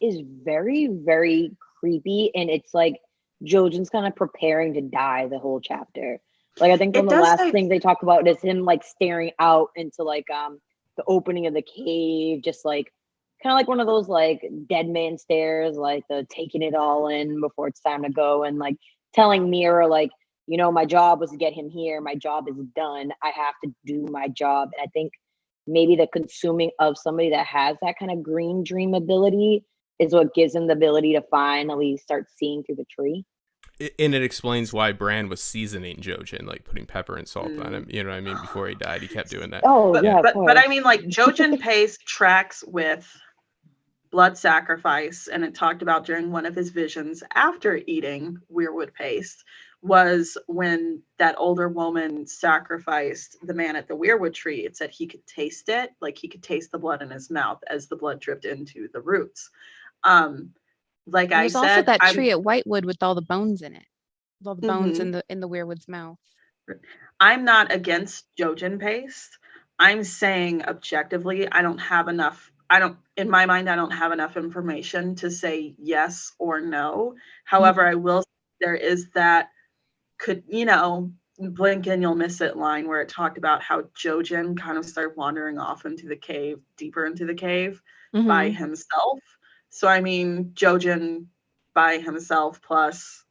is very, very creepy, and it's like Jojen's kind of preparing to die the whole chapter. Like I think one It of the does last say- things they talk about is him like staring out into like the opening of the cave, just like kind of like one of those like dead man stares, like the taking it all in before it's time to go, and like telling Mira like, you know, my job was to get him here, my job is done, I have to do my job. And I think maybe the consuming of somebody that has that kind of green dream ability is what gives him the ability to finally start seeing through the tree. And it explains why Bran was seasoning Jojen, like putting pepper and salt on him. You know what I mean? Before he died, he kept doing that. Oh But, yeah, of but I course. mean, like Jojen paste tracks with blood sacrifice, and it talked about during one of his visions after eating weirwood paste was when that older woman sacrificed the man at the weirwood tree. It said he could taste it, like he could taste the blood in his mouth as the blood dripped into the roots. Like I There's said, also that I'm- tree at Whitewood with all the bones in it. With all the bones Mhm. in the weirwood's mouth. I'm not against Jojen paste. I'm saying objectively, in my mind, I don't have enough information to say yes or no. However, I will say there is that blink and you'll miss it line where it talked about how Jojen kind of started wandering off into the cave, deeper into the cave by himself. So, I mean, Jojen by himself plus,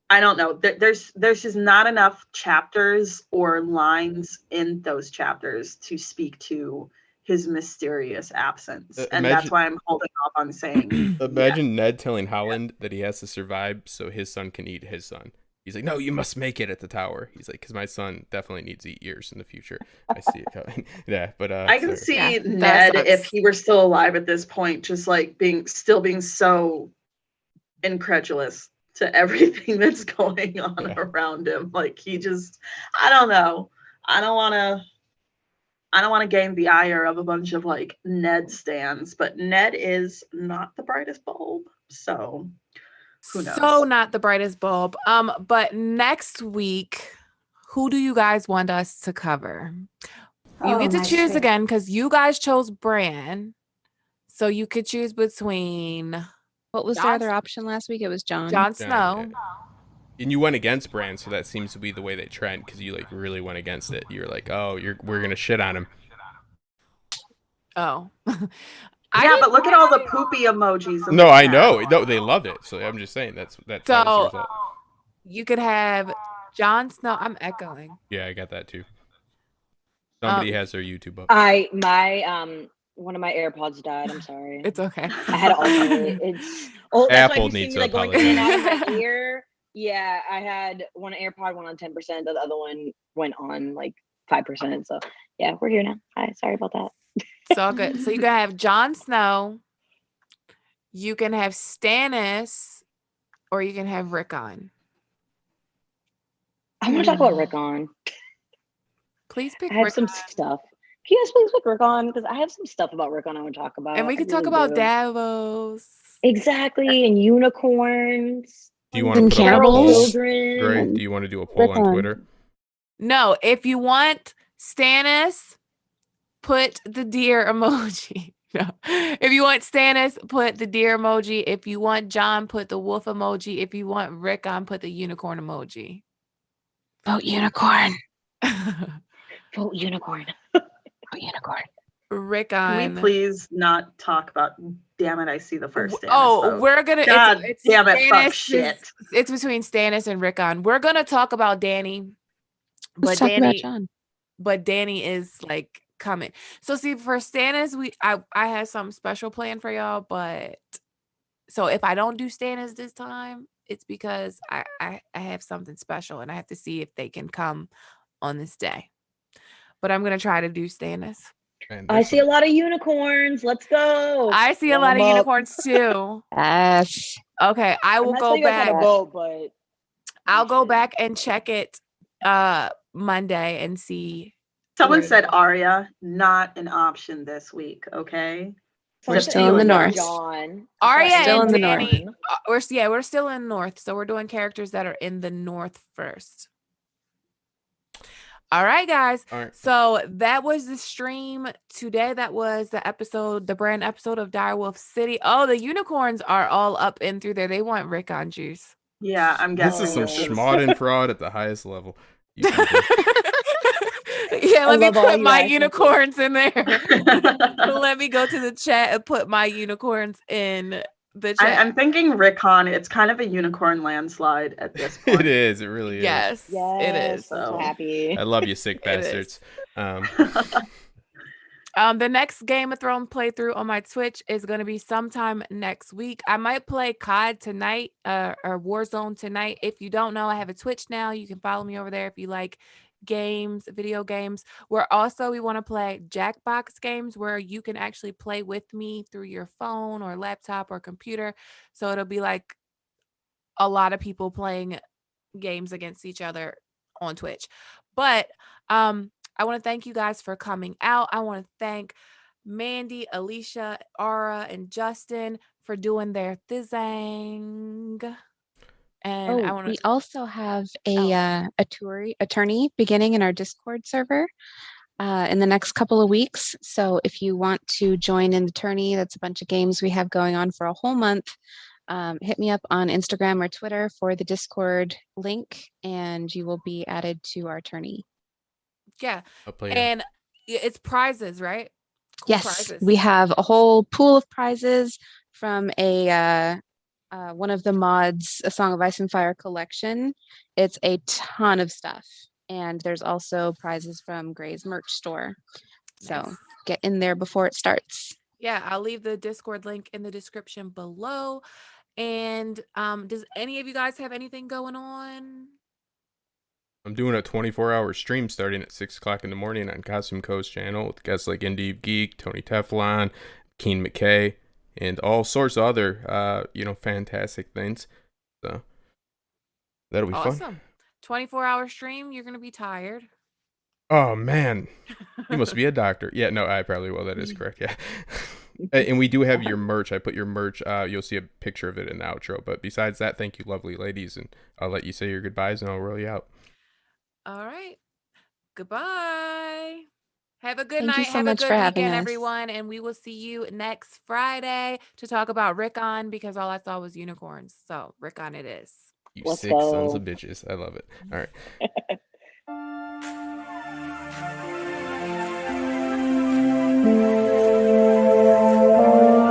I don't know. There's just not enough chapters or lines in those chapters to speak to his mysterious absence. And Imagine- that's why I'm holding off on saying. Imagine Ned telling Holland that he has to survive so his son can eat his son. He's like, no, you must make it at the tower. He's like, because my son definitely needs to eat yours in the future. I see it coming. Yeah, but I can see Yeah, that Ned, sucks. if he were still alive at this point, just like being so incredulous to everything that's going on around him. Like he just, I don't know. I don't want to gain the ire of a bunch of like Ned stans, but Ned is not the brightest bulb. So who knows? So not the brightest bulb. But next week, who do you guys want us to cover? You Oh, get to my choose shit. again because you guys chose Bran. So you could choose between What was Jon- their other option last week? It was Jon. Jon Snow. And you went against Bran, so that seems to be the way they trend because you like really went against it. You're like, oh, we're gonna shit on him. Oh. Yeah, but look at all the poopy emojis. in No, the I chat. know. No, they love it. So I'm just saying that was the So result. you could have Jon Snow. I'm echoing. Yeah, I got that too. Somebody has their YouTube up. One of my AirPods died. I'm sorry. It's okay. I had to alternate. That's why Apple you see needs me, to like, going in and out of apologize. my ear. Yeah, I had one AirPod went on 10%, the other one went on like 5%. So yeah, we're here now. Hi, sorry about that. It's all good. So you can have Jon Snow, you can have Stannis, or you can have Rickon. I want to talk about Rickon. Please pick I have Rickon. some stuff. Can you guys please pick Rickon? Because I have some stuff about Rickon I want to talk about. And we I can talk really about do. Davos. Exactly, and unicorns. Do you want to And put up a feral poll? cannibals? children. Great. Do you want to do a poll on Rickon. Twitter? No, if you want Stannis, put the deer emoji. No. If you want Stannis, put the deer emoji. If you want Jon, put the wolf emoji. If you want Rickon, put the unicorn emoji. Vote unicorn. Vote unicorn. Vote unicorn. Rickon. Can we please not talk about? Damn it! I see the first. Stannis vote. We're gonna. God it's damn it! Fuck Stannis shit. It's between Stannis and Rickon. We're gonna talk about Danny, Let's but talk about Jon. Danny is like coming. So see, for Stannis, I had something special planned for y'all, but so if I don't do Stannis this time, it's because I have something special and I have to see if they can come on this day. But I'm gonna try to do Stannis. Man, I see a lot of unicorns. Let's go. I see a lot of unicorns too. Yes. Okay, I will go back. Vote, but I'll go back and check it Monday and see. Someone where- said Arya, not an option this week. Okay. We're Just still in the so you know. north. John. Arya Still and in the north. Danny. We're still in north, so we're doing characters that are in the north first. All right, guys. All right. So that was the stream today. That was the episode, the brand episode of DireWolfCity. Oh, the unicorns are all up and through there. They want Rickon juice. Yeah, I'm This guessing. is some this is- schmod and fraud at the highest level. You people. Yeah, let me love all put you my guys. Thank you. unicorns in there. Let me go to the chat and put my unicorns in the chat. I'm thinking Rickon. It's kind of a unicorn landslide at this point. It is. It really is. Yes, it is. I'm so So- happy. I love you, sick It is. bastards. The next Game of Thrones playthrough on my Twitch is going to be sometime next week. I might play COD tonight or Warzone tonight. If you don't know, I have a Twitch now. You can follow me over there if you like games, video games. We want to play Jackbox games where you can actually play with me through your phone or laptop or computer. So it'll be like a lot of people playing games against each other on Twitch. But I want to thank you guys for coming out. I want to thank Mandy, Alicia, Ara, and Justin for doing their thing. And I want we to also have a attorney beginning in our Discord server in the next couple of weeks. So if you want to join in the tourney, that's a bunch of games we have going on for a whole month. Hit me up on Instagram or Twitter for the Discord link, and you will be added to our tourney. yeah. I'll play And it's prizes, right? Cool Yes, prizes. we have a whole pool of prizes from one of the mods, A Song of Ice and Fire collection. It's a ton of stuff. And there's also prizes from Gray's merch store. So Nice. get in there before it starts. Yeah, I'll leave the Discord link in the description below. And does any of you guys have anything going on? I'm doing a 24-hour stream starting at 6 o'clock in the morning on Costume Co's channel with guests like Indie Geek, Tony Teflon, Keen McKay, and all sorts of other, fantastic things. So that'll be fun. Awesome. 24-hour stream, you're going to be tired. Oh, man. You must be a doctor. Yeah, no, I probably will. That is correct. Yeah. And we do have your merch. I put your merch. You'll see a picture of it in the outro. But besides that, thank you, lovely ladies. And I'll let you say your goodbyes and I'll roll you out. All right. Goodbye. Have a good Thank you night. so Have a much good for having weekend, us. everyone. And we will see you next Friday to talk about Rickon because all I saw was unicorns. So Rickon it is. You Let's sick sons go. of bitches. I love it. All right.